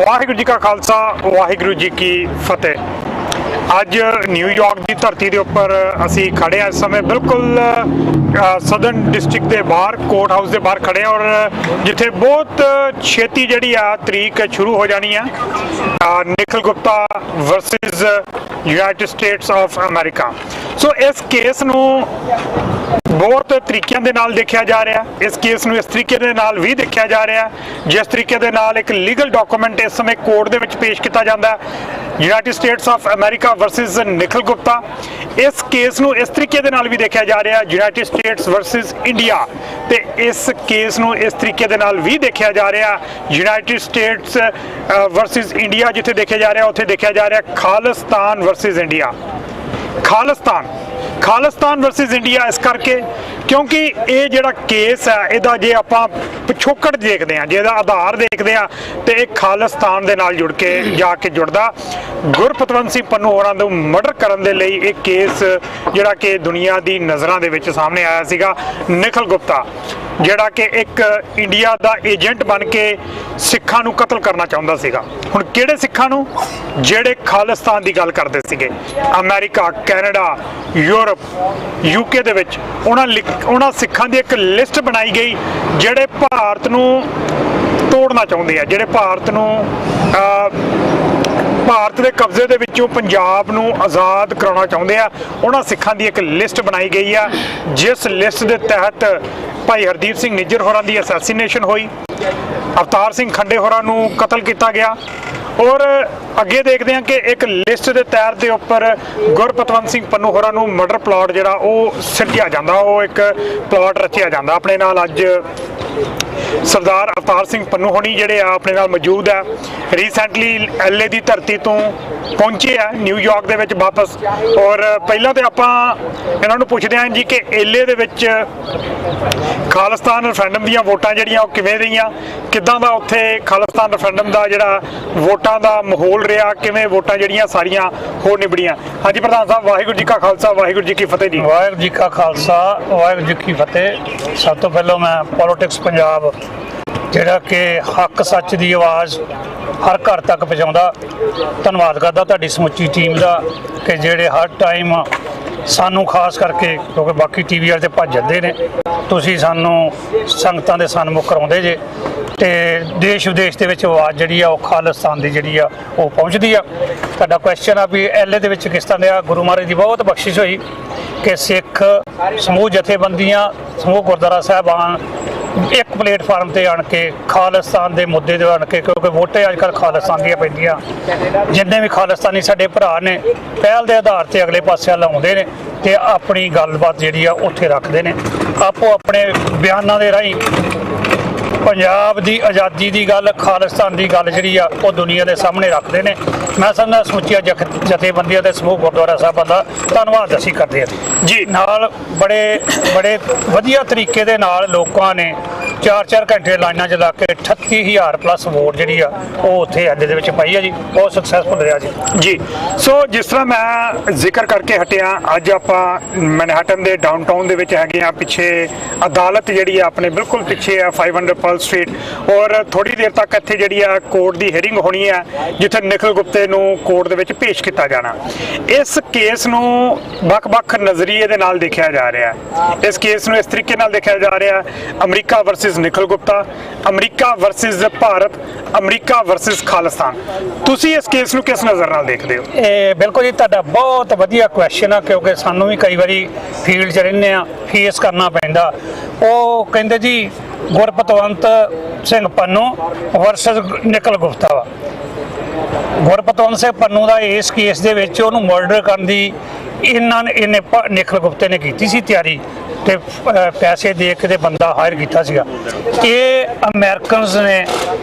ਵਾਹਿਗੁਰੂ जी का खालसा वाहिगुरू जी की फतेह। ਅੱਜ ਨਿਊਯਾਰਕ ਦੀ ਧਰਤੀ ਦੇ ਉੱਪਰ ਅਸੀਂ ਖੜੇ ਹਾਂ। ਇਸ ਸਮੇਂ ਬਿਲਕੁਲ ਸਦਰਨ ਡਿਸਟ੍ਰਿਕਟ ਦੇ ਬਾਹਰ ਕੋਰਟ ਹਾਊਸ ਦੇ ਬਾਹਰ ਖੜੇ ਹਾਂ ਔਰ ਜਿੱਥੇ ਬਹੁਤ ਛੇਤੀ ਜਿਹੜੀ ਆ ਤਰੀਕ ਸ਼ੁਰੂ ਹੋ ਜਾਣੀ ਆ Nikhil Gupta versus United States of America. So ਇਸ ਕੇਸ ਨੂੰ ਬਹੁਤ ਤਰੀਕਿਆਂ ਦੇ ਨਾਲ ਦੇਖਿਆ ਜਾ ਰਿਹਾ। ਇਸ ਕੇਸ ਨੂੰ ਇਸ ਤਰੀਕੇ ਦੇ ਨਾਲ ਵੀ ਦੇਖਿਆ ਜਾ ਰਿਹਾ ਜਿਸ ਤਰੀਕੇ ਦੇ ਨਾਲ ਇੱਕ ਲੀਗਲ ਡਾਕੂਮੈਂਟ ਇਸ ਸਮੇਂ ਕੋਰਟ ਦੇ ਵਿੱਚ ਪੇਸ਼ ਕੀਤਾ ਜਾਂਦਾ United States of America versus Nikhil Gupta. ਇਸ ਕੇਸ ਨੂੰ ਇਸ ਤਰੀਕੇ ਦੇ ਨਾਲ ਵੀ ਦੇਖਿਆ ਜਾ ਰਿਹਾ ਯੂਨਾਈਟਿਡ ਸਟੇਟਸ ਵਰਸਸ ਇੰਡੀਆ, ਤੇ ਇਸ ਕੇਸ ਨੂੰ ਇਸ ਤਰੀਕੇ ਦੇ ਨਾਲ ਵੀ ਦੇਖਿਆ ਜਾ ਰਿਹਾ ਯੂਨਾਈਟਿਡ ਸਟੇਟਸ ਵਰਸਸ ਇੰਡੀਆ। ਜਿੱਥੇ ਦੇਖਿਆ ਜਾ ਰਿਹਾ ਉੱਥੇ ਦੇਖਿਆ ਜਾ ਰਿਹਾ Khalistan versus India. Khalistan versus India ਇਸ ਕਰਕੇ ਕਿਉਂਕਿ ਇਹ ਜਿਹੜਾ ਕੇਸ ਹੈ ਇਹਦਾ ਜੇ ਆਪਾਂ ਪਿਛੋਕੜ ਦੇਖਦੇ ਹਾਂ, ਜੇ ਇਹਦਾ ਆਧਾਰ ਦੇਖਦੇ ਹਾਂ ਤੇ ਇਹ ਖਾਲਿਸਤਾਨ ਦੇ ਨਾਲ ਜੁੜ ਕੇ ਜਾ ਕੇ ਜੁੜਦਾ। ਗੁਰਪਤਵੰਤ ਸਿੰਘ ਪੰਨੂ ਹੋਰਾਂ ਨੂੰ ਮਰਡਰ ਕਰਨ ਦੇ ਲਈ ਇਹ ਕੇਸ ਜਿਹੜਾ ਕਿ ਦੁਨੀਆ ਦੀ ਨਜ਼ਰਾਂ ਦੇ ਵਿੱਚ ਸਾਹਮਣੇ ਆਇਆ ਸੀਗਾ। ਨਿਖਿਲ ਗੁਪਤਾ ਜਿਹੜਾ ਕਿ ਇੱਕ ਇੰਡੀਆ ਦਾ ਏਜੰਟ ਬਣ ਕੇ ਸਿੱਖਾਂ ਨੂੰ ਕਤਲ ਕਰਨਾ ਚਾਹੁੰਦਾ ਸੀਗਾ। ਹੁਣ ਕਿਹੜੇ ਸਿੱਖਾਂ ਨੂੰ? ਜਿਹੜੇ ਖਾਲਿਸਤਾਨ ਦੀ ਗੱਲ ਕਰਦੇ ਸੀਗੇ। ਅਮਰੀਕਾ, ਕੈਨੇਡਾ, ਯੂਰਪ, UK ਦੇ ਵਿੱਚ ਉਹਨਾਂ ਸਿੱਖਾਂ ਦੀ ਇੱਕ ਲਿਸਟ ਬਣਾਈ ਗਈ ਜਿਹੜੇ ਭਾਰਤ ਨੂੰ ਤੋੜਨਾ ਚਾਹੁੰਦੇ ਆ, ਜਿਹੜੇ ਭਾਰਤ ਦੇ ਕਬਜ਼ੇ ਦੇ ਵਿੱਚੋਂ ਪੰਜਾਬ ਨੂੰ ਆਜ਼ਾਦ ਕਰਾਉਣਾ ਚਾਹੁੰਦੇ ਆ। ਉਹਨਾਂ ਸਿੱਖਾਂ ਦੀ ਇੱਕ ਲਿਸਟ ਬਣਾਈ ਗਈ ਆ ਜਿਸ ਲਿਸਟ ਦੇ ਤਹਿਤ ਭਾਈ ਹਰਦੀਪ ਸਿੰਘ ਨਿੱਜਰ ਹੋਰਾਂ ਦੀ ਅਸੈਸੀਨੇਸ਼ਨ ਹੋਈ, ਅਵਤਾਰ ਸਿੰਘ ਖੰਡੇ ਹੋਰਾਂ ਨੂੰ ਕਤਲ ਕੀਤਾ ਗਿਆ। ਔਰ ਅੱਗੇ ਦੇਖਦੇ ਹਾਂ ਕਿ ਇੱਕ ਲਿਸਟ ਦੇ ਤਹਿਤ ਦੇ ਉੱਪਰ ਗੁਰਪਤਵੰਤ ਸਿੰਘ ਪੰਨੂ ਹੋਰਾਂ ਨੂੰ ਮਰਡਰ ਪਲਾਟ ਜਿਹੜਾ ਉਹ ਸਿਰਜਿਆ ਜਾਂਦਾ, ਉਹ ਇੱਕ ਪਲਾਟ ਰਚਿਆ ਜਾਂਦਾ। ਆਪਣੇ ਨਾਲ ਅੱਜ ਸਰਦਾਰ ਅਵਤਾਰ ਸਿੰਘ ਪੰਨੂ ਹੋਣੀ ਜਿਹੜੇ ਆ ਆਪਣੇ ਨਾਲ ਮੌਜੂਦ ਆ। ਰੀਸੈਂਟਲੀ LA ਦੀ ਧਰਤੀ ਤੋਂ ਪਹੁੰਚੇ ਆ ਨਿਊਯਾਰਕ ਦੇ ਵਿੱਚ ਵਾਪਸ। ਔਰ ਪਹਿਲਾਂ ਤੇ ਆਪਾਂ ਇਹਨਾਂ ਨੂੰ ਪੁੱਛਦੇ ਹਾਂ ਜੀ ਕਿ LA ਦੇ ਵਿੱਚ ਖਾਲਿਸਤਾਨ ਰੈਫਰੈਂਡਮ ਦੀਆਂ ਵੋਟਾਂ ਜਿਹੜੀਆਂ ਉਹ ਕਿਵੇਂ ਰਹੀਆਂ, ਕਿੱਦਾਂ ਦਾ ਉੱਥੇ ਖਾਲਿਸਤਾਨ ਰੈਫਰੈਂਡਮ ਦਾ ਜਿਹੜਾ ਵੋਟਾਂ ਦਾ ਮਾਹੌਲ ਰਿਹਾ, ਕਿਵੇਂ ਵੋਟਾਂ ਜਿਹੜੀਆਂ ਸਾਰੀਆਂ ਹੋ ਨਿਬੜੀਆਂ। ਹਾਂਜੀ ਪ੍ਰਧਾਨ ਸਾਹਿਬ, ਵਾਹਿਗੁਰੂ ਜੀ ਕਾ ਖਾਲਸਾ ਵਾਹਿਗੁਰੂ ਜੀ ਕੀ ਫਤਿਹ ਜੀ। ਵਾਹਿਗੁਰੂ ਜੀ ਕਾ ਖਾਲਸਾ ਵਾਹਿਗੁਰੂ ਜੀ ਕੀ ਫਤਿਹ। ਸਭ ਤੋਂ ਪਹਿਲਾਂ ਮੈਂ ਪੋਲੀਟਿਕਸ ਪੰਜਾਬ ਜਿਹੜਾ ਕਿ ਹੱਕ ਸੱਚ ਦੀ ਆਵਾਜ਼ ਹਰ ਘਰ ਤੱਕ ਪਹੁੰਚਾਉਂਦਾ, ਧੰਨਵਾਦ ਕਰਦਾ ਤੁਹਾਡੀ ਸਮੁੱਚੀ ਟੀਮ ਦਾ ਕਿ ਜਿਹੜੇ ਹਰ ਟਾਈਮ ਸਾਨੂੰ ਖਾਸ ਕਰਕੇ, ਕਿਉਂਕਿ ਬਾਕੀ TV ਵਾਲੇ ਤੇ ਭੱਜ ਜਾਂਦੇ ਨੇ, ਤੁਸੀਂ ਸਾਨੂੰ ਸੰਗਤਾਂ ਦੇ ਸਨਮੁਖ ਕਰਾਉਂਦੇ ਜੇ ਤੇ ਦੇਸ਼ ਵਿਦੇਸ਼ ਦੇ ਵਿੱਚ ਆਵਾਜ਼ ਜਿਹੜੀ ਆ ਉਹ ਖਾਲਿਸਤਾਨ ਦੀ ਜਿਹੜੀ ਆ ਉਹ ਪਹੁੰਚਦੀ ਆ। ਤੁਹਾਡਾ ਕੁਐਸਚਨ ਆ ਵੀ LA ਦੇ ਵਿੱਚ ਕਿਸ ਤਰ੍ਹਾਂ ਦਾ ਗੁਰੂ ਮਹਾਰਾਜ ਦੀ ਬਹੁਤ ਬਖਸ਼ਿਸ਼ ਹੋਈ ਕਿ ਸਿੱਖ ਸਮੂਹ ਜਥੇਬੰਦੀਆਂ, ਸਮੂਹ ਗੁਰਦੁਆਰਾ ਸਾਹਿਬਾਨ ਇੱਕ ਪਲੇਟਫਾਰਮ ਤੇ ਆਣ ਕੇ ਖਾਲਿਸਤਾਨ ਦੇ ਮੁੱਦੇ ਤੇ ਆਣ ਕੇ, ਕਿਉਂਕਿ ਵੋਟਾਂ ਅੱਜ ਕੱਲ੍ਹ ਖਾਲਿਸਤਾਨ ਦੀਆਂ ਪੈਂਦੀਆਂ, ਜਿੰਨੇ ਵੀ ਖਾਲਿਸਤਾਨੀ ਸਾਡੇ ਭਰਾ ਨੇ ਪਹਿਲ ਦੇ ਆਧਾਰ ਤੇ ਅਗਲੇ ਪਾਸੇ ਲਾਉਂਦੇ ਨੇ ਤੇ ਆਪਣੀ ਗੱਲਬਾਤ ਜਿਹੜੀ ਆ ਉੱਥੇ ਰੱਖਦੇ ਨੇ। ਆਪੋ ਆਪਣੇ ਬਿਆਨਾਂ ਦੇ ਰਾਹੀਂ ਪੰਜਾਬ ਦੀ ਆਜ਼ਾਦੀ ਦੀ ਗੱਲ, ਖਾਲਿਸਤਾਨ ਦੀ ਗੱਲ ਜਿਹੜੀ ਆ ਉਹ ਦੁਨੀਆ ਦੇ ਸਾਹਮਣੇ ਰੱਖਦੇ ਨੇ। ਮੈਂ ਸਮਝਦਾ ਸਮੁੱਚੀਆਂ ਜਥੇਬੰਦੀਆਂ ਦੇ ਸਮੂਹ ਗੁਰਦੁਆਰਾ ਸਾਹਿਬਾਂ ਦਾ ਧੰਨਵਾਦ ਅਸੀਂ ਕਰਦੇ ਹਾਂ ਜੀ। ਨਾਲ ਬੜੇ ਵਧੀਆ ਤਰੀਕੇ ਦੇ ਨਾਲ ਲੋਕਾਂ ਨੇ 4-4 ਘੰਟੇ ਲਾਈਨਾਂ 'ਚ ਲਾ ਕੇ 38,000 ਪਲੱਸ ਵੋਟ ਜਿਹੜੀ ਆ ਉਹ ਉੱਥੇ LA ਦੇ ਵਿੱਚ ਪਾਈ ਆ ਜੀ। ਬਹੁਤ ਸਕਸੈਸਫੁਲ ਰਿਹਾ ਜੀ। ਸੋ ਜਿਸ ਤਰ੍ਹਾਂ ਮੈਂ ਜ਼ਿਕਰ ਕਰਕੇ ਹਟਿਆ, ਅੱਜ ਆਪਾਂ ਮੈਨਹਟਨ ਦੇ ਡਾਊਨਟਾਊਨ ਦੇ ਵਿੱਚ ਹੈਗੇ ਆ। ਪਿੱਛੇ ਅਦਾਲਤ ਜਿਹੜੀ ਆ ਆਪਣੇ ਬਿਲਕੁਲ ਪਿੱਛੇ ਆ 500 ਪਰਲ ਸਟਰੀਟ, ਔਰ ਥੋੜੀ ਦੇਰ ਤੱਕ ਇੱਥੇ ਜਿਹੜੀ ਆ ਕੋਰਟ ਦੀ ਹੀਅਰਿੰਗ ਹੋਣੀ ਹੈ ਜਿੱਥੇ ਨਿਖਿਲ ਗੁਪਤੇ ਨੂੰ ਕੋਰਟ ਦੇ ਵਿੱਚ ਪੇਸ਼ ਕੀਤਾ ਜਾਣਾ। ਇਸ ਕੇਸ ਨੂੰ ਵੱਖ-ਵੱਖ ਨਜ਼ਰੀਏ ਦੇ ਨਾਲ ਦੇਖਿਆ ਜਾ ਰਿਹਾ। ਇਸ ਕੇਸ ਨੂੰ ਇਸ ਤਰੀਕੇ ਨਾਲ ਦੇਖਿਆ ਜਾ ਰਿਹਾ America versus Nikhil Gupta, America versus Bharat, America versus Khalistan. ਤੁਸੀਂ ਇਸ ਕੇਸ ਨੂੰ ਕਿਸ ਨਜ਼ਰ ਨਾਲ ਦੇਖਦੇ ਹੋ? ਇਹ ਬਿਲਕੁਲ ਜੀ, ਤੁਹਾਡਾ ਬਹੁਤ ਵਧੀਆ ਕੁਐਸਚਨ ਆ, ਕਿਉਂਕਿ ਸਾਨੂੰ ਵੀ ਕਈ ਵਾਰੀ ਫੀਲਡ 'ਚ ਰਹਿੰਦੇ ਆ, ਫੇਸ ਕਰਨਾ ਪੈਂਦਾ। ਉਹ ਕਹਿੰਦੇ ਜੀ ਗੁਰਪਤਵੰਤ ਸਿੰਘ ਪੰਨੂ ਵਰਸਸ ਨਿਖਿਲ ਗੁਪਤਾ ਵਾ। ਗੁਰਪਤਵੰਤ ਸਿੰਘ ਪੰਨੂ ਦਾ ਇਸ ਕੇਸ ਦੇ ਵਿੱਚ ਉਹਨੂੰ ਮਰਡਰ ਕਰਨ ਦੀ ਇਹਨੇ ਨਿਖਿਲ ਗੁਪਤੇ ਨੇ ਕੀਤੀ ਸੀ ਤਿਆਰੀ, ਤੇ ਪੈਸੇ ਦੇ ਕੇ ਤੇ ਬੰਦਾ ਹਾਇਰ ਕੀਤਾ ਸੀਗਾ। ਇਹ ਅਮਰੀਕਨਸ ਨੇ,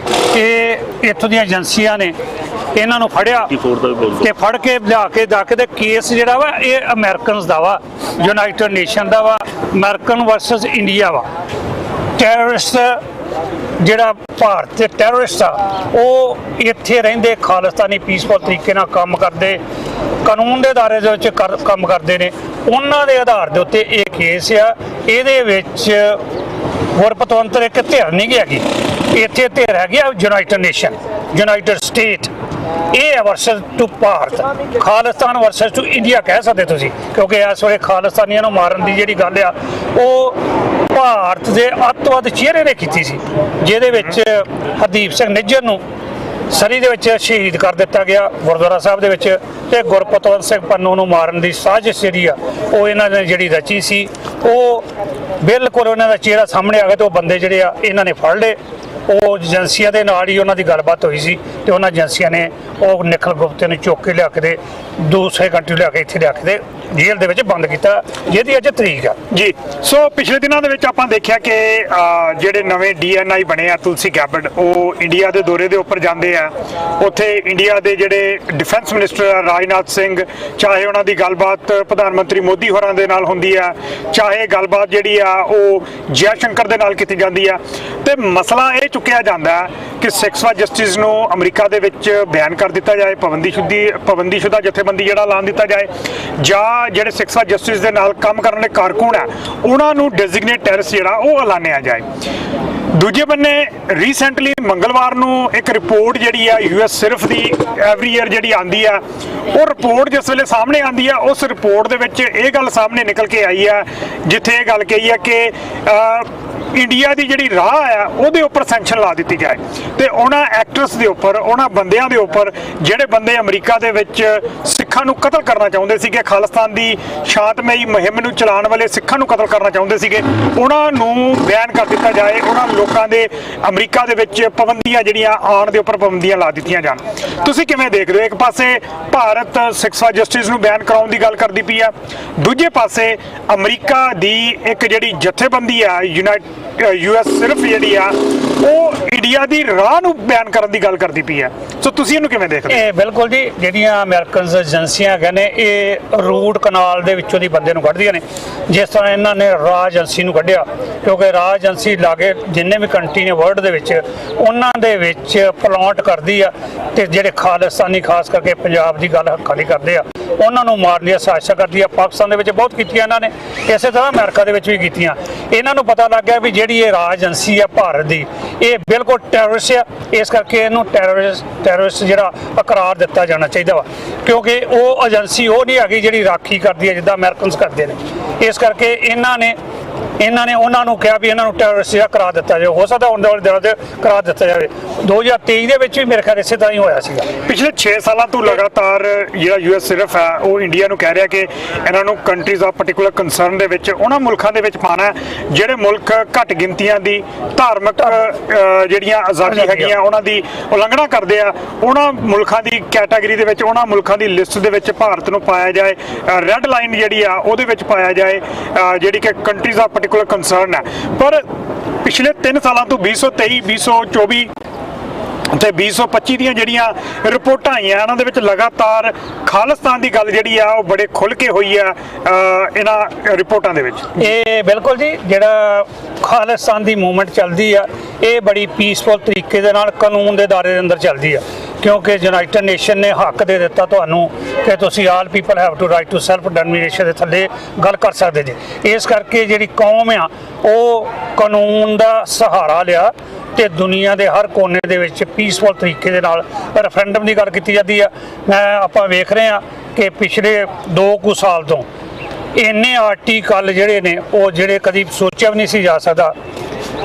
ਇਹ ਇੱਥੋਂ ਦੀਆਂ ਏਜੰਸੀਆਂ ਨੇ ਇਹਨਾਂ ਨੂੰ ਫੜਿਆ ਤੇ ਫੜ ਕੇ ਲਿਆ ਕੇ ਤੇ ਕੇਸ ਜਿਹੜਾ ਵਾ ਇਹ ਅਮਰੀਕਨਸ ਦਾ ਵਾ, ਯੂਨਾਈਟਿਡ ਨੇਸ਼ਨ ਦਾ ਵਾ, ਅਮਰੀਕਨ ਵਰਸਸ ਇੰਡੀਆ ਵਾ। ਟੈਰਰਿਸਟ ਜਿਹੜਾ ਭਾਰਤ ਦੇ ਟੈਰਰਿਸਟ ਆ ਉਹ ਇੱਥੇ ਰਹਿੰਦੇ ਖਾਲਿਸਤਾਨੀ ਪੀਸਫੁਲ ਤਰੀਕੇ ਨਾਲ ਕੰਮ ਕਰਦੇ, ਕਾਨੂੰਨ ਦੇ ਦਾਇਰੇ ਦੇ ਵਿੱਚ ਕੰਮ ਕਰਦੇ ਨੇ। ਉਹਨਾਂ ਦੇ ਆਧਾਰ ਦੇ ਉੱਤੇ ਇਹ ਕੇਸ ਆ। ਇਹਦੇ ਵਿੱਚ ਗੁਰਪਤਵੰਤ ਇੱਕ ਧਿਰ ਨਹੀਂ ਹੈਗੀ, ਇੱਥੇ ਧਿਰ ਹੈਗੀ ਆ ਯੂਨਾਈਟਿਡ ਨੇਸ਼ਨ। ਯੂਨਾਈਟਿਡ ਸਟੇਟ, ਇਹ ਹੈ versus to Bharat, Khalistan versus to India ਕਹਿ ਸਕਦੇ ਤੁਸੀਂ, ਕਿਉਂਕਿ ਇਸ ਵੇਲੇ ਖਾਲਿਸਤਾਨੀਆਂ ਨੂੰ ਮਾਰਨ ਦੀ ਜਿਹੜੀ ਗੱਲ ਆ ਉਹ ਭਾਰਤ ਦੇ ਅੱਤਵਾਦ ਚਿਹਰੇ ਨੇ ਕੀਤੀ ਸੀ, ਜਿਹਦੇ ਵਿੱਚ ਹਰਦੀਪ ਸਿੰਘ ਨਿੱਜਰ ਨੂੰ ਸਰੀ ਦੇ ਵਿੱਚ ਸ਼ਹੀਦ ਕਰ ਦਿੱਤਾ ਗਿਆ ਗੁਰਦੁਆਰਾ ਸਾਹਿਬ ਦੇ ਵਿੱਚ, ਤੇ ਗੁਰਪਤਵੰਤ ਸਿੰਘ ਪੰਨੂ ਨੂੰ ਮਾਰਨ ਦੀ ਸਾਜ਼ਿਸ਼ ਜਿਹੜੀ ਆ ਉਹ ਇਹਨਾਂ ਨੇ ਜਿਹੜੀ ਰਚੀ ਸੀ, ਉਹ ਬਿਲਕੁਲ ਉਹਨਾਂ ਦਾ ਚਿਹਰਾ ਸਾਹਮਣੇ ਆ ਗਿਆ, ਤੇ ਉਹ ਬੰਦੇ ਜਿਹੜੇ ਆ ਇਹਨਾਂ ਨੇ ਫੜ ਲਏ। ਉਹ ਏਜੰਸੀਆਂ ਦੇ ਨਾਲ ਹੀ ਉਹਨਾਂ ਦੀ ਗੱਲਬਾਤ ਹੋਈ ਸੀ, ਤੇ ਉਹਨਾਂ ਏਜੰਸੀਆਂ ਨੇ ਉਹ ਨਿਖਲ ਗੁਪਤੇ ਨੂੰ ਚੁੱਕ ਕੇ ਲਿਆ ਕੇ ਦੂਸਰੇ ਕੰਟਰੀ ਲਿਆ ਕੇ ਇੱਥੇ ਲਿਆ ਕੇ ਜੇਲ੍ਹ ਦੇ ਵਿੱਚ ਬੰਦ ਕੀਤਾ, ਜਿਹਦੀ ਅੱਜ ਤਰੀਕ ਆ ਜੀ। ਸੋ ਪਿਛਲੇ ਦਿਨਾਂ ਦੇ ਵਿੱਚ ਆਪਾਂ ਦੇਖਿਆ ਕਿ ਜਿਹੜੇ ਨਵੇਂ DNI ਬਣੇ ਆ ਤੁਲਸੀ ਗੈਬਰਡ, ਉਹ ਇੰਡੀਆ ਦੇ ਦੌਰੇ ਦੇ ਉੱਪਰ ਜਾਂਦੇ ਆ। ਉੱਥੇ ਇੰਡੀਆ ਦੇ ਜਿਹੜੇ ਡਿਫੈਂਸ ਮਿਨਿਸਟਰ ਰਾਜਨਾਥ ਸਿੰਘ, ਚਾਹੇ ਉਹਨਾਂ ਦੀ ਗੱਲਬਾਤ ਪ੍ਰਧਾਨ ਮੰਤਰੀ ਮੋਦੀ ਹੋਰਾਂ ਦੇ ਨਾਲ ਹੁੰਦੀ ਆ, ਚਾਹੇ ਗੱਲਬਾਤ ਜਿਹੜੀ ਆ ਉਹ ਜੈ ਸ਼ੰਕਰ ਦੇ ਨਾਲ ਕੀਤੀ ਜਾਂਦੀ ਆ, ਤੇ ਮਸਲਾ ਇਹ ਚੁੱਕਿਆ ਜਾਂਦਾ ਕਿ ਸਿੱਖਸ ਜਸਟਿਸ ਨੂੰ ਅਮਰੀਕਾ ਦੇ ਵਿੱਚ ਬਿਆਨ ਕਰ ਦਿੱਤਾ ਜਾਏ, ਪਾਬੰਦੀਸ਼ੁਦਾ ਜਥੇਬੰਦੀ ਜਿਹੜਾ ਐਲਾਨ ਦਿੱਤਾ ਜਾਏ, ਜਾਂ ਜਿਹੜੇ ਸਿੱਖਸ ਜਸਟਿਸ ਦੇ ਨਾਲ ਕੰਮ ਕਰਨ ਵਾਲੇ ਕਾਰਕੁਨ ਆ ਉਹਨਾਂ ਨੂੰ ਡੈਜ਼ਿਗਨੇਟ ਟੈਰਰਿਸਟ ਜਿਹੜਾ ਉਹ ਐਲਾਨਿਆ ਜਾਏ। ਦੂਜੇ ਬੰਨੇ ਰੀਸੈਂਟਲੀ ਮੰਗਲਵਾਰ ਨੂੰ ਇੱਕ ਰਿਪੋਰਟ ਜਿਹੜੀ ਆ US ਸਿਰਫ ਦੀ ਐਵਰੀ ਈਅਰ ਜਿਹੜੀ ਆਂਦੀ ਆ, ਉਹ ਰਿਪੋਰਟ ਜਿਸ ਵੇਲੇ ਸਾਹਮਣੇ ਆਂਦੀ ਆ, ਉਸ ਰਿਪੋਰਟ ਦੇ ਵਿੱਚ ਇਹ ਗੱਲ ਸਾਹਮਣੇ ਨਿਕਲ ਕੇ ਆਈ ਆ, ਜਿੱਥੇ ਇਹ ਗੱਲ ਕਹੀ ਆ ਕਿ ਇੰਡੀਆ ਦੀ ਜਿਹੜੀ ਰਾਹ ਆ ਉਹਦੇ ਉੱਪਰ ਸੈਂਕਸ਼ਨ ਲਾ ਦਿੱਤੀ ਜਾਏ, ਤੇ ਉਹਨਾਂ ਐਕਟਰਸ ਦੇ ਉੱਪਰ, ਉਹਨਾਂ ਬੰਦਿਆਂ ਦੇ ਉੱਪਰ ਜਿਹੜੇ ਬੰਦੇ ਅਮਰੀਕਾ ਦੇ ਵਿੱਚ ਸਿੱਖਾਂ ਨੂੰ ਕਤਲ ਕਰਨਾ ਚਾਹੁੰਦੇ ਸੀਗੇ, ਖਾਲਿਸਤਾਨ ਦੀ ਸ਼ਾਂਤਮਈ ਮੁਹਿੰਮ ਨੂੰ ਚਲਾਉਣ ਵਾਲੇ ਸਿੱਖਾਂ ਨੂੰ ਕਤਲ ਕਰਨਾ ਚਾਹੁੰਦੇ ਸੀਗੇ, ਉਹਨਾਂ ਨੂੰ ਬੈਨ ਕਰ ਦਿੱਤਾ ਜਾਏ। ਉਹਨਾਂ ਲੋਕਾਂ ਦੇ ਅਮਰੀਕਾ ਦੇ ਵਿੱਚ ਪਾਬੰਦੀਆਂ ਜਿਹੜੀਆਂ ਆਉਣ ਦੇ ਉੱਪਰ ਪਾਬੰਦੀਆਂ ਲਾ ਦਿੱਤੀਆਂ ਜਾਣ। ਤੁਸੀਂ ਕਿਵੇਂ ਦੇਖਦੇ ਹੋ? ਇੱਕ ਪਾਸੇ ਭਾਰਤ ਸਿੱਖਸ ਜਸਟਿਸ ਨੂੰ ਬੈਨ ਕਰਾਉਣ ਦੀ ਗੱਲ ਕਰਦੀ ਪਈ ਆ, ਦੂਜੇ ਪਾਸੇ ਅਮਰੀਕਾ ਦੀ ਇੱਕ ਜਿਹੜੀ ਜਥੇਬੰਦੀ ਆ US ਸਿਰਫ ਜਿਹੜੀ ਆ ਉਹ ਇੰਡੀਆ ਦੀ ਰਾਹ ਨੂੰ ਬਿਆਨ ਕਰਨ ਦੀ ਗੱਲ ਕਰਦੀ ਪਈ ਆ। ਸੋ ਤੁਸੀਂ ਇਹਨੂੰ ਕਿਵੇਂ ਦੇਖਦੇ ਹੋ? ਇਹ ਬਿਲਕੁਲ ਜੀ, ਜਿਹੜੀਆਂ ਅਮਰੀਕਨ ਏਜੰਸੀਆਂ ਹੈਗੀਆਂ ਨੇ ਇਹ ਰੂਟ ਕਨਾਲ ਦੇ ਵਿੱਚੋਂ ਦੀ ਬੰਦੇ ਨੂੰ ਕੱਢਦੀਆਂ ਨੇ, ਜਿਸ ਤਰ੍ਹਾਂ ਇਹਨਾਂ ਨੇ ਰਾਜ ਏਜੰਸੀ ਨੂੰ ਕੱਢਿਆ, ਕਿਉਂਕਿ ਰਾਜ ਏਜੰਸੀ ਲਾਗੇ ਜਿੰਨੇ ਵੀ ਕੰਟਰੀ ਨੇ ਵਰਲਡ ਦੇ ਵਿੱਚ ਉਹਨਾਂ ਦੇ ਵਿੱਚ ਪਲਾਂਟ ਕਰਦੀ ਆ, ਤੇ ਜਿਹੜੇ ਖਾਲਿਸਤਾਨੀ ਖਾਸ ਕਰਕੇ ਪੰਜਾਬ ਦੀ ਗੱਲ ਹੱਕਾਂ ਦੀ ਕਰਦੇ ਆ ਉਹਨਾਂ ਨੂੰ ਮਾਰਨ ਦੀਆਂ ਸਾਜ਼ਿਸ਼ਾਂ ਕਰਦੀ ਆ। ਪਾਕਿਸਤਾਨ ਦੇ ਵਿੱਚ ਬਹੁਤ ਕੀਤੀਆਂ ਇਹਨਾਂ ਨੇ, ਇਸੇ ਤਰ੍ਹਾਂ ਅਮਰੀਕਾ ਦੇ ਵਿੱਚ ਵੀ ਕੀਤੀਆਂ। ਇਹਨਾਂ ਨੂੰ ਪਤਾ ਲੱਗ ਗਿਆ ਵੀ ਜਿਹੜੀ ਇਹ ਰਾਜ ਏਜੰਸੀ ਆ ਭਾਰਤ ਦੀ ਇਹ ਬਿਲਕੁਲ ਟੈਰਰਿਸਟ ਆ, ਇਸ ਕਰਕੇ ਇਹਨੂੰ ਟੈਰਰਿਸਟ ਜਿਹੜਾ ਕਰਾਰ ਦਿੱਤਾ ਜਾਣਾ ਚਾਹੀਦਾ ਵਾ, ਕਿਉਂਕਿ ਉਹ ਏਜੰਸੀ ਉਹ ਨਹੀਂ ਹੈਗੀ ਜਿਹੜੀ ਰਾਖੀ ਕਰਦੀ ਹੈ ਜਿੱਦਾਂ ਅਮਰੀਕਨਸ ਕਰਦੇ ਨੇ। ਇਸ ਕਰਕੇ ਇਹਨਾਂ ਨੇ ਉਹਨਾਂ ਨੂੰ ਕਿਹਾ ਵੀ ਇਹਨਾਂ ਨੂੰ ਟੈਰਰਿਸਟ ਜਿਹੜਾ ਕਰਾ ਦਿੱਤਾ ਜਾਵੇ, ਹੋ ਸਕਦਾ ਆਉਣ ਵਾਲੇ ਦਿਨਾਂ 'ਚ ਕਰਾ ਦਿੱਤਾ ਜਾਵੇ। 2023 ਦੇ ਵਿੱਚ ਵੀ ਮੇਰੇ ਖਿਆਲ ਇਸੇ ਤਰ੍ਹਾਂ ਹੀ ਹੋਇਆ ਸੀਗਾ। ਪਿਛਲੇ 6 ਸਾਲਾਂ ਤੋਂ ਲਗਾਤਾਰ ਜਿਹੜਾ US ਸਿਰਫ ਹੈ ਉਹ ਇੰਡੀਆ ਨੂੰ ਕਹਿ ਰਿਹਾ ਕਿ ਇਹਨਾਂ ਨੂੰ ਕੰਟਰੀਜ਼ ਆਫ ਪਾਰਟਿਕੂਲਰ ਕੰਸਰਨ ਦੇ ਵਿੱਚ ਉਹਨਾਂ ਮੁਲਕਾਂ ਦੇ ਵਿੱਚ ਪਾਣਾ ਜਿਹੜੇ ਮੁਲਕ ਘੱਟ ਗਿਣਤੀਆਂ ਦੀ ਧਾਰਮਿਕ ਜਿਹੜੀਆਂ ਆਜ਼ਾਦੀ ਹੈਗੀਆਂ ਉਹਨਾਂ ਦੀ ਉਲੰਘਣਾ ਕਰਦੇ ਆ, ਉਹਨਾਂ ਮੁਲਕਾਂ ਦੀ ਕੈਟਾਗਰੀ ਦੇ ਵਿੱਚ, ਉਹਨਾਂ ਮੁਲਕਾਂ ਦੀ ਲਿਸਟ ਦੇ ਵਿੱਚ ਭਾਰਤ ਨੂੰ ਪਾਇਆ ਜਾਏ, ਰੈੱਡ ਲਾਈਨ ਜਿਹੜੀ ਆ ਉਹਦੇ ਵਿੱਚ ਪਾਇਆ ਜਾਏ, ਜਿਹੜੀ ਕਿ ਕੰਟਰੀਜ਼ ਆਫ ਪਾਰਟਿਕੂਲਰ ਕੰਸਰਨ ਹੈ। ਪਰ ਪਿਛਲੇ 3 ਸਾਲਾਂ ਤੋਂ 2023, 2024 ਤੇ 2025 ਦੀਆਂ ਜਿਹੜੀਆਂ ਰਿਪੋਰਟਾਂ ਆਈਆਂ ਉਹਨਾਂ ਦੇ ਵਿੱਚ ਲਗਾਤਾਰ ਖਾਲਿਸਤਾਨ ਦੀ ਗੱਲ ਜਿਹੜੀ ਆ ਉਹ ਬੜੇ ਖੁੱਲ੍ਹ ਕੇ ਹੋਈ ਆ ਇਹਨਾਂ ਰਿਪੋਰਟਾਂ ਦੇ ਵਿੱਚ। ਇਹ ਬਿਲਕੁਲ ਜੀ, ਜਿਹੜਾ ਖਾਲਿਸਤਾਨ ਦੀ ਮੂਵਮੈਂਟ ਚੱਲਦੀ ਆ ਇਹ ਬੜੀ ਪੀਸਫੁਲ ਤਰੀਕੇ ਦੇ ਨਾਲ ਕਾਨੂੰਨ ਦੇ ਦਾਇਰੇ ਦੇ ਅੰਦਰ ਚੱਲਦੀ ਆ, ਕਿਉਂਕਿ ਯੂਨਾਈਟਿਡ ਨੇਸ਼ਨ ਨੇ ਹੱਕ ਦੇ ਦਿੱਤਾ ਤੁਹਾਨੂੰ ਕਿ ਤੁਸੀਂ all people have to right to self determination ਦੇ ਥੱਲੇ ਗੱਲ ਕਰ ਸਕਦੇ ਜੀ। ਇਸ ਕਰਕੇ ਜਿਹੜੀ ਕੌਮ ਆ ਉਹ ਕਾਨੂੰਨ ਦਾ ਸਹਾਰਾ ਲਿਆ ਤੇ ਦੁਨੀਆ ਦੇ ਹਰ ਕੋਨੇ ਦੇ ਵਿੱਚ ਪੀਸਫੁਲ ਤਰੀਕੇ ਦੇ ਨਾਲ ਰੈਫਰੈਂਡਮ ਦੀ ਗੱਲ ਕੀਤੀ ਜਾਂਦੀ ਆ। ਆਪਾਂ ਵੇਖ ਰਹੇ ਆ ਕਿ ਪਿਛਲੇ 2 ਕੁ ਸਾਲ ਤੋਂ ਇੰਨੇ ਆਰਟੀਕਲ ਜਿਹੜੇ ਨੇ ਉਹ ਜਿਹੜੇ ਕਦੀ ਸੋਚਿਆ ਵੀ ਨਹੀਂ ਸੀ ਜਾ ਸਕਦਾ,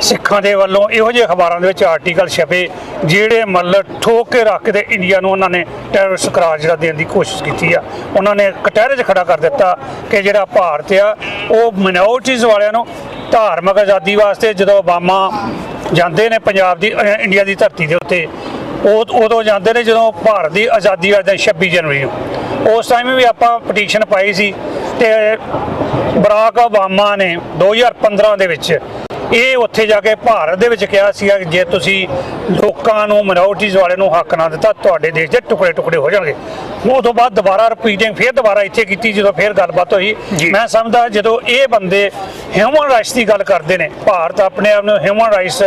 ਸਿੱਖਾਂ ਦੇ ਵੱਲੋਂ ਇਹੋ ਜਿਹੇ ਅਖਬਾਰਾਂ ਦੇ ਵਿੱਚ ਆਰਟੀਕਲ ਛਪੇ ਜਿਹੜੇ ਮਤਲਬ ਠੋਕ ਕੇ ਰੱਖ ਕੇ ਇੰਡੀਆ ਨੂੰ ਉਹਨਾਂ ਨੇ ਟੈਰਰਿਸਟ ਕਰਾਰ ਜਿਹੜਾ ਦੇਣ ਦੀ ਕੋਸ਼ਿਸ਼ ਕੀਤੀ ਆ। ਉਹਨਾਂ ਨੇ ਕਟਹਿਰੇ 'ਚ ਖੜਾ ਕਰ ਦਿੱਤਾ ਕਿ ਜਿਹੜਾ ਭਾਰਤ ਆ ਉਹ ਮਿਨੋਰਟੀਜ਼ ਵਾਲਿਆਂ ਨੂੰ ਧਾਰਮਿਕ ਆਜ਼ਾਦੀ ਵਾਸਤੇ ਜਦੋਂ ਓਬਾਮਾ ਜਾਂਦੇ ਨੇ ਪੰਜਾਬ ਦੀ ਇੰਡੀਆ ਦੀ ਧਰਤੀ ਦੇ ਉੱਤੇ, ਉਦੋਂ ਜਾਂਦੇ ਨੇ ਜਦੋਂ ਭਾਰਤ ਦੀ ਆਜ਼ਾਦੀ ਵਾਲੇ 26 ਜਨਵਰੀ ਨੂੰ। ਉਸ ਟਾਈਮ ਵੀ ਆਪਾਂ ਪਟੀਸ਼ਨ ਪਾਈ ਸੀ ਤੇ ਬਰਾਕ ਓਬਾਮਾ ਨੇ 2015 ਦੇ ਵਿੱਚ ਇਹ ਉੱਥੇ ਜਾ ਕੇ ਭਾਰਤ ਦੇ ਵਿੱਚ ਕਿਹਾ ਸੀਗਾ ਕਿ ਜੇ ਤੁਸੀਂ ਲੋਕਾਂ ਨੂੰ ਮਿਨੋਰਟੀਜ਼ ਵਾਲੇ ਨੂੰ ਹੱਕ ਨਾ ਦਿੱਤਾ ਤੁਹਾਡੇ ਦੇਸ਼ ਦੇ ਟੁਕੜੇ ਟੁਕੜੇ ਹੋ ਜਾਣਗੇ। ਉਹ ਤੋਂ ਬਾਅਦ ਦੁਬਾਰਾ ਰਿਪੀਟਿੰਗ ਫਿਰ ਦੁਬਾਰਾ ਇੱਥੇ ਕੀਤੀ ਜਦੋਂ ਫਿਰ ਗੱਲਬਾਤ ਹੋਈ। ਮੈਂ ਸਮਝਦਾ ਜਦੋਂ ਇਹ ਬੰਦੇ ਹਿਊਮਨ ਰਾਈਟਸ ਦੀ ਗੱਲ ਕਰਦੇ ਨੇ, ਭਾਰਤ ਆਪਣੇ ਆਪ ਨੂੰ ਹਿਊਮਨ ਰਾਈਟਸ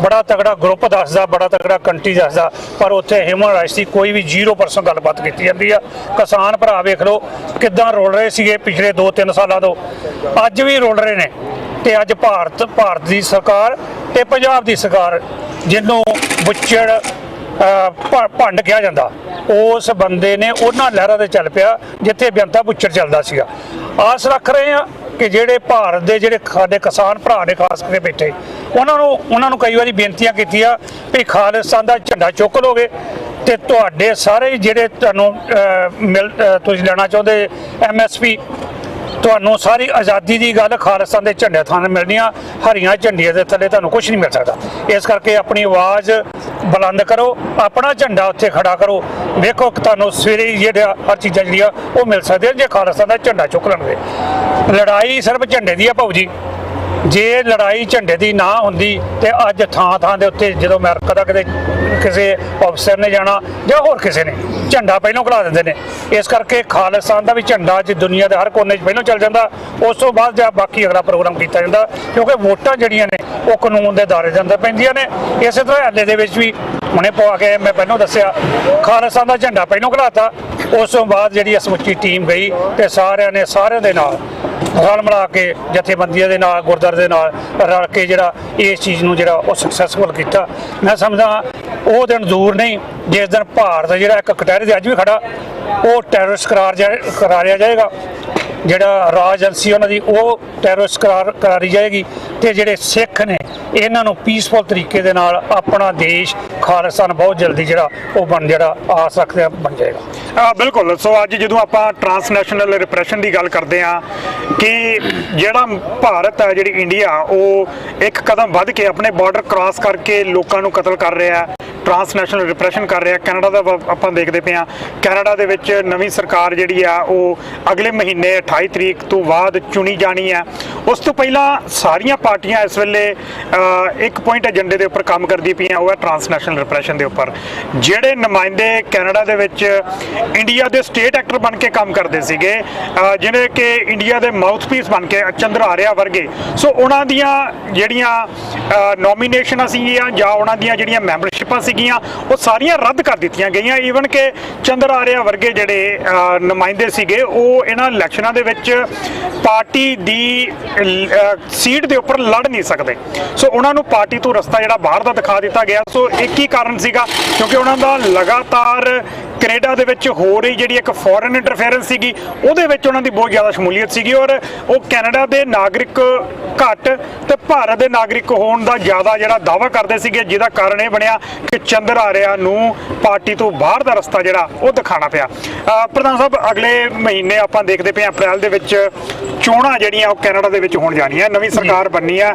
ਬੜਾ ਤਗੜਾ ਗਰੁੱਪ ਦੱਸਦਾ, ਬੜਾ ਤਗੜਾ ਕੰਟਰੀ ਦੱਸਦਾ, ਪਰ ਉੱਥੇ ਹਿਊਮਨ ਰਾਈਟਸ ਦੀ ਕੋਈ ਵੀ 0% ਗੱਲਬਾਤ ਕੀਤੀ ਜਾਂਦੀ ਆ। ਕਿਸਾਨ ਭਰਾ ਵੇਖ ਲਓ ਕਿੱਦਾਂ ਰੋਲ ਰਹੇ ਸੀਗੇ ਪਿਛਲੇ 2-3 ਸਾਲਾਂ ਤੋਂ, ਅੱਜ ਵੀ ਰੋਲ ਰਹੇ ਨੇ। ਤੇ ਅੱਜ ਭਾਰਤ ਦੀ ਸਰਕਾਰ ਤੇ ਪੰਜਾਬ ਦੀ ਸਰਕਾਰ ਜਿਹਨੂੰ ਬੁੱਚੜ ਭੰਡ ਕਿਹਾ ਜਾਂਦਾ, ਉਸ ਬੰਦੇ ਨੇ ਉਹਨਾਂ ਲਹਿਰਾਂ ਤੇ ਚੱਲ ਪਿਆ ਜਿੱਥੇ ਬੇਅੰਤਾ ਪੁੱਛੜ ਚੱਲਦਾ ਸੀਗਾ। ਆਸ ਰੱਖ ਰਹੇ ਆ ਕਿ ਜਿਹੜੇ ਭਾਰਤ ਦੇ ਜਿਹੜੇ ਸਾਡੇ ਕਿਸਾਨ ਭਰਾ ਨੇ ਖਾਸ ਕਰਕੇ ਬੈਠੇ, ਉਹਨਾਂ ਨੂੰ ਕਈ ਵਾਰੀ ਬੇਨਤੀਆਂ ਕੀਤੀਆਂ ਵੀ ਖਾਲਿਸਤਾਨ ਦਾ ਝੰਡਾ ਚੁੱਕ ਲੋਗੇ ਤੇ ਤੁਹਾਡੇ ਸਾਰੇ ਜਿਹੜੇ ਤੁਹਾਨੂੰ ਤੁਸੀਂ ਲੈਣਾ ਚਾਹੁੰਦੇ MSP, ਤੁਹਾਨੂੰ ਸਾਰੀ ਆਜ਼ਾਦੀ ਦੀ ਗੱਲ ਖਾਲਿਸਤਾਨ ਦੇ ਝੰਡੇ ਥਾਂ ਮਿਲਣੀਆਂ, ਹਰੀਆਂ ਝੰਡੀਆਂ ਦੇ ਥੱਲੇ ਤੁਹਾਨੂੰ ਕੁਝ ਨਹੀਂ ਮਿਲ ਸਕਦਾ। ਇਸ ਕਰਕੇ ਆਪਣੀ ਆਵਾਜ਼ ਬੁਲੰਦ ਕਰੋ, ਆਪਣਾ ਝੰਡਾ ਉੱਥੇ ਖੜਾ ਕਰੋ। ਵੇਖੋ ਤੁਹਾਨੂੰ ਸਵੇਰੇ ਹੀ ਜਿਹੜਾ ਹਰ ਚੀਜ਼ਾਂ ਜਿਹੜੀਆਂ ਉਹ ਮਿਲ ਸਕਦੀਆਂ ਜੇ ਖਾਲਿਸਤਾਨ ਦਾ ਝੰਡਾ ਚੁੱਕ ਲੈਣਗੇ। ਲੜਾਈ ਸਿਰਫ ਝੰਡੇ ਦੀ ਆ ਭਾਊ ਜੀ, ਜੇ ਲੜਾਈ ਝੰਡੇ ਦੀ ਨਾ ਹੁੰਦੀ ਤੇ ਅੱਜ ਥਾਂ ਥਾਂ ਦੇ ਉੱਤੇ ਜਦੋਂ ਅਮਰੀਕਾ ਦਾ ਕਿਤੇ ਕਿਸੇ ਅਫਸਰ ਨੇ ਜਾਣਾ ਜਾਂ ਹੋਰ ਕਿਸੇ ਨੇ ਝੰਡਾ ਪਹਿਲਾਂ ਖੜਾ ਦਿੰਦੇ ਨੇ। ਇਸ ਕਰਕੇ ਖਾਲਿਸਤਾਨ ਦਾ ਵੀ ਝੰਡਾ ਅੱਜ ਦੁਨੀਆ ਦੇ ਹਰ ਕੋਨੇ 'ਚ ਪਹਿਲਾਂ ਚੱਲ ਜਾਂਦਾ, ਉਸ ਤੋਂ ਬਾਅਦ ਜਾਂ ਬਾਕੀ ਅਗਲਾ ਪ੍ਰੋਗਰਾਮ ਕੀਤਾ ਜਾਂਦਾ, ਕਿਉਂਕਿ ਵੋਟਾਂ ਜਿਹੜੀਆਂ ਨੇ ਉਹ ਕਾਨੂੰਨ ਦੇ ਦਾਇਰੇ ਦੇ ਅੰਦਰ ਪੈਂਦੀਆਂ ਨੇ। ਇਸੇ ਤਰ੍ਹਾਂ ਹੱਲੇ ਦੇ ਵਿੱਚ ਵੀ ਹੁਣੇ ਪਵਾ ਕੇ ਮੈਂ ਪਹਿਲਾਂ ਦੱਸਿਆ ਖਾਲਿਸਤਾਨ ਦਾ ਝੰਡਾ ਪਹਿਲਾਂ ਖੜਾਤਾ, ਉਸ ਤੋਂ ਬਾਅਦ ਜਿਹੜੀ ਸਮੁੱਚੀ ਟੀਮ ਗਈ ਤੇ ਸਾਰਿਆਂ ਦੇ ਨਾਲ ਰਲ ਮਿਲਾ ਕੇ ਜਥੇਬੰਦੀਆਂ ਦੇ ਨਾਲ ਗੁਰਦੁਆਰੇ ਦੇ ਨਾਲ ਰਲ ਕੇ ਜਿਹੜਾ ਇਸ ਚੀਜ਼ ਨੂੰ ਜਿਹੜਾ ਉਹ ਸਕਸੈਸਫੁਲ ਕੀਤਾ। ਮੈਂ ਸਮਝਦਾ ਉਹ ਦਿਨ ਦੂਰ ਨਹੀਂ ਜਿਸ ਦਿਨ ਭਾਰਤ ਜਿਹੜਾ ਇੱਕ ਕਟਹਿਰੇ ਦੇ ਅੱਜ ਵੀ ਖੜਾ ਉਹ ਟੈਰਰਿਸਟ ਕਰਾਰਿਆ ਜਾਏਗਾ, ਜਿਹੜਾ ਰਾਜ ਏਜੰਸੀ ਉਹਨਾਂ ਦੀ ਉਹ ਟੈਰਰਿਸਟ ਕਰਾਰੀ ਜਾਏਗੀ ਤੇ ਜਿਹੜੇ ਸਿੱਖ ਨੇ ਇਹਨਾਂ ਨੂੰ ਪੀਸਫੁਲ ਤਰੀਕੇ ਦੇ ਨਾਲ ਆਪਣਾ ਦੇਸ਼ ਖਾਲਿਸਤਾਨ ਬਹੁਤ ਜਲਦੀ ਜਿਹੜਾ ਉਹ ਜਿਹੜਾ ਆਸ ਰੱਖਦੇ ਬਣ ਜਾਏਗਾ। ਬਿਲਕੁਲ। ਸੋ ਅੱਜ ਜਦੋਂ ਆਪਾਂ ਟਰਾਂਸਨੈਸ਼ਨਲ ਰਿਪਰੈਸ਼ਨ ਦੀ ਗੱਲ ਕਰਦੇ ਹਾਂ ਕਿ ਜਿਹੜਾ ਭਾਰਤ ਹੈ, ਜਿਹੜੀ ਇੰਡੀਆ, ਉਹ ਇੱਕ ਕਦਮ ਵੱਧ ਕੇ ਆਪਣੇ ਬਾਰਡਰ ਕ੍ਰਾਸ ਕਰਕੇ ਲੋਕਾਂ ਨੂੰ ਕਤਲ ਕਰ ਰਿਹਾ, ਟਰਾਂਸਨੈਸ਼ਨਲ ਰਿਪਰੈਸ਼ਨ ਕਰ ਰਿਹਾ। ਕੈਨੇਡਾ ਦਾ ਆਪਾਂ ਦੇਖਦੇ ਪਏ ਹਾਂ, ਕੈਨੇਡਾ ਦੇ ਵਿੱਚ ਨਵੀਂ ਸਰਕਾਰ ਜਿਹੜੀ ਆ ਉਹ ਅਗਲੇ ਮਹੀਨੇ 28 ਤਰੀਕ ਤੋਂ ਬਾਅਦ ਚੁਣੀ ਜਾਣੀ ਹੈ। ਉਸ ਤੋਂ ਪਹਿਲਾਂ ਸਾਰੀਆਂ ਪਾਰਟੀਆਂ ਇਸ ਵੇਲੇ ਇੱਕ ਪੁਆਇੰਟ ਏਜੰਡੇ ਦੇ ਉੱਪਰ ਕੰਮ ਕਰਦੀ ਪਈਆਂ, ਉਹ ਹੈ ਟਰਾਂਸਨੈਸ਼ਨਲ ਰਿਪਰੈਸ਼ਨ ਦੇ ਉੱਪਰ। ਜਿਹੜੇ ਨੁਮਾਇੰਦੇ ਕੈਨੇਡਾ ਦੇ ਵਿੱਚ ਇੰਡੀਆ ਦੇ ਸਟੇਟ ਐਕਟਰ ਬਣ ਕੇ ਕੰਮ ਕਰਦੇ ਸੀਗੇ, ਜਿਹੜੇ ਕਿ ਇੰਡੀਆ ਦੇ ਮਾਊਥਪੀਸ ਬਣ ਕੇ ਚੰਦਰ ਆਰਿਆ ਵਰਗੇ, ਸੋ ਉਹਨਾਂ ਦੀਆਂ ਜਿਹੜੀਆਂ ਨੋਮੀਨੇਸ਼ਨਾਂ ਸੀਗੀਆਂ ਜਾਂ ਉਹਨਾਂ ਦੀਆਂ ਜਿਹੜੀਆਂ ਮੈਂਬਰਸ਼ਿਪਾਂ ਸੀਗੀਆਂ ਉਹ ਸਾਰੀਆਂ ਰੱਦ ਕਰ ਦਿੱਤੀਆਂ ਗਈਆਂ। ਈਵਨ ਕਿ ਚੰਦਰ ਆਰਿਆ ਵਰਗੇ ਜਿਹੜੇ ਨੁਮਾਇੰਦੇ ਸੀਗੇ ਉਹ ਇਹਨਾਂ ਇਲੈਕਸ਼ਨਾਂ ਦੇ ਵਿੱਚ ਪਾਰਟੀ ਦੀ ਸੀਟ ਦੇ ਉੱਪਰ ਲੜ ਨਹੀਂ ਸਕਦੇ, ਸੋ ਉਹਨਾਂ ਨੂੰ ਪਾਰਟੀ ਤੋਂ ਰਸਤਾ ਜਿਹੜਾ ਬਾਹਰ ਦਾ ਦਿਖਾ ਦਿੱਤਾ ਗਿਆ। ਸੋ ਇੱਕ ਹੀ ਕਾਰਨ ਸੀਗਾ ਕਿਉਂਕਿ ਉਹਨਾਂ ਦਾ ਲਗਾਤਾਰ ਕੈਨੇਡਾ ਦੇ ਵਿੱਚ ਹੋ ਰਹੀ ਜਿਹੜੀ ਇੱਕ ਫੋਰਨ ਇੰਟਰਫੇਰੈਂਸ ਸੀਗੀ ਉਹਦੇ ਵਿੱਚ ਉਹਨਾਂ ਦੀ ਬਹੁਤ ਜ਼ਿਆਦਾ ਸ਼ਮੂਲੀਅਤ ਸੀਗੀ, ਔਰ ਉਹ ਕੈਨੇਡਾ ਦੇ ਨਾਗਰਿਕ ਘੱਟ ਤੇ ਭਾਰਤ ਦੇ ਨਾਗਰਿਕ ਹੋਣ ਦਾ ਜ਼ਿਆਦਾ ਜਿਹੜਾ ਦਾਅਵਾ ਕਰਦੇ ਸੀਗੇ, ਜਿਹਦਾ ਕਾਰਨ ਇਹ ਬਣਿਆ ਕਿ ਚੰਦਰ ਆਰਿਆ ਨੂੰ ਪਾਰਟੀ ਤੋਂ ਬਾਹਰ ਦਾ ਰਸਤਾ ਜਿਹੜਾ ਉਹ ਦਿਖਾਣਾ ਪਿਆ। ਪ੍ਰਧਾਨ ਸਾਹਿਬ, ਅਗਲੇ ਮਹੀਨੇ ਆਪਾਂ ਦੇਖਦੇ ਪਏ ਅਪ੍ਰੈਲ ਦੇ ਵਿੱਚ ਚੋਣਾਂ ਜਿਹੜੀਆਂ ਉਹ ਕੈਨੇਡਾ ਦੇ ਵਿੱਚ ਹੋਣ ਜਾਣੀਆਂ, ਨਵੀਂ ਸਰਕਾਰ ਬਣਨੀ ਆ।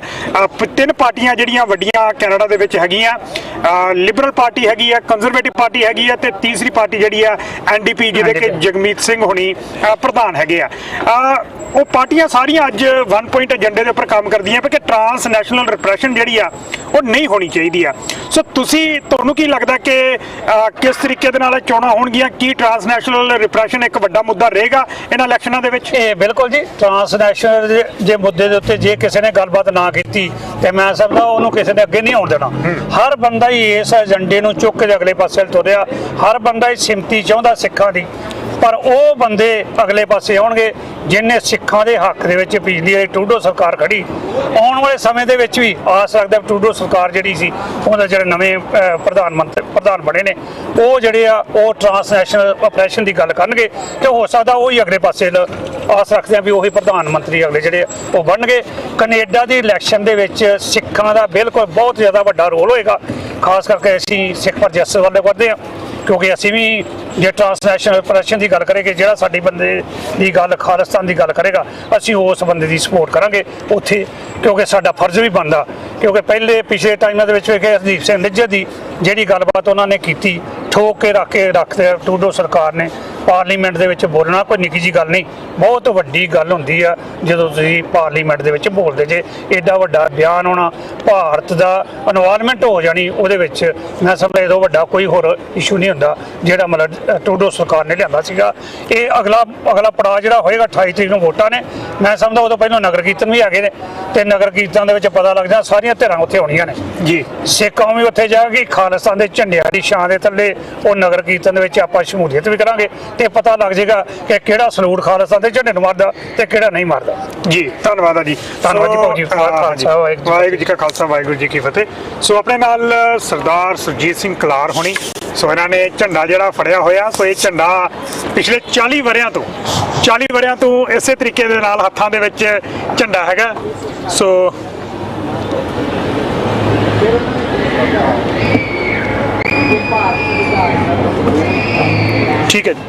ਤਿੰਨ ਪਾਰਟੀਆਂ ਜਿਹੜੀਆਂ ਵੱਡੀਆਂ ਕੈਨੇਡਾ ਦੇ ਵਿੱਚ ਹੈਗੀਆਂ, ਲਿਬਰਲ ਪਾਰਟੀ ਹੈਗੀ ਆ, ਕੰਜ਼ਰਵੇਟਿਵ ਪਾਰਟੀ ਹੈਗੀ ਆ ਤੇ ਤੀਸਰੀ ਪਾਰਟੀ ਜਿਹੜੀ ਆ NDP, ਜਿਹਦੇ ਕਿ ਜਗਮੀਤ ਸਿੰਘ ਹੋਣੀ ਪ੍ਰਧਾਨ ਹੈਗੇ ਆ। ਉਹ ਪਾਰਟੀਆਂ ਸਾਰੀਆਂ ਅੱਜ ਵਨ ਪੁਆਇੰਟ ਏਜੰਡੇ ਦੇ ਉੱਪਰ ਕੰਮ ਕਰਦੀਆਂ ਕਿ ਟਰਾਂਸਨੈਸ਼ਨਲ ਰਿਪਰੈਸ਼ਨ ਜਿਹੜੀ ਆ ਉਹ ਨਹੀਂ ਹੋਣੀ ਚਾਹੀਦੀ ਆ। ਸੋ ਤੁਹਾਨੂੰ ਕੀ ਲੱਗਦਾ ਕਿ ਕਿਸ ਤਰੀਕੇ ਦੇ ਨਾਲ ਚੋਣਾਂ ਹੋਣਗੀਆਂ? ਕੀ ਟਰਾਂਸਨੈਸ਼ਨਲ ਰਿਪਰੈਸ਼ਨ ਇੱਕ ਵੱਡਾ ਮੁੱਦਾ ਰਹੇਗਾ ਇਹਨਾਂ ਇਲੈਕਸ਼ਨਾਂ ਦੇ ਵਿੱਚ? ਇਹ ਬਿਲਕੁਲ ਜੀ, ਟਰਾਂਸਨੈਸ਼ਨਲ ਜੇ ਮੁੱਦੇ ਦੇ ਉੱਤੇ ਜੇ ਕਿਸੇ ਨੇ ਗੱਲਬਾਤ ਨਾ ਕੀਤੀ ਤੇ ਮੈਂ ਸਮਝਦਾ ਉਹਨੂੰ ਕਿਸੇ ਨੇ ਅੱਗੇ ਨਹੀਂ ਆਉਣ ਦੇਣਾ। ਹਰ ਬੰਦਾ ਹੀ ਇਸ ਏਜੰਡੇ ਨੂੰ ਚੁੱਕ ਕੇ ਅਗਲੇ ਪਾਸੇ ਤੁਰਿਆ, ਹਰ ਬੰਦਾ ਹੀ ਸਿਮਤੀ ਚਾਹੁੰਦਾ ਸਿੱਖਾਂ ਦੀ, ਪਰ ਉਹ ਬੰਦੇ ਅਗਲੇ ਪਾਸੇ ਆਉਣਗੇ ਜਿਨ੍ਹਾਂ ਸਿੱਖਾਂ ਦੇ ਹੱਕ ਦੇ ਵਿੱਚ ਪਿਛਲੀ ਵਾਰੀ ਟਰੂਡੋ ਸਰਕਾਰ ਖੜੀ। ਆਉਣ ਵਾਲੇ ਸਮੇਂ ਦੇ ਵਿੱਚ ਵੀ ਆਸ ਰੱਖਦਾ ਟਰੂਡੋ ਸਰਕਾਰ ਜਿਹੜੀ ਸੀ ਉਹਦੇ ਜਿਹੜੇ ਨਵੇਂ ਪ੍ਰਧਾਨ ਬਣੇ ਨੇ ਉਹ ਜਿਹੜੇ ਆ ਉਹ ਟਰਾਂਸਨੈਸ਼ਨਲ ਆਪਰੇਸ਼ਨ ਦੀ ਗੱਲ ਕਰਨਗੇ ਤੇ ਹੋ ਸਕਦਾ ਉਹੀ ਅਗਲੇ ਪਾਸੇ ਆਸ ਰੱਖਦੇ ਆ ਵੀ ਉਹੀ ਪ੍ਰਧਾਨ ਮੰਤਰੀ ਅਗਲੇ ਜਿਹੜੇ ਉਹ ਬਣਨਗੇ। ਕੈਨੇਡਾ ਦੀ ਇਲੈਕਸ਼ਨ ਦੇ ਵਿੱਚ ਸਿੱਖਾਂ ਦਾ ਬਿਲਕੁਲ ਬਹੁਤ ਜ਼ਿਆਦਾ ਵੱਡਾ ਰੋਲ ਹੋਏਗਾ, ਖਾਸ ਕਰਕੇ ਅਸੀਂ ਸਿੱਖ ਪਰ ਜਸਟਿਸ ਵੱਲੋਂ ਕਰਦੇ ਹਾਂ, ਕਿਉਂਕਿ ਅਸੀਂ ਵੀ ਜੇ ਟਰਾਂਸਨੈਸ਼ਨਲ ਆਪਰੇਸ਼ਨ ਦੀ ਗੱਲ ਕਰਾਂਗੇ, ਜਿਹੜਾ ਸਾਡੀ ਬੰਦੇ ਦੀ ਗੱਲ ਖਾਲਿਸਤਾਨ ਦੀ ਗੱਲ ਕਰੇਗਾ ਅਸੀਂ ਉਸ ਬੰਦੇ ਦੀ ਸਪੋਰਟ ਕਰਾਂਗੇ ਉੱਥੇ, ਕਿਉਂਕਿ ਸਾਡਾ ਫਰਜ਼ ਵੀ ਬਣਦਾ। ਕਿਉਂਕਿ ਪਿਛਲੇ ਟਾਈਮਾਂ ਦੇ ਵਿੱਚ ਵੇਖਿਆ ਹਰਦੀਪ ਸਿੰਘ ਨਿੱਜਰ ਦੀ ਜਿਹੜੀ ਗੱਲਬਾਤ ਉਹਨਾਂ ਨੇ ਕੀਤੀ, ਠੋਕ ਕੇ ਰੱਖਦੇ ਟਰੂਡੋ ਸਰਕਾਰ ਨੇ ਪਾਰਲੀਮੈਂਟ ਦੇ ਵਿੱਚ ਬੋਲਣਾ ਕੋਈ ਨਿੱਕੀ ਜੀ ਗੱਲ ਨਹੀਂ, ਬਹੁਤ ਵੱਡੀ ਗੱਲ ਹੁੰਦੀ ਆ ਜਦੋਂ ਤੁਸੀਂ ਪਾਰਲੀਮੈਂਟ ਦੇ ਵਿੱਚ ਬੋਲਦੇ ਜੇ। ਐਡਾ ਵੱਡਾ ਬਿਆਨ ਹੋਣਾ, ਭਾਰਤ ਦਾ ਇਨਵਾਇਰਨਮੈਂਟ ਹੋ ਜਾਣੀ ਉਹਦੇ ਵਿੱਚ, ਮੈਂ ਸਮਝਦਾ ਇਹਦੋਂ ਵੱਡਾ ਕੋਈ ਹੋਰ ਇਸ਼ੂ ਨਹੀਂ ਹੁੰਦਾ ਜਿਹੜਾ ਮਤਲਬ ਟਰੂਡੋ ਸਰਕਾਰ ਨੇ ਲਿਆਂਦਾ ਸੀਗਾ। ਇਹ ਅਗਲਾ ਪੜਾਅ ਜਿਹੜਾ ਹੋਏਗਾ 28 ਤਰੀਕ ਨੂੰ ਵੋਟਾਂ ਨੇ, ਮੈਂ ਸਮਝਦਾ ਉਦੋਂ ਪਹਿਲਾਂ ਨਗਰ ਕੀਰਤਨ ਵੀ ਹੈਗੇ ਨੇ ਤੇ ਨਗਰ ਕੀਰਤਨ ਦੇ ਵਿੱਚ ਪਤਾ ਲੱਗ ਜਾਂਦਾ ਸਾਰੀਆਂ ਧਿਰਾਂ ਉੱਥੇ ਹੋਣੀਆਂ ਨੇ ਜੀ। ਸਿੱਖ ਕੌਮ ਵੀ ਉੱਥੇ ਜਾਏਗੀ, ਖਾਲਿਸਤਾਨ ਦੇ ਝੰਡਿਆਂ ਦੀ ਛਾਂ ਦੇ ਥੱਲੇ ਉਹ ਨਗਰ ਕੀਰਤਨ ਦੇ ਵਿੱਚ ਆਪਾਂ ਸ਼ਮੂਲੀਅਤ ਵੀ ਕਰਾਂਗੇ ਤੇ ਪਤਾ ਲੱਗ ਜਾਏਗਾ ਕਿ ਕਿਹੜਾ ਸਲੂਟ ਖਾਲਿਸਤਾਨ ਦੇ ਝੰਡੇ ਨੂੰ ਮਾਰਦਾ ਤੇ ਕਿਹੜਾ ਨਹੀਂ ਮਾਰਦਾ ਜੀ। ਧੰਨਵਾਦ ਜੀ। ਧੰਨਵਾਦ ਜੀ ਭਾਊ ਜੀ। ਵਾਹਿਗੁਰੂ ਜੀ ਕਾ ਖਾਲਸਾ, ਵਾਹਿਗੁਰੂ ਜੀ ਕੀ ਫਤਿਹ। ਸੋ ਆਪਣੇ ਨਾਲ ਸਰਦਾਰ ਸੁਰਜੀਤ ਸਿੰਘ ਕਲਾਰ ਹੋਣੀ ਸੋ ਇਹਨਾਂ ਨੇ ਝੰਡਾ ਜਿਹੜਾ ਫੜਿਆ ਹੋਇਆ, ਸੋ ਇਹ ਝੰਡਾ ਪਿਛਲੇ 40 ਵਰਿਆਂ ਤੋਂ ਇਸੇ ਤਰੀਕੇ ਦੇ ਨਾਲ ਹੱਥਾਂ ਦੇ ਵਿੱਚ ਝੰਡਾ ਹੈਗਾ। ਸੋ ਠੀਕ ਹੈ ਜੀ।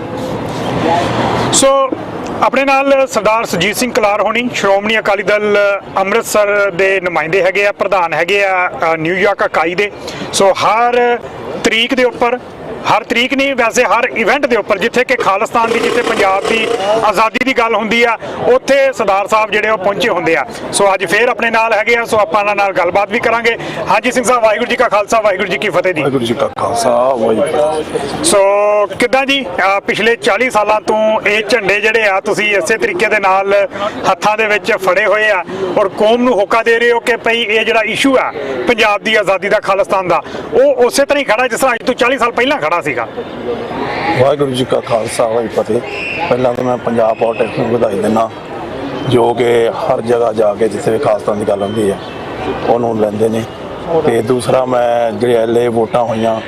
ਸੋ ਆਪਣੇ ਨਾਲ ਸਰਦਾਰ ਸੁਰਜੀਤ ਸਿੰਘ ਕਲਾਰ ਹੋਣੀ, ਸ਼੍ਰੋਮਣੀ ਅਕਾਲੀ ਦਲ ਅੰਮ੍ਰਿਤਸਰ ਦੇ ਨੁਮਾਇੰਦੇ ਹੈਗੇ ਆ, ਪ੍ਰਧਾਨ ਹੈਗੇ ਆ ਨਿਊਯਾਰਕ ਇਕਾਈ ਦੇ। ਸੋ ਹਰ ਤਰੀਕ ਨਹੀਂ, ਵੈਸੇ ਹਰ ਇਵੈਂਟ ਦੇ ਉੱਪਰ ਜਿੱਥੇ ਕਿ ਖਾਲਿਸਤਾਨ ਦੀ, ਜਿੱਥੇ ਪੰਜਾਬ ਦੀ ਆਜ਼ਾਦੀ ਦੀ ਗੱਲ ਹੁੰਦੀ ਆ, ਉੱਥੇ ਸਰਦਾਰ ਸਾਹਿਬ ਜਿਹੜੇ ਉਹ ਪਹੁੰਚੇ ਹੁੰਦੇ ਆ। ਸੋ ਅੱਜ ਫੇਰ ਆਪਣੇ ਨਾਲ ਹੈਗੇ ਆ, ਸੋ ਆਪਾਂ ਇਹਨਾਂ ਨਾਲ ਗੱਲਬਾਤ ਵੀ ਕਰਾਂਗੇ। ਹਾਂਜੀ ਸਿੰਘ ਸਾਹਿਬ, ਵਾਹਿਗੁਰੂ ਜੀ ਕਾ ਖਾਲਸਾ, ਵਾਹਿਗੁਰੂ ਜੀ ਕੀ ਫਤਿਹ ਜੀ। ਵਾਹਿਗੁਰੂ ਜੀ ਕਾ ਖਾਲਸਾ, ਵਾਹਿਗੁਰੂ। ਸੋ ਕਿੱਦਾਂ ਜੀ, ਪਿਛਲੇ 40 ਸਾਲਾਂ ਤੋਂ ਇਹ ਝੰਡੇ ਜਿਹੜੇ ਆ ਤੁਸੀਂ ਇਸੇ ਤਰੀਕੇ ਦੇ ਨਾਲ ਹੱਥਾਂ ਦੇ ਵਿੱਚ ਫੜੇ ਹੋਏ ਆ ਔਰ ਕੌਮ ਨੂੰ ਹੋਕਾ ਦੇ ਰਹੇ ਹੋ ਕਿ ਭਈ ਇਹ ਜਿਹੜਾ ਇਸ਼ੂ ਆ ਪੰਜਾਬ ਦੀ ਆਜ਼ਾਦੀ ਦਾ, ਖਾਲਿਸਤਾਨ ਦਾ, ਉਹ ਉਸੇ ਤਰ੍ਹਾਂ ਹੀ ਖੜਾ ਜਿਸ ਤਰ੍ਹਾਂ ਅੱਜ ਤੋਂ 40 ਸਾਲ ਪਹਿਲਾਂ ਖੜਾ ਸੀਗਾ। ਵਾਹਿਗੁਰੂ ਜੀ ਕਾ ਖਾਲਸਾ, ਵਾਹਿਗੁਰੂ ਫਤਿਹ। ਪਹਿਲਾਂ ਤਾਂ ਮੈਂ ਪੰਜਾਬ ਪੋਲੀਟਿਕਸ ਨੂੰ ਵਧਾਈ ਦਿੰਦਾ, ਜੋ ਕਿ ਹਰ ਜਗ੍ਹਾ ਜਾ ਕੇ ਜਿੱਥੇ ਵੀ ਖਾਲਿਸਤਾਨ ਦੀ ਗੱਲ ਹੁੰਦੀ ਹੈ ਉਹਨੂੰ ਲੈਂਦੇ ਨੇ। ਤੇ ਦੂਸਰਾ, ਮੈਂ ਜਿਹੜੇ ਐਲਏ ਵੋਟਾਂ ਹੋਈਆਂ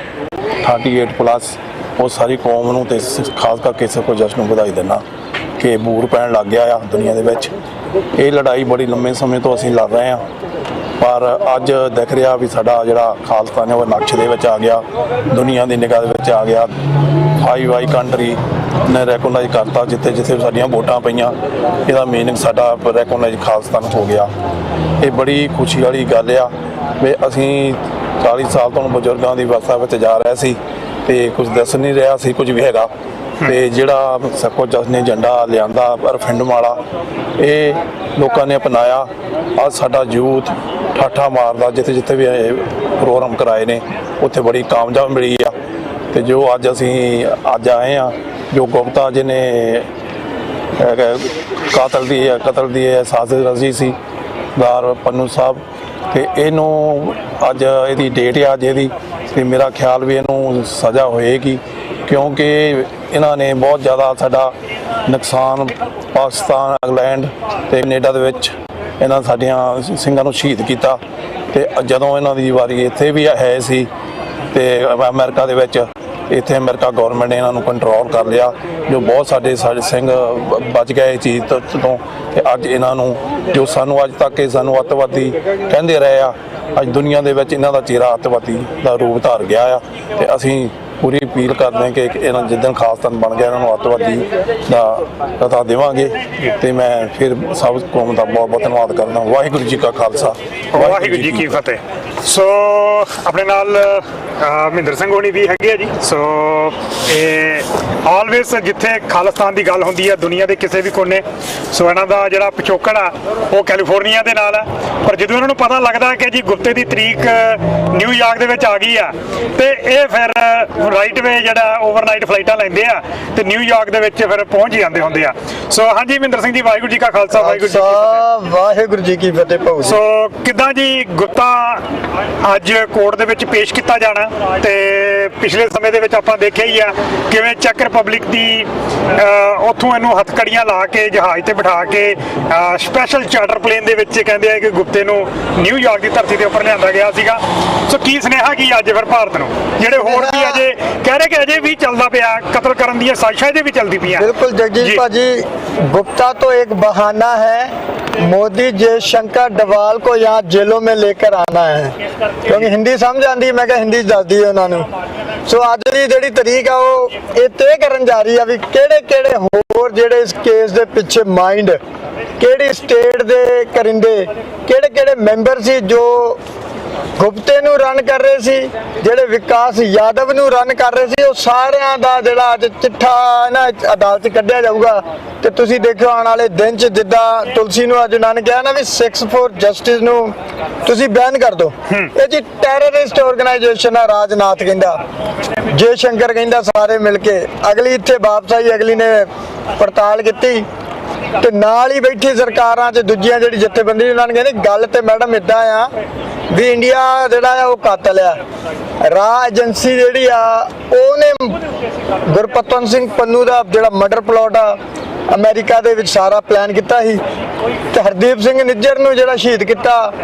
38+, ਉਹ ਸਾਰੀ ਕੌਮ ਨੂੰ ਤੇ ਖਾਸ ਕਰਕੇ ਸਿੱਖ ਜਸ਼ਨ ਨੂੰ ਵਧਾਈ ਦਿੰਦਾ ਕਿ ਬੂਰ ਪੈਣ ਲੱਗ ਗਿਆ ਆ ਦੁਨੀਆ ਦੇ ਵਿੱਚ। ਇਹ ਲੜਾਈ ਬੜੀ ਲੰਮੇ ਸਮੇਂ ਤੋਂ ਅਸੀਂ ਲੜ ਰਹੇ ਹਾਂ, ਪਰ ਅੱਜ ਦਿਖ ਰਿਹਾ ਵੀ ਸਾਡਾ ਜਿਹੜਾ ਖਾਲਿਸਤਾਨ ਹੈ ਉਹ ਨਕਸ਼ ਦੇ ਵਿੱਚ ਆ ਗਿਆ, ਦੁਨੀਆ ਦੀ ਨਿਗਾਹ ਦੇ ਵਿੱਚ ਆ ਗਿਆ। 5 ਕੰਟਰੀ ਨੇ ਰੈਕੋਗਨਾਈਜ਼ ਕਰਤਾ, ਜਿੱਥੇ ਜਿੱਥੇ ਸਾਡੀਆਂ ਵੋਟਾਂ ਪਈਆਂ, ਇਹਦਾ ਮੀਨਿੰਗ ਸਾਡਾ ਰੈਕੋਗਨਾਈਜ਼ ਖਾਲਿਸਤਾਨ ਹੋ ਗਿਆ। ਇਹ ਬੜੀ ਖੁਸ਼ੀ ਵਾਲੀ ਗੱਲ ਆ ਵੀ ਅਸੀਂ 40 ਸਾਲ ਤੋਂ ਬਜ਼ੁਰਗਾਂ ਦੀ ਅਵਸਥਾ ਵਿੱਚ ਜਾ ਰਹੇ ਸੀ ਤੇ ਕੁਝ ਦੱਸ ਨਹੀਂ ਰਿਹਾ ਸੀ ਕੁਝ ਵੀ ਹੈਗਾ। ਤੇ ਜਿਹੜਾ ਸੱਕੋ ਜਸ ਨੇ ਝੰਡਾ ਲਿਆਂਦਾ ਰੈਫਰੈਂਡਮ ਵਾਲਾ, ਇਹ ਲੋਕਾਂ ਨੇ ਅਪਣਾਇਆ। ਅੱਜ ਸਾਡਾ ਯੂਥ ਠਾਠਾ ਮਾਰਦਾ, ਜਿੱਥੇ ਜਿੱਥੇ ਵੀ ਪ੍ਰੋਗਰਾਮ ਕਰਾਏ ਨੇ ਉੱਥੇ ਬੜੀ ਕਾਮਯਾਬ ਮਿਲੀ ਆ। ਤੇ ਜੋ ਅੱਜ ਅਸੀਂ ਆਏ ਆ, ਜੋ ਗੁਪਤਾ ਜਿਹਨੇ ਕਤਲ ਦੀ ਸਾਜ਼ਿਸ਼ ਰਚੀ ਸੀ ਸਰਦਾਰ ਪੰਨੂ ਸਾਹਿਬ, ਤੇ ਇਹਨੂੰ ਅੱਜ ਇਹਦੀ ਡੇਟ ਆ ਅੱਜ ਇਹਦੀ, ਤੇ ਮੇਰਾ ਖਿਆਲ ਵੀ ਇਹਨੂੰ ਸਜ਼ਾ ਹੋਏਗੀ, ਕਿਉਂਕਿ ਇਹਨਾਂ ਨੇ ਬਹੁਤ ਜ਼ਿਆਦਾ ਸਾਡਾ ਨੁਕਸਾਨ ਪਾਕਿਸਤਾਨ, ਇੰਗਲੈਂਡ ਤੇ ਕੈਨੇਡਾ ਦੇ ਵਿੱਚ ਇਹਨਾਂ ਸਾਡੀਆਂ ਸਿੰਘਾਂ ਨੂੰ ਸ਼ਹੀਦ ਕੀਤਾ। ਤੇ ਜਦੋਂ ਇਹਨਾਂ ਦੀ ਵਾਰੀ ਇੱਥੇ ਵੀ ਹੈ ਸੀ ਤੇ ਅਮਰੀਕਾ ਦੇ ਵਿੱਚ, ਇੱਥੇ ਅਮਰੀਕਾ ਗੌਰਮੈਂਟ ਨੇ ਇਹਨਾਂ ਨੂੰ ਕੰਟਰੋਲ ਕਰ ਲਿਆ, ਜੋ ਬਹੁਤ ਸਾਡੇ ਸਿੰਘ ਬਚ ਗਏ ਚੀਜ਼ ਤੋਂ। ਤੇ ਅੱਜ ਇਹਨਾਂ ਨੂੰ, ਜੋ ਸਾਨੂੰ ਅੱਜ ਤੱਕ ਸਾਨੂੰ ਅੱਤਵਾਦੀ ਕਹਿੰਦੇ ਰਹੇ ਆ, ਅੱਜ ਦੁਨੀਆ ਦੇ ਵਿੱਚ ਇਹਨਾਂ ਦਾ ਚਿਹਰਾ ਅੱਤਵਾਦੀ ਦਾ ਰੂਪ ਧਾਰ ਗਿਆ ਆ। ਤੇ ਅਸੀਂ ਪੂਰੀ ਅਪੀਲ ਕਰਦੇ ਹਾਂ ਕਿ ਇਹਨਾਂ ਜਿੱਦਣ ਖਾਲਿਸਤਾਨ ਬਣ ਗਿਆ, ਇਹਨਾਂ ਨੂੰ ਅੱਤਵਾਦੀ ਦਾ ਪਤਾ ਦੇਵਾਂਗੇ। ਤੇ ਮੈਂ ਫਿਰ ਸਭ ਕੌਮ ਦਾ ਬਹੁਤ ਬਹੁਤ ਧੰਨਵਾਦ ਕਰਦਾ। ਵਾਹਿਗੁਰੂ ਜੀ ਕਾ ਖਾਲਸਾ, ਵਾਹਿਗੁਰੂ ਜੀ ਕੀ ਫਤਿਹ। ਸੋ ਆਪਣੇ ਨਾਲ ਮਹਿੰਦਰ ਸਿੰਘ ਹੋਣੀ ਵੀ ਹੈਗੇ ਆ ਜੀ। ਸੋ ਇਹ ਆਲਵੇਸ ਜਿੱਥੇ ਖਾਲਿਸਤਾਨ ਦੀ ਗੱਲ ਹੁੰਦੀ ਹੈ ਦੁਨੀਆ ਦੇ ਕਿਸੇ ਵੀ ਕੋਨੇ, ਸੋ ਇਹਨਾਂ ਦਾ ਜਿਹੜਾ ਪਿਛੋਕੜ ਆ ਉਹ ਕੈਲੀਫੋਰਨੀਆ ਦੇ ਨਾਲ ਆ। ਪਰ ਜਦੋਂ ਇਹਨਾਂ ਨੂੰ ਪਤਾ ਲੱਗਦਾ ਕਿ ਜੀ ਗੁਪਤੇ ਦੀ ਤਰੀਕ ਨਿਊਯਾਰਕ ਦੇ ਵਿੱਚ ਆ ਗਈ ਆ, ਤੇ ਇਹ ਫਿਰ ਰਾਈਟ ਵੇ ਜਿਹੜਾ ਓਵਰਨਾਈਟ ਫਲਾਈਟਾਂ ਲੈਂਦੇ ਆ ਤੇ ਨਿਊਯਾਰਕ ਦੇ ਵਿੱਚ ਫਿਰ ਪਹੁੰਚ ਜਾਂਦੇ ਹੁੰਦੇ ਆ। ਸੋ ਹਾਂਜੀ ਮਹਿੰਦਰ ਸਿੰਘ ਜੀ, ਵਾਹਿਗੁਰੂ ਜੀ ਕਾ ਖਾਲਸਾ, ਵਾਹਿਗੁਰੂ ਜੀ ਕੀ ਫਤਿਹ। ਵਾਹਿਗੁਰੂ ਜੀ ਕੀ ਫਤਿਹ ਭਾਊ। ਸੋ ਕਿੱਦਾਂ ਜੀ, ਗੁਪਤਾ ਅੱਜ ਕੋਰਟ ਦੇ ਵਿੱਚ ਪੇਸ਼ ਕੀਤਾ ਜਾਣਾ, ਤੇ ਪਿਛਲੇ ਸਮੇਂ ਦੇ ਵਿੱਚ ਆਪਾਂ ਦੇਖਿਆ ਹੀ ਆ ਕਿਵੇਂ ਚੈੱਕ ਰਿਪਬਲਿਕ ਦੀ ਉੱਥੋਂ ਇਹਨੂੰ ਹੱਥਕੜੀਆਂ ਲਾ ਕੇ ਜਹਾਜ਼ ਤੇ ਬਿਠਾ ਕੇ ਸਪੈਸ਼ਲ ਚਾਰਟਰ ਪਲੇਨ ਦੇ ਵਿੱਚ ਕਹਿੰਦੇ ਆ ਕਿ ਗੁਪਤੇ ਨੂੰ ਨਿਊਯਾਰਕ ਦੀ ਧਰਤੀ ਦੇ ਉੱਪਰ ਲਿਆਂਦਾ ਗਿਆ ਸੀਗਾ। ਸੋ ਕੀ ਸੁਨੇਹਾ ਕੀ ਅੱਜ ਫਿਰ ਭਾਰਤ ਨੂੰ, ਜਿਹੜੇ ਹੋਰ ਵੀ ਅਜੇ ਕਹਿ ਰਹੇ ਕਿ ਅਜੇ ਵੀ ਚੱਲਦਾ ਪਿਆ ਕਤਲ ਕਰਨ ਦੀਆਂ ਸਾਜ਼ਿਸ਼ਾਂ ਇਹਦੇ ਵੀ ਚੱਲਦੀ ਪਈਆਂ। बिल्कुल जगदीश भाजी, गुप्ता तो एक बहाना है। मोदी जयशंकर डवाल को यहाँ जेलों में लेकर आना है, क्योंकि हिंदी समझ आती, मैं क्या हिंदी दस दी उन्होंने। सो अज की जी तरीक है वो ये तय करन जा रही है भी किहड़े होर जिहड़े इस केस दे पिछे माइंड, किहड़ी स्टेट दे करिंदे, किहड़े मैंबर सी जो गुप्ते ਨੂੰ ਰਨ ਕਰ ਰਹੇ ਸੀ, ਜਿਹੜੇ ਵਿਕਾਸ ਯਾਦਵ ਨੂੰ ਰਨ ਕਰ ਰਹੇ ਸੀ, ਉਹ ਸਾਰਿਆਂ ਦਾ ਜਿਹੜਾ ਅੱਜ ਚਿੱਠਾ ਨਾ ਅਦਾਲਤ ਕੱਢਿਆ ਜਾਊਗਾ। ਤੇ ਤੁਸੀਂ ਦੇਖਿਓ ਆਉਣ ਵਾਲੇ ਦਿਨ 'ਚ ਜਿੱਦਾਂ ਤੁਲਸੀ ਨੂੰ ਅੱਜ ਉਹਨਾਂ ਨੇ ਕਿਹਾ ਨਾ ਵੀ 6 for Justice ਨੂੰ ਤੁਸੀਂ ਬੈਨ ਕਰ ਦਿਓ, ਇਹ ਜੀ ਟੈਰਰਿਸਟ ਆਰਗੇਨਾਈਜੇਸ਼ਨ ਆ। ਰਾਜਨਾਥ ਕਹਿੰਦਾ, ਜੈ ਸ਼ੰਕਰ ਕਹਿੰਦਾ, ਸਾਰੇ ਮਿਲ ਕੇ ਅਗਲੀ ਇੱਥੇ ਵਾਪਸ ਆਈ, ਅਗਲੀ ਨੇ ਪੜਤਾਲ ਕੀਤੀ ਤੇ ਨਾਲ ਹੀ ਬੈਠੀ ਸਰਕਾਰਾਂ 'ਚ ਦੂਜੀਆਂ ਜਿਹੜੀ ਜਥੇਬੰਦੀ ਉਹਨਾਂ ਨੇ ਕਹਿੰਦੇ ਗੱਲ ਤੇ ਮੈਡਮ ਇਦਾਂ ਆ ਵੀ ਇੰਡੀਆ ਜਿਹੜਾ ਆ ਉਹ ਕਾਤਲ ਆ। ਰਾਹ ਏਜੰਸੀ ਜਿਹੜੀ ਆ ਉਹਨੇ ਗੁਰਪਤਵੰਤ ਸਿੰਘ ਪੰਨੂ ਦਾ ਜਿਹੜਾ ਮਰਡਰ ਪਲਾਟ ਆ ਅਮਰੀਕਾ ਦੇ ਵਿੱਚ ਸਾਰਾ ਪਲਾਨ ਕੀਤਾ ਸੀ ਤੇ ਹਰਦੀਪ ਸਿੰਘ ਨਿੱਜਰ ਨੂੰ ਜਿਹੜਾ ਸ਼ਹੀਦ ਕੀਤਾ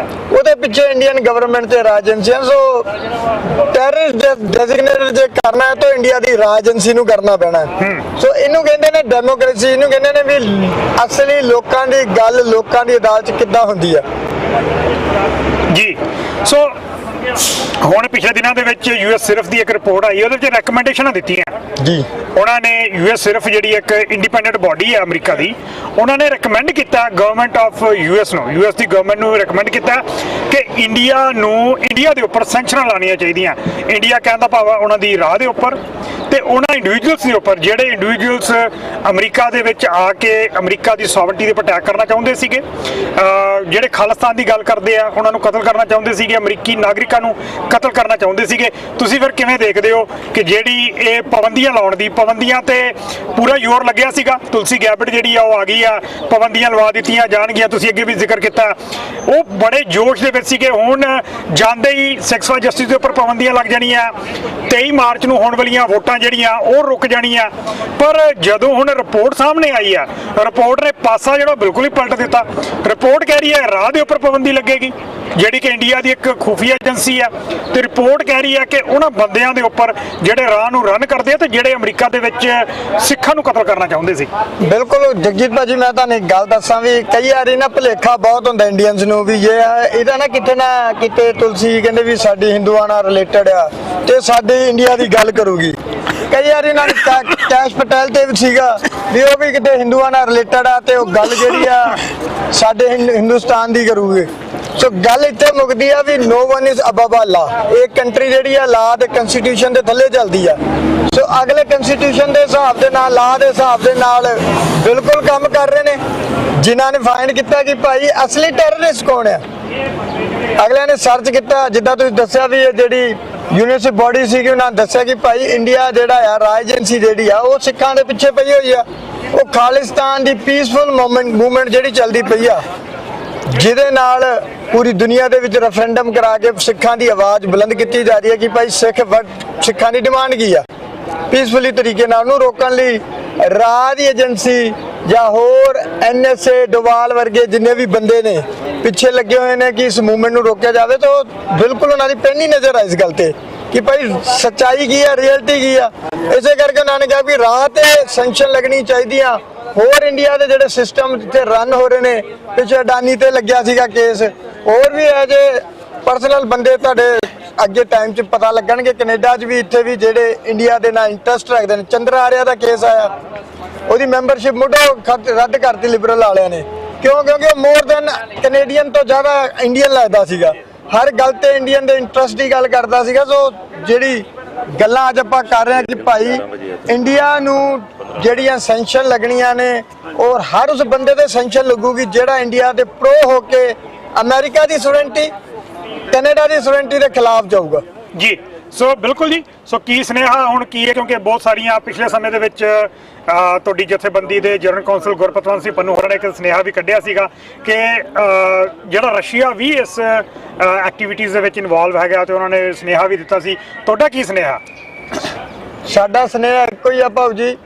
ਉਹਦੇ ਪਿੱਛੇ ਇੰਡੀਅਨ ਗਵਰਨਮੈਂਟ ਤੇ ਰਾਜ ਏਜੰਸੀਆਂ। ਸੋ ਟੈਰਰਿਸਟ ਡੈਜ਼ਿਗਨੇਟਡ ਜੇ ਕਰਨਾ ਹੈ ਤਾਂ ਇੰਡੀਆ ਦੀ ਰਾਜ ਏਜੰਸੀ ਨੂੰ ਕਰਨਾ ਪੈਣਾ ਹੈ। ਸੋ ਇਹਨੂੰ ਕਹਿੰਦੇ ਨੇ ਡੈਮੋਕ੍ਰੇਸੀ, ਇਹਨੂੰ ਕਹਿੰਦੇ ਨੇ ਵੀ ਅਸਲੀ ਲੋਕਾਂ ਦੀ ਗੱਲ ਲੋਕਾਂ ਦੀ ਅਦਾਲਤ 'ਚ ਕਿੱਦਾਂ ਹੁੰਦੀ ਆ ਜੀ। ਸੋ ਹੁਣ ਪਿਛਲੇ ਦਿਨਾਂ ਦੇ ਵਿੱਚ ਯੂਐਸ ਸਿਰਫ ਦੀ ਇੱਕ ਰਿਪੋਰਟ ਆਈ, ਉਹਦੇ ਵਿੱਚ ਰეკਮੈਂਡੇਸ਼ਨਾਂ ਦਿੱਤੀਆਂ ਜੀ। ਉਹਨਾਂ ਨੇ ਯੂਐਸ ਸਿਰਫ ਜਿਹੜੀ ਇੱਕ ਇੰਡੀਪੈਂਡੈਂਟ ਬਾਡੀ ਹੈ ਅਮਰੀਕਾ ਦੀ, ਉਹਨਾਂ ਨੇ ਰეკਮੈਂਡ ਕੀਤਾ ਗਵਰਨਮੈਂਟ ਆਫ ਯੂਐਸ ਨੂੰ, ਯੂਐਸ ਦੀ ਗਵਰਨਮੈਂਟ ਨੂੰ ਰეკਮੈਂਡ ਕੀਤਾ ਕਿ ਇੰਡੀਆ ਦੇ ਉੱਪਰ ਸੈਂਕਸ਼ਨਾਂ ਲਾਉਣੀਆਂ ਚਾਹੀਦੀਆਂ। ਇੰਡੀਆ ਕਹਿਣ ਦਾ ਭਾਵ ਉਹਨਾਂ ਦੀ ਰਾਹ ਦੇ ਉੱਪਰ ਤੇ ਉਹਨਾਂ ਇੰਡੀਵਿਜੂਅਲਸ ਦੇ ਉੱਪਰ ਜਿਹੜੇ ਇੰਡੀਵਿਜੂਅਲਸ ਅਮਰੀਕਾ ਦੇ ਵਿੱਚ ਆ ਕੇ ਅਮਰੀਕਾ ਦੀ ਸੋਵਰਨਟੀ ਦੇ ਅਟੈਕ ਕਰਨਾ ਚਾਹੁੰਦੇ ਸੀਗੇ, ਜਿਹੜੇ ਖਾਲਿਸਤਾਨ ਦੀ ਗੱਲ ਕਰਦੇ ਆ ਉਹਨਾਂ ਨੂੰ ਕਤਲ ਕਰਨਾ ਚਾਹੁੰਦੇ ਸੀਗੇ, ਅਮਰੀਕੀ ਨਾਗਰਿਕਾਂ ਨੂੰ ਕਤਲ ਕਰਨਾ ਚਾਹੁੰਦੇ ਸੀਗੇ। ਤੁਸੀਂ ਫਿਰ ਕਿਵੇਂ ਦੇਖਦੇ ਹੋ ਕਿ ਜਿਹੜੀ ਇਹ ਪਾਬੰਦੀਆਂ ਲਾਉਣ ਦੀ, ਪਾਬੰਦੀਆਂ ਤੇ ਪੂਰਾ ਜ਼ੋਰ ਲੱਗਿਆ ਸੀਗਾ, ਤੁਲਸੀ ਗੈਬਟ ਜਿਹੜੀ ਆ ਉਹ ਆ ਗਈ ਆ, ਪਾਬੰਦੀਆਂ ਲਵਾ ਦਿੱਤੀਆਂ ਜਾਣਗੀਆਂ, ਤੁਸੀਂ ਅੱਗੇ ਵੀ ਜ਼ਿਕਰ ਕੀਤਾ, ਉਹ ਬੜੇ ਜੋਸ਼ ਦੇ ਵਿੱਚ ਸੀਗੇ। ਹੁਣ ਜਾਂਦੇ ਹੀ ਸੈਕਸੁਅਲ ਜਸਟਿਸ ਦੇ ਉੱਪਰ ਪਾਬੰਦੀਆਂ ਲੱਗ ਜਾਣੀਆਂ, 23 ਮਾਰਚ ਨੂੰ ਹੋਣ ਵਾਲੀਆਂ ਵੋਟਾਂ ਜਿਹੜੀਆਂ ਉਹ ਰੁਕ ਜਾਣੀਆਂ। ਪਰ ਜਦੋਂ ਹੁਣ ਰਿਪੋਰਟ ਸਾਹਮਣੇ ਆਈ ਆ, ਰਿਪੋਰਟ ਨੇ ਪਾਸਾ ਜਿਹੜਾ ਬਿਲਕੁਲ ਹੀ ਪਲਟ ਦਿੱਤਾ। ਰਿਪੋਰਟ ਕਹਿ ਰਹੀ ਹੈ ਰਾਹ ਦੇ ਉੱਪਰ ਪਾਬੰਦੀ ਲੱਗੇਗੀ, ਜਿਹੜੀ ਕਿ ਇੰਡੀਆ ਦੀ ਇੱਕ ਖੁਫੀਆ ਏਜੰਸੀ ਆ, ਤੇ ਰਿਪੋਰਟ ਕਹਿ ਰਹੀ ਹੈ ਕਿ ਉਹਨਾਂ ਬੰਦਿਆਂ ਦੇ ਉੱਪਰ ਜਿਹੜੇ ਰਾਹ ਨੂੰ ਰਨ ਕਰਦੇ ਆ ਤੇ ਜਿਹੜੇ ਅਮਰੀਕਾ ਦੇ ਵਿੱਚ ਸਿੱਖਾਂ ਨੂੰ ਕਤਲ ਕਰਨਾ ਚਾਹੁੰਦੇ ਸੀ। ਬਿਲਕੁਲ ਜਗਜੀਤ ਭਾਜੀ, ਮੈਂ ਤੁਹਾਨੂੰ ਇੱਕ ਗੱਲ ਦੱਸਾਂ ਵੀ ਕਈ ਵਾਰੀ ਨਾ ਭੁਲੇਖਾ ਬਹੁਤ ਹੁੰਦਾ ਇੰਡੀਅਨਸ ਨੂੰ ਵੀ ਇਹਦਾ ਨਾ ਕਿਤੇ ਤੁਲਸੀ ਕਹਿੰਦੇ ਵੀ ਸਾਡੀ ਹਿੰਦੂਆਂ ਨਾਲ ਰਿਲੇਟਡ ਆ ਤੇ ਸਾਡੀ ਇੰਡੀਆ ਦੀ ਗੱਲ ਕਰੂਗੀ। ਕਈ ਵਾਰੀ ਨਾਲ ਕੈਸ਼ ਪਟੇਲ ਤੇ ਵੀ ਸੀਗਾ ਵੀ ਉਹ ਵੀ ਕਿਤੇ ਹਿੰਦੂਆਂ ਨਾਲ ਰਿਲੇਟਡ ਆ ਤੇ ਉਹ ਗੱਲ ਜਿਹੜੀ ਆ ਸਾਡੇ ਹਿੰਦੁਸਤਾਨ ਦੀ ਕਰੂਗੇ। ਸੋ ਗੱਲ ਇੱਥੇ ਮੁੱਕਦੀ ਆ ਵੀ ਨੋ ਵਨ ਇਜ਼ ਅਬਵ ਲਾ। ਇਹ ਕੰਟਰੀ ਜਿਹੜੀ ਆ ਲਾ ਦੇ ਕਨਸਟੀਟਿਊਸ਼ਨ ਦੇ ਥੱਲੇ ਚੱਲਦੀ ਆ। ਸੋ ਅਗਲੇ ਕਨਸਟੀਟਿਊਸ਼ਨ ਦੇ ਹਿਸਾਬ ਦੇ ਨਾਲ, ਲਾ ਦੇ ਹਿਸਾਬ ਦੇ ਨਾਲ ਬਿਲਕੁਲ ਕੰਮ ਕਰ ਰਹੇ ਨੇ। ਜਿਨ੍ਹਾਂ ਨੇ ਫਾਈਂਡ ਕੀਤਾ ਕਿ ਭਾਈ ਅਸਲੀ ਟੈਰਰਿਸਟ ਕੌਣ ਆ, ਅਗਲਿਆਂ ਨੇ ਸਰਚ ਕੀਤਾ, ਜਿੱਦਾਂ ਤੁਸੀਂ ਦੱਸਿਆ ਵੀ ਇਹ ਜਿਹੜੀ ਯੂਨੀਵਰਸਿਟੀ ਬੋਡੀ ਸੀਗੀ ਉਹਨਾਂ ਨੇ ਦੱਸਿਆ ਕਿ ਭਾਈ ਇੰਡੀਆ ਜਿਹੜਾ ਆ ਰਾਜ ਏਜੰਸੀ ਜਿਹੜੀ ਆ ਉਹ ਸਿੱਖਾਂ ਦੇ ਪਿੱਛੇ ਪਈ ਹੋਈ ਆ। ਉਹ ਖਾਲਿਸਤਾਨ ਦੀ ਪੀਸਫੁਲ ਮੂਵਮੈਂਟ ਜਿਹੜੀ ਚੱਲਦੀ ਪਈ ਆ, ਜਿਹਦੇ ਨਾਲ ਪੂਰੀ ਦੁਨੀਆ ਦੇ ਵਿੱਚ ਰੈਫਰੈਂਡਮ ਕਰਾ ਕੇ ਸਿੱਖਾਂ ਦੀ ਆਵਾਜ਼ ਬੁਲੰਦ ਕੀਤੀ ਜਾ ਰਹੀ ਹੈ ਕਿ ਭਾਈ ਸਿੱਖਾਂ ਦੀ ਡਿਮਾਂਡ ਕੀ ਆ, ਪੀਸਫੁਲੀ ਤਰੀਕੇ ਨਾਲ ਉਹਨੂੰ ਰੋਕਣ ਲਈ ਰਾਜ ਏਜੰਸੀ ਜਾਂ ਹੋਰ ਐਨਐਸਏ ਡੋਵਾਲ ਵਰਗੇ ਜਿੰਨੇ ਵੀ ਬੰਦੇ ਨੇ ਪਿੱਛੇ ਲੱਗੇ ਹੋਏ ਨੇ ਕਿ ਇਸ ਮੂਵਮੈਂਟ ਨੂੰ ਰੋਕਿਆ ਜਾਵੇ। ਤਾਂ ਬਿਲਕੁਲ ਉਹਨਾਂ ਦੀ ਪੈਣੀ ਨਜ਼ਰ ਆ ਇਸ ਗੱਲ ਤੇ ਕਿ ਭਾਈ ਸੱਚਾਈ ਕੀ ਆ, ਰਿਐਲਿਟੀ ਕੀ ਆ। ਇਸੇ ਕਰਕੇ ਉਹਨਾਂ ਨੇ ਕਿਹਾ ਵੀ ਰਾਹ ਤੇ ਸੈਂਕਸ਼ਨ ਲੱਗਣੀ ਚਾਹੀਦੀਆਂ। ਹੋਰ ਇੰਡੀਆ ਦੇ ਜਿਹੜੇ ਸਿਸਟਮ ਜਿੱਥੇ ਰਨ ਹੋ ਰਹੇ ਨੇ, ਪਿੱਛੇ ਅਡਾਨੀ ਤੇ ਲੱਗਿਆ ਸੀਗਾ ਕੇਸ, ਹੋਰ ਵੀ ਇਹ ਜੇ ਪਰਸਨਲ ਬੰਦੇ ਤੁਹਾਡੇ ਅੱਗੇ ਟਾਈਮ 'ਚ ਪਤਾ ਲੱਗਣਗੇ। ਕੈਨੇਡਾ 'ਚ ਵੀ ਇੱਥੇ ਵੀ ਜਿਹੜੇ ਇੰਡੀਆ ਦੇ ਨਾਲ ਇੰਟਰਸਟ ਰੱਖਦੇ ਨੇ, ਚੰਦਰਾ ਆਰਿਆ ਦਾ ਕੇਸ ਆਇਆ, ਉਹਦੀ ਮੈਂਬਰਸ਼ਿਪ ਮੁੱਢੋਂ ਰੱਦ ਕਰਤੀ ਲਿਬਰਲ ਵਾਲਿਆਂ ਨੇ। ਕਿਉਂਕਿ ਉਹ ਮੋਰ ਦੈਨ ਕੈਨੇਡੀਅਨ ਤੋਂ ਜ਼ਿਆਦਾ ਇੰਡੀਅਨ ਲੱਗਦਾ ਸੀਗਾ, ਹਰ ਗੱਲ ਤੇ ਇੰਡੀਅਨ ਦੇ ਇੰਟਰਸਟ ਦੀ ਗੱਲ ਕਰਦਾ ਸੀਗਾ। ਸੋ ਜਿਹੜੀ ਗੱਲਾਂ ਅੱਜ ਆਪਾਂ ਕਰ ਰਹੇ ਹਾਂ ਕਿ ਭਾਈ ਇੰਡੀਆ ਨੂੰ ਜਿਹੜੀਆਂ ਸੈਂਕਸ਼ਨ ਲੱਗਣੀਆਂ ਨੇ, ਔਰ ਹਰ ਉਸ ਬੰਦੇ ਤੇ ਸੈਂਕਸ਼ਨ ਲੱਗੂਗੀ ਜਿਹੜਾ ਇੰਡੀਆ ਦੇ ਪ੍ਰੋ ਹੋ ਕੇ ਅਮਰੀਕਾ ਦੀ ਸੋਵਰਨਟੀ, ਕੈਨੇਡਾ ਦੀ ਸੋਵਰਨਟੀ ਦੇ ਖਿਲਾਫ ਜਾਊਗਾ ਜੀ। ਸੋ ਬਿਲਕੁਲ ਜੀ। ਸੋ ਕੀ ਸੁਨੇਹਾ ਹੁਣ ਕੀ ਹੈ, ਕਿਉਂਕਿ ਬਹੁਤ ਸਾਰੀਆਂ ਪਿਛਲੇ ਸਮੇਂ ਦੇ ਵਿੱਚ ਤੁਹਾਡੀ ਜਥੇਬੰਦੀ ਦੇ ਜਨਰਲ ਕੌਂਸਲ ਗੁਰਪਤਵੰਤ ਸਿੰਘ ਪੰਨੂ ਹੋਰਾਂ ਨੇ ਇੱਕ ਸੁਨੇਹਾ ਵੀ ਕੱਢਿਆ ਸੀਗਾ ਕਿ ਜਿਹੜਾ ਰਸ਼ੀਆ ਵੀ ਇਸ ਐਕਟੀਵਿਟੀਜ਼ ਦੇ ਵਿੱਚ ਇਨਵੋਲਵ ਹੈਗਾ, ਤੇ ਉਹਨਾਂ ਨੇ ਸੁਨੇਹਾ ਵੀ ਦਿੱਤਾ ਸੀ। ਤੁਹਾਡਾ ਕੀ ਸੁਨੇਹਾ? ਸਾਡਾ ਸੁਨੇਹਾ ਇੱਕੋ ਹੀ ਆ ਭਾਊ ਜੀ,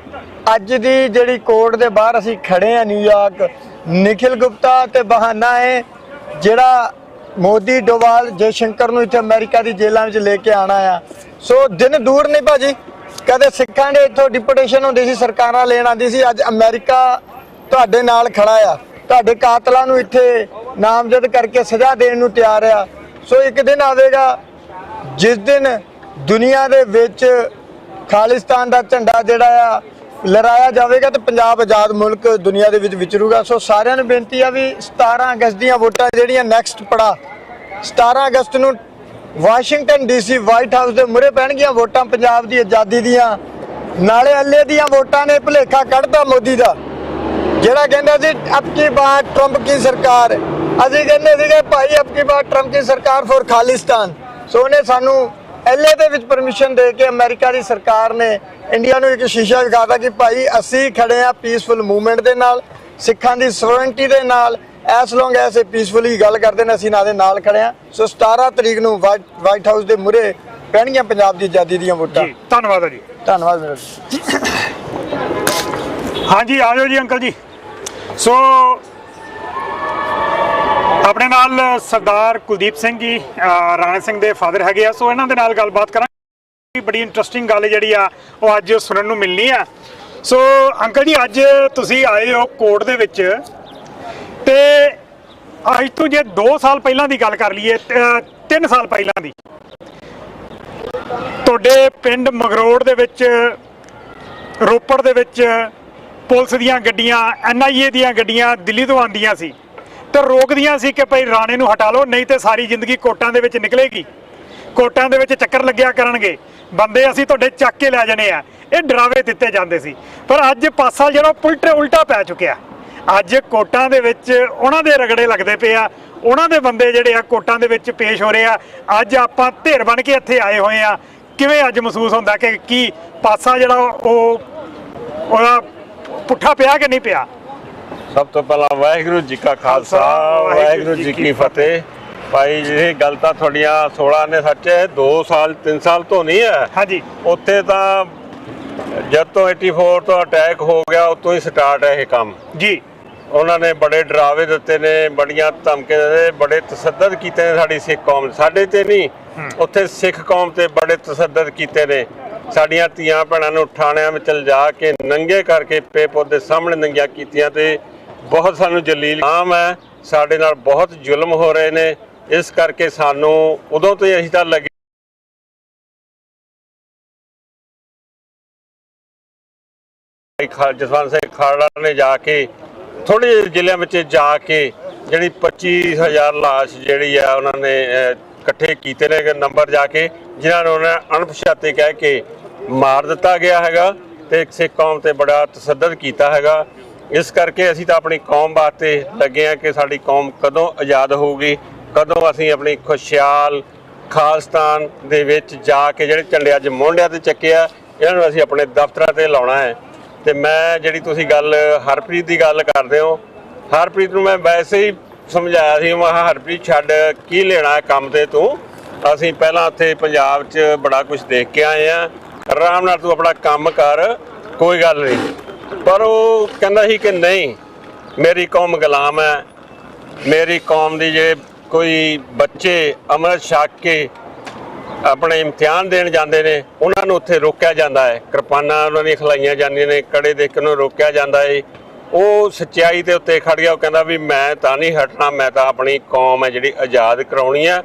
ਅੱਜ ਦੀ ਜਿਹੜੀ ਕੋਰਟ ਦੇ ਬਾਹਰ ਅਸੀਂ ਖੜੇ ਆ ਨਿਊਯਾਰਕ, ਨਿਖਿਲ ਗੁਪਤਾ ਤੇ ਬਹਾਨਾ ਹੈ ਜਿਹੜਾ ਮੋਦੀ, ਡੋਵਾਲ, ਜੈਸ਼ੰਕਰ ਨੂੰ ਇੱਥੇ ਅਮਰੀਕਾ ਦੀ ਜੇਲ੍ਹਾਂ ਵਿੱਚ ਲੈ ਕੇ ਆਣਾ ਆ। ਸੋ ਦਿਨ ਦੂਰ ਨਹੀਂ ਭਾਜੀ, ਕਦੇ ਸਿੱਖਾਂ ਦੇ ਇੱਥੋਂ ਡਿਪੋਟੇਸ਼ਨ ਹੁੰਦੀ ਸੀ, ਸਰਕਾਰਾਂ ਲੈਣ ਆਉਂਦੀ ਸੀ। ਅੱਜ ਅਮਰੀਕਾ ਤੁਹਾਡੇ ਨਾਲ ਖੜਾ ਆ, ਤੁਹਾਡੇ ਕਾਤਲਾਂ ਨੂੰ ਇੱਥੇ ਨਾਮਜ਼ਦ ਕਰਕੇ ਸਜ਼ਾ ਦੇਣ ਨੂੰ ਤਿਆਰ ਆ। ਸੋ ਇੱਕ ਦਿਨ ਆਵੇਗਾ ਜਿਸ ਦਿਨ ਦੁਨੀਆ ਦੇ ਵਿੱਚ ਖਾਲਿਸਤਾਨ ਦਾ ਝੰਡਾ ਜਿਹੜਾ ਆ ਲਹਿਰਾਇਆ ਜਾਵੇਗਾ ਤੇ ਪੰਜਾਬ ਆਜ਼ਾਦ ਮੁਲਕ ਦੁਨੀਆ ਦੇ ਵਿੱਚ ਵਿਚਰੂਗਾ। ਸੋ ਸਾਰਿਆਂ ਨੂੰ ਬੇਨਤੀ ਆ ਵੀ 17 ਅਗਸਤ ਦੀਆਂ ਵੋਟਾਂ ਜਿਹੜੀਆਂ ਨੈਕਸਟ ਪੜਾ 17 ਅਗਸਤ ਨੂੰ ਵਾਸ਼ਿੰਗਟਨ ਡੀਸੀ ਵਾਈਟ ਹਾਊਸ ਦੇ ਮੂਹਰੇ ਪੈਣਗੀਆਂ ਵੋਟਾਂ ਪੰਜਾਬ ਦੀ ਆਜ਼ਾਦੀ ਦੀਆਂ। ਨਾਲੇ ਅੱਲੇ ਦੀਆਂ ਵੋਟਾਂ ਨੇ ਭੁਲੇਖਾ ਕੱਢਦਾ ਮੋਦੀ ਦਾ, ਜਿਹੜਾ ਕਹਿੰਦਾ ਸੀ ਅਬ ਕੀ ਬਾਤ ਟਰੰਪ ਕੀ ਸਰਕਾਰ, ਅਸੀਂ ਕਹਿੰਦੇ ਸੀਗੇ ਭਾਈ ਅਬ ਕੀ ਬਾਤ ਟਰੰਪ ਕੀ ਸਰਕਾਰ ਫॉर ਖਾਲਿਸਤਾਨ। ਸੋ ਉਹਨੇ ਸਾਨੂੰ ਐਲਏ ਦੇ ਵਿੱਚ ਪਰਮਿਸ਼ਨ ਦੇ ਕੇ ਅਮਰੀਕਾ ਦੀ ਸਰਕਾਰ ਨੇ ਇੰਡੀਆ ਨੂੰ ਇੱਕ ਸ਼ੀਸ਼ਾ ਵਿਖਾਤਾ ਕਿ ਭਾਈ ਅਸੀਂ ਖੜੇ ਆ ਪੀਸਫੁਲ ਮੂਵਮੈਂਟ ਦੇ ਨਾਲ, ਸਿੱਖਾਂ ਦੀ ਸੋਵਰਨਟੀ ਦੇ ਨਾਲ। ਐਸ ਲੌਂਗ ਐਸ ਇਹ ਪੀਸਫੁਲੀ ਗੱਲ ਕਰਦੇ ਨੇ, ਅਸੀਂ ਇਹਨਾਂ ਦੇ ਨਾਲ ਖੜੇ ਆ। ਸੋ 17 ਤਰੀਕ ਨੂੰ ਵਾਈਟ ਹਾਊਸ ਦੇ ਮੂਹਰੇ ਪੈਣਗੀਆਂ ਪੰਜਾਬ ਦੀ ਆਜ਼ਾਦੀ ਦੀਆਂ ਵੋਟਾਂ। ਧੰਨਵਾਦ ਜੀ। ਧੰਨਵਾਦ ਮੇਰਾ। ਹਾਂਜੀ ਆ ਜਾਓ ਜੀ ਅੰਕਲ ਜੀ। ਸੋ ਆਪਣੇ ਨਾਲ ਸਰਦਾਰ ਕੁਲਦੀਪ ਸਿੰਘ ਜੀ ਰਾਣਾ ਸਿੰਘ ਦੇ ਫਾਦਰ ਹੈਗੇ ਆ। ਸੋ ਇਹਨਾਂ ਦੇ ਨਾਲ ਗੱਲਬਾਤ ਕਰਾਂਗੇ। ਬੜੀ ਇੰਟਰਸਟਿੰਗ ਗੱਲ ਜਿਹੜੀ ਆ ਉਹ ਅੱਜ ਸੁਣਨ ਨੂੰ ਮਿਲਣੀ ਆ। ਸੋ ਅੰਕਲ ਜੀ ਅੱਜ ਤੁਸੀਂ ਆਏ ਹੋ ਕੋਰਟ ਦੇ ਵਿੱਚ, ਤੇ ਅੱਜ ਤੋਂ ਜੇ 2 ਸਾਲ ਪਹਿਲਾਂ ਦੀ ਗੱਲ ਕਰ ਲਈਏ, 3 ਸਾਲ ਪਹਿਲਾਂ ਦੀ, ਤੁਹਾਡੇ ਪਿੰਡ ਮਗਰੋੜ ਦੇ ਵਿੱਚ, ਰੋਪੜ ਦੇ ਵਿੱਚ ਪੁਲਿਸ ਦੀਆਂ ਗੱਡੀਆਂ, NIA ਦੀਆਂ ਗੱਡੀਆਂ ਦਿੱਲੀ ਤੋਂ ਆਉਂਦੀਆਂ ਸੀ ਤੇ ਰੋਕਦੀਆਂ ਸੀ ਕਿ ਭਾਈ ਰਾਣੇ ਨੂੰ ਹਟਾ ਲਓ, ਨਹੀਂ ਤੇ ਸਾਰੀ ਜ਼ਿੰਦਗੀ ਕੋਰਟਾਂ ਦੇ ਵਿੱਚ ਨਿਕਲੇਗੀ, ਕੋਰਟਾਂ ਦੇ ਵਿੱਚ ਚੱਕਰ ਲੱਗਿਆ ਕਰਨਗੇ, ਬੰਦੇ ਅਸੀਂ ਤੁਹਾਡੇ ਚੱਕ ਕੇ ਲੈ ਜਾਣੇ ਆ। ਇਹ ਡਰਾਵੇ ਦਿੱਤੇ ਜਾਂਦੇ ਸੀ। ਪਰ ਅੱਜ ਪਾਸਾ ਜਿਹੜਾ ਉਲਟਾ ਪੈ ਚੁੱਕਿਆ। ਅੱਜ ਕੋਰਟਾਂ ਦੇ ਵਿੱਚ ਉਹਨਾਂ ਦੇ ਰਗੜੇ ਲੱਗਦੇ ਪਏ ਆ, ਉਹਨਾਂ ਦੇ ਬੰਦੇ ਜਿਹੜੇ ਆ ਕੋਰਟਾਂ ਦੇ ਵਿੱਚ ਪੇਸ਼ ਹੋ ਰਹੇ ਆ। ਅੱਜ ਆਪਾਂ ਧਿਰ ਬਣ ਕੇ ਇੱਥੇ ਆਏ ਹੋਏ ਆ। ਕਿਵੇਂ ਅੱਜ ਮਹਿਸੂਸ ਹੁੰਦਾ ਕਿ ਕੀ ਪਾਸਾ ਜਿਹੜਾ ਉਹਦਾ ਪੁੱਠਾ ਪਿਆ ਕਿ ਨਹੀਂ ਪਿਆ? ਸਭ ਤੋਂ ਪਹਿਲਾਂ ਵਾਹਿਗੁਰੂ ਜੀ ਕਾ ਖਾਲਸਾ, ਵਾਹਿਗੁਰੂ ਜੀ ਕੀ ਫਤਿਹ। ਭਾਈ ਇਹ ਗੱਲ ਤਾਂ ਤੁਹਾਡੀਆਂ 16 ਨੇ ਸੱਚ ਹੈ, 2 ਸਾਲ 3 ਸਾਲ ਤੋਂ ਨਹੀਂ ਹੈ। ਹਾਂਜੀ, ਉੱਥੇ ਤਾਂ ਜਦ ਤੋਂ 84 ਤੋਂ ਅਟੈਕ ਹੋ ਗਿਆ ਉਤੋਂ ਹੀ ਸਟਾਰਟ ਹੈ ਇਹ ਕੰਮ ਜੀ। ਉਹਨਾਂ ਨੇ ਬੜੇ ਡਰਾਵੇ ਦਿੱਤੇ ਨੇ, ਬੜੀਆਂ ਧਮਕੀਆਂ ਦਿੱਤੇ, ਬੜੇ ਤਸੱਦਦ ਕੀਤੇ ਨੇ ਸਾਡੀ ਸਿੱਖ ਕੌਮ, ਸਾਡੇ ਤੇ ਨਹੀਂ, ਉੱਥੇ ਸਿੱਖ ਕੌਮ ਤੇ ਬੜੇ ਤਸੱਦਦ ਕੀਤੇ ਨੇ। ਸਾਡੀਆਂ ਧੀਆਂ ਭੈਣਾਂ ਨੂੰ ਥਾਣਿਆਂ ਵਿੱਚ ਲਿਜਾ ਕੇ ਨੰਗੇ ਕਰਕੇ ਪੇਪਰ ਦੇ ਸਾਹਮਣੇ ਨੰਗੀਆਂ ਕੀਤੀਆਂ ਤੇ ਬਹੁਤ ਸਾਨੂੰ ਜਲੀਲ ਆਮ ਹੈ। ਸਾਡੇ ਨਾਲ ਬਹੁਤ ਜ਼ੁਲਮ ਹੋ ਰਹੇ ਨੇ। ਇਸ ਕਰਕੇ ਸਾਨੂੰ ਉਦੋਂ ਤੋਂ ਹੀ ਅਸੀਂ ਤਾਂ ਲੱਗੇ ਜਸਵੰਤ ਸਿੰਘ ਖਾਲੜਾ ਨੇ ਜਾ ਕੇ ਥੋੜੇ ਜਿਹੇ ਜ਼ਿਲ੍ਹਿਆਂ ਵਿੱਚ ਜਾ ਕੇ ਜਿਹੜੀ 25,000 ਲਾਸ਼ ਜਿਹੜੀ ਆ ਉਹਨਾਂ ਨੇ ਇਕੱਠੇ ਕੀਤੇ ਨੇ ਨੰਬਰ ਜਾ ਕੇ, ਜਿਨ੍ਹਾਂ ਨੂੰ ਉਹਨਾਂ ਅਣਪਛਾਤੇ ਕਹਿ ਕੇ ਮਾਰ ਦਿੱਤਾ ਗਿਆ ਹੈਗਾ ਤੇ ਸਿੱਖ ਕੌਮ ਤੇ ਬੜਾ ਤਸੱਦਦ ਕੀਤਾ ਹੈਗਾ। ਇਸ ਕਰਕੇ ਅਸੀਂ ਤਾਂ ਆਪਣੀ ਕੌਮ ਵਾਸਤੇ ਲੱਗੇ ਆ ਕਿ ਸਾਡੀ ਕੌਮ ਕਦੋਂ ਆਜ਼ਾਦ ਹੋਊਗੀ, ਕਦੋਂ ਅਸੀਂ ਆਪਣੀ ਖੁਸ਼ਹਾਲ ਖਾਲਿਸਤਾਨ ਦੇ ਵਿੱਚ ਜਾ ਕੇ ਜਿਹੜੇ ਝੰਡੇ ਅੱਜ ਮੋਢਿਆਂ ਤੇ ਚੱਕੇ ਆ ਇਹਨਾਂ ਨੂੰ ਅਸੀਂ ਆਪਣੇ ਦਫ਼ਤਰਾਂ ਤੇ ਲਾਉਣਾ ਹੈ। ਤੇ ਮੈਂ ਜਿਹੜੀ ਤੁਸੀਂ ਗੱਲ ਹਰਪ੍ਰੀਤ ਦੀ ਗੱਲ ਕਰਦੇ ਹੋ, ਹਰਪ੍ਰੀਤ ਨੂੰ ਮੈਂ ਵੈਸੇ ਹੀ ਸਮਝਾਇਆ ਸੀ, ਮੈਂ ਕਿਹਾ ਹਰਪ੍ਰੀਤ ਛੱਡ, ਕੀ ਲੈਣਾ ਕੰਮ ਤੇ ਤੂੰ, ਅਸੀਂ ਪਹਿਲਾਂ ਉੱਥੇ ਪੰਜਾਬ 'ਚ ਬੜਾ ਕੁਝ ਦੇਖ ਕੇ ਆਏ ਆ, ਆਰਾਮ ਨਾਲ ਤੂੰ ਆਪਣਾ ਕੰਮ ਕਰ, ਕੋਈ ਗੱਲ ਨਹੀਂ। ਪਰ ਉਹ ਕਹਿੰਦਾ ਸੀ ਕਿ ਨਹੀਂ, ਮੇਰੀ ਕੌਮ ਗੁਲਾਮ ਹੈ, ਮੇਰੀ ਕੌਮ ਦੀ ਜੇ ਕੋਈ ਬੱਚੇ ਅੰਮ੍ਰਿਤ ਛਕ ਕੇ ਆਪਣੇ ਇਮਤਿਹਾਨ ਦੇਣ ਜਾਂਦੇ ਨੇ ਉਹਨਾਂ ਨੂੰ ਉੱਥੇ ਰੋਕਿਆ ਜਾਂਦਾ ਹੈ, ਕਿਰਪਾਨਾਂ ਉਹਨਾਂ ਦੀਆਂ ਖਲਾਈਆਂ ਜਾਂਦੀਆਂ ਨੇ, ਕੜੇ ਦੇਖ ਕੇ ਉਹਨੂੰ ਰੋਕਿਆ ਜਾਂਦਾ ਹੈ। ਉਹ ਸੱਚਾਈ ਦੇ ਉੱਤੇ ਖੜ ਗਿਆ, ਉਹ ਕਹਿੰਦਾ ਵੀ ਮੈਂ ਤਾਂ ਨਹੀਂ ਹਟਣਾ, ਮੈਂ ਤਾਂ ਆਪਣੀ ਕੌਮ ਹੈ ਜਿਹੜੀ ਆਜ਼ਾਦ ਕਰਾਉਣੀ ਆ।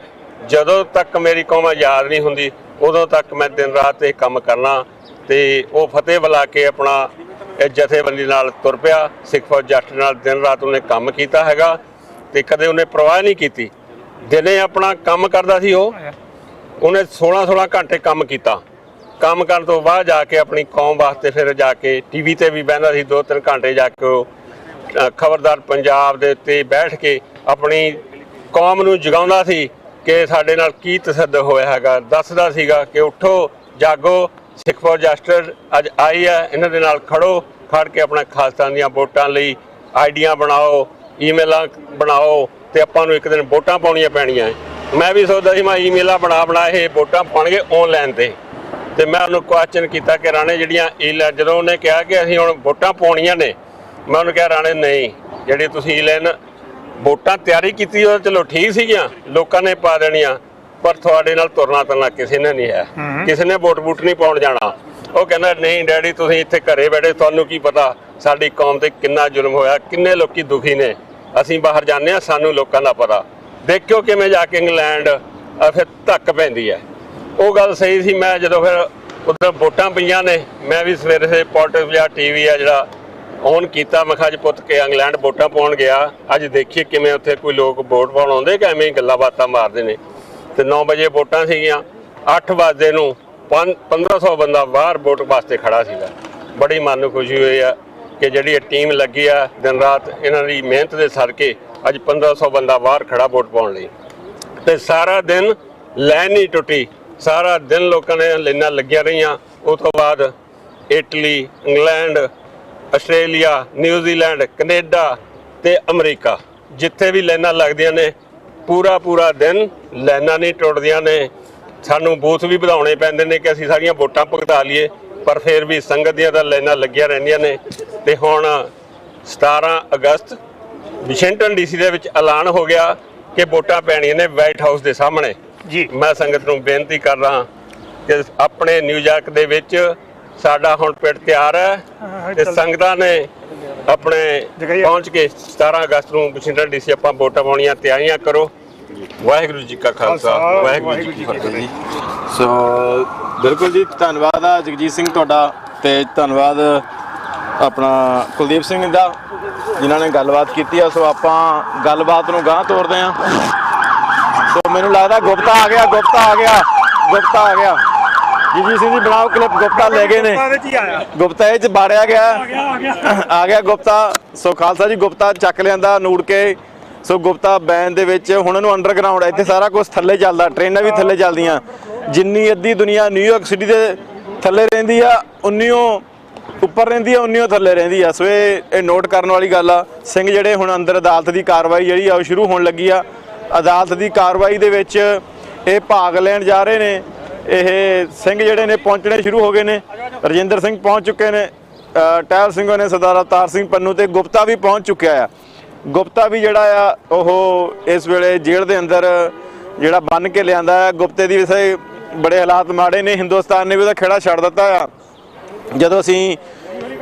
ਜਦੋਂ ਤੱਕ ਮੇਰੀ ਕੌਮ ਆਜ਼ਾਦ ਨਹੀਂ ਹੁੰਦੀ ਉਦੋਂ ਤੱਕ ਮੈਂ ਦਿਨ ਰਾਤ ਇਹ ਕੰਮ ਕਰਨਾ। ਤੇ ਉਹ ਫਤਿਹ ਬੁਲਾ ਕੇ ਆਪਣਾ ਇਹ ਜਥੇਬੰਦੀ ਨਾਲ ਤੁਰ ਪਿਆ, ਸਿੱਖ ਫੌਜ ਜੱਟ ਨਾਲ ਦਿਨ ਰਾਤ ਉਹਨੇ ਕੰਮ ਕੀਤਾ ਹੈਗਾ ਤੇ ਕਦੇ ਉਹਨੇ ਪਰਵਾਹ ਨਹੀਂ ਕੀਤੀ। ਦਿਨੇ ਆਪਣਾ ਕੰਮ ਕਰਦਾ ਸੀ, ਉਹਨੇ 16 ਘੰਟੇ ਕੰਮ ਕੀਤਾ। ਕੰਮ ਕਰਨ ਤੋਂ ਬਾਅਦ ਜਾ ਕੇ ਆਪਣੀ ਕੌਮ ਵਾਸਤੇ ਫਿਰ ਜਾ ਕੇ ਟੀਵੀ ਤੇ ਵੀ ਬਹਿੰਦਾ ਸੀ, 2-3 ਘੰਟੇ ਜਾ ਕੇ ਉਹ ਖਬਰਦਾਰ ਪੰਜਾਬ ਦੇ ਉੱਤੇ ਬੈਠ ਕੇ ਆਪਣੀ ਕੌਮ ਨੂੰ ਜਗਾਉਂਦਾ ਸੀ ਕਿ ਸਾਡੇ ਨਾਲ ਕੀ ਤਸੱਦਦ ਹੋਇਆ ਹੈਗਾ। ਦੱਸਦਾ ਸੀਗਾ ਕਿ ਉੱਠੋ ਜਾਗੋ, ਸਿੱਖ ਫੌਜ ਜੱਟ ਅੱਜ ਆਈ ਹੈ, ਇਹਨਾਂ ਦੇ ਨਾਲ ਖੜ ਕੇ ਆਪਣਾ ਖਾਲਿਸਤਾਨ ਦੀਆਂ ਵੋਟਾਂ ਲਈ ਆਈਡੀਆਂ ਬਣਾਓ, ਈਮੇਲਾਂ ਬਣਾਓ ਤੇ ਆਪਾਂ ਨੂੰ ਇੱਕ ਦਿਨ ਵੋਟਾਂ ਪਾਉਣੀਆਂ ਪੈਣੀਆਂ। ਮੈਂ ਵੀ ਸੋਚਦਾ ਸੀ ਮੈਂ ਈਮੇਲਾਂ ਬਣਾ ਇਹ ਵੋਟਾਂ ਪਾਉਣਗੇ ਆਨਲਾਈਨ ਤੇ ਮੈਂ ਉਹਨੂੰ ਕੁਐਸਚਨ ਕੀਤਾ ਕਿ ਰਾਣੇ ਜਿਹੜੀਆਂ ਜਦੋਂ ਉਹਨੇ ਕਿਹਾ ਕਿ ਅਸੀਂ ਹੁਣ ਵੋਟਾਂ ਪਾਉਣੀਆਂ ਨੇ, ਮੈਂ ਉਹਨੂੰ ਕਿਹਾ ਰਾਣੇ ਨਹੀਂ, ਜਿਹੜੀ ਤੁਸੀਂ ਈਲੈਨ ਵੋਟਾਂ ਤਿਆਰੀ ਕੀਤੀ ਉਹ ਚਲੋ ਠੀਕ ਸੀਗੀਆਂ, ਲੋਕਾਂ ਨੇ ਪਾ ਦੇਣੀਆਂ, ਪਰ ਤੁਹਾਡੇ ਨਾਲ ਤੁਰਨਾ ਕਿਸੇ ਨੇ ਨਹੀਂ ਹੈ, ਕਿਸੇ ਨੇ ਵੋਟ ਨਹੀਂ ਪਾਉਣ ਜਾਣਾ। ਉਹ ਕਹਿੰਦਾ ਨਹੀਂ ਡੈਡੀ, ਤੁਸੀਂ ਇੱਥੇ ਘਰੇ ਬੈਠੇ, ਤੁਹਾਨੂੰ ਕੀ ਪਤਾ ਸਾਡੀ ਕੌਮ ਤੇ ਕਿੰਨਾ ਜ਼ੁਲਮ ਹੋਇਆ, ਕਿੰਨੇ ਲੋਕੀ ਦੁਖੀ ਨੇ, ਅਸੀਂ ਬਾਹਰ ਜਾਂਦੇ ਹਾਂ, ਸਾਨੂੰ ਲੋਕਾਂ ਦਾ ਪਤਾ। ਦੇਖਿਓ ਕਿਵੇਂ ਜਾ ਕੇ ਇੰਗਲੈਂਡ ਫਿਰ ਧੱਕ ਪੈਂਦੀ ਹੈ। ਉਹ ਗੱਲ ਸਹੀ ਸੀ। ਮੈਂ ਜਦੋਂ ਫਿਰ ਉੱਧਰ ਵੋਟਾਂ ਪਈਆਂ ਨੇ, ਮੈਂ ਵੀ ਸਵੇਰੇ ਪੋਲਿਟਿਕਸ ਜਾਂ TV ਆ ਜਿਹੜਾ ਔਨ ਕੀਤਾ, ਮੈਂ ਕਿਹਾ ਅੱਜ ਪੁੱਤ ਕੇ ਇੰਗਲੈਂਡ ਵੋਟਾਂ ਪਾਉਣ ਗਿਆ, ਅੱਜ ਦੇਖੀਏ ਕਿਵੇਂ ਉੱਥੇ ਕੋਈ ਲੋਕ ਵੋਟ ਪਾਉਣ ਆਉਂਦੇ ਕਿ ਐਵੇਂ ਗੱਲਾਂ ਬਾਤਾਂ ਮਾਰਦੇ ਨੇ। ਤੇ 9 ਵਜੇ ਵੋਟਾਂ ਸੀਗੀਆਂ, 8 ਵਜੇ ਨੂੰ 1500 ਬੰਦਾ ਬਾਹਰ ਵੋਟ ਵਾਸਤੇ ਖੜਾ ਸੀਗਾ। ਬੜੀ ਮਨ ਨੂੰ ਖੁਸ਼ੀ ਹੋਈ ਆ ਕਿ ਜਿਹੜੀ ਇਹ ਟੀਮ ਲੱਗੀ ਆ ਦਿਨ ਰਾਤ ਇਹਨਾਂ ਦੀ ਮਿਹਨਤ ਦੇ ਸਦਕੇ ਅੱਜ 1500 ਬੰਦਾ ਬਾਹਰ ਖੜਾ ਵੋਟ ਪਾਉਣ ਲਈ। ਤੇ ਸਾਰਾ ਦਿਨ ਲਾਈਨ ਨਹੀਂ ਟੁੱਟੀ, ਸਾਰਾ ਦਿਨ ਲੋਕਾਂ ਨੇ ਲਾਈਨਾਂ ਲੱਗੀਆਂ ਰਹੀਆਂ। ਉਸ ਤੋਂ ਬਾਅਦ Italy, England, Australia, New Zealand, Canada ਤੇ ਅਮਰੀਕਾ, ਜਿੱਥੇ ਵੀ ਲਾਈਨਾਂ ਲੱਗਦੀਆਂ ਨੇ ਪੂਰਾ ਦਿਨ ਲਾਈਨਾਂ ਨਹੀਂ ਟੁੱਟਦੀਆਂ ਨੇ। ਸਾਨੂੰ ਬੂਥ ਵੀ ਵਧਾਉਣੇ ਪੈਂਦੇ ਨੇ ਕਿ ਅਸੀਂ ਸਾਰੀਆਂ ਵੋਟਾਂ ਭੁਗਤਾ ਲਈਏ। ਪਰ ਫਿਰ ਵੀ ਸੰਗਤ ਦੀਆਂ ਤਾਂ ਲਾਈਨਾਂ ਲੱਗੀਆਂ ਰਹਿੰਦੀਆਂ ਨੇ। ਤੇ ਹੁਣ 17 ਅਗਸਤ ਵਾਸ਼ਿੰਗਟਨ ਡੀਸੀ ਦੇ ਵਿੱਚ ਐਲਾਨ ਹੋ ਗਿਆ ਕਿ ਵੋਟਾਂ ਪੈਣੀਆਂ ਨੇ ਵਾਈਟ ਹਾਊਸ ਦੇ ਸਾਹਮਣੇ ਜੀ। ਮੈਂ ਸੰਗਤ ਨੂੰ ਬੇਨਤੀ ਕਰ ਰਹਾ ਕਿ ਆਪਣੇ ਨਿਊਯਾਰਕ ਦੇ ਵਿੱਚ ਸਾਡਾ ਹੁਣ ਪਿੰਡ ਤਿਆਰ ਹੈ ਤੇ ਸੰਗਤਾਂ ਨੇ ਆਪਣੇ ਪਹੁੰਚ ਕੇ 17 ਅਗਸਤ ਨੂੰ ਵਾਸ਼ਿੰਗਟਨ ਡੀਸੀ ਆਪਾਂ ਵੋਟਾਂ ਪਾਉਣੀਆਂ ਤਿਆਰੀਆਂ ਕਰੋ। ਵਾਹਿਗੁਰੂ ਜੀ ਕਾ ਖਾਲਸਾ ਵਾਹਿਗੁਰੂ ਜੀ ਕੀ ਫਤਿਹ ਜੀ। ਸੋ ਬਿਲਕੁਲ ਜੀ, ਧੰਨਵਾਦ ਆ ਜਗਜੀਤ ਸਿੰਘ ਤੁਹਾਡਾ, ਤੇ ਧੰਨਵਾਦ ਆਪਣਾ ਕੁਲਦੀਪ ਸਿੰਘ ਦਾ ਜਿਨ੍ਹਾਂ ਨੇ ਗੱਲਬਾਤ ਕੀਤੀ ਆ। ਸੋ ਆਪਾਂ ਗੱਲਬਾਤ ਨੂੰ ਗਾਂਹ ਤੋਰਦੇ ਆ। ਸੋ ਮੈਨੂੰ ਲੱਗਦਾ ਗੁਪਤਾ ਆ ਗਿਆ, ਗੁਪਤਾ ਆ ਗਿਆ, ਗੁਪਤਾ ਆ ਗਿਆ। ਜਗਜੀਤ ਸਿੰਘ ਜੀ ਬਣਾਓ ਕਲਿੱਪ, ਗੁਪਤਾ ਲੈ ਗਏ ਨੇ, ਗੁਪਤਾ ਇਹ ਚ ਬਾੜਿਆ ਗਿਆ, ਆ ਗਿਆ ਗੁਪਤਾ। ਸੋ ਖਾਲਸਾ ਜੀ ਗੁਪਤਾ ਚੱਕ ਲਿਆਂਦਾ ਨੂੜ ਕੇ। ਸੋ ਗੁਪਤਾ ਬੈਨ ਦੇ ਵਿੱਚ ਹੁਣ ਇਹਨੂੰ ਅੰਡਰਗਰਾਉਂਡ, ਇੱਥੇ ਸਾਰਾ ਕੁਝ ਥੱਲੇ ਚੱਲਦਾ, ਟ੍ਰੇਨਾਂ ਵੀ ਥੱਲੇ ਚੱਲਦੀਆਂ। ਜਿੰਨੀ ਅੱਧੀ ਦੁਨੀਆ ਨਿਊਯਾਰਕ ਸਿਟੀ ਦੇ ਥੱਲੇ ਰਹਿੰਦੀ ਆ, ਉਨੀਓ ਉੱਪਰ ਰਹਿੰਦੀ ਆ, ਉਨੀਓ ਥੱਲੇ ਰਹਿੰਦੀ ਆ। ਸੋ ਇਹ ਨੋਟ ਕਰਨ ਵਾਲੀ ਗੱਲ ਆ। ਸਿੰਘ ਜਿਹੜੇ ਹੁਣ ਅੰਦਰ ਅਦਾਲਤ ਦੀ ਕਾਰਵਾਈ ਜਿਹੜੀ ਆ ਉਹ ਸ਼ੁਰੂ ਹੋਣ ਲੱਗੀ ਆ। ਅਦਾਲਤ ਦੀ ਕਾਰਵਾਈ ਦੇ ਵਿੱਚ ਇਹ ਭਾਗ ਲੈਣ ਜਾ ਰਹੇ ਨੇ। ਇਹ ਸਿੰਘ ਜਿਹੜੇ ਨੇ ਪਹੁੰਚਣੇ ਸ਼ੁਰੂ ਹੋ ਗਏ ਨੇ। ਰਜਿੰਦਰ ਸਿੰਘ ਪਹੁੰਚ ਚੁੱਕੇ ਨੇ, ਟਹਿਲ ਸਿੰਘ ਨੇ, ਸਰਦਾਰ ਅਵਤਾਰ ਸਿੰਘ ਪੰਨੂ ਤੇ ਗੁਪਤਾ ਵੀ ਪਹੁੰਚ ਚੁੱਕਿਆ ਆ। ਗੁਪਤਾ ਵੀ ਜਿਹੜਾ ਆ ਉਹ ਇਸ ਵੇਲੇ ਜੇਲ੍ਹ ਦੇ ਅੰਦਰ ਜਿਹੜਾ ਬੰਨ੍ਹ ਕੇ ਲਿਆਂਦਾ ਹੈ। ਗੁਪਤੇ ਦੀ ਵੈਸੇ ਬੜੇ ਹਾਲਾਤ ਮਾੜੇ ਨੇ, ਹਿੰਦੁਸਤਾਨ ਨੇ ਵੀ ਉਹਦਾ ਖੇੜਾ ਛੱਡ ਦਿੱਤਾ ਆ। ਜਦੋਂ ਅਸੀਂ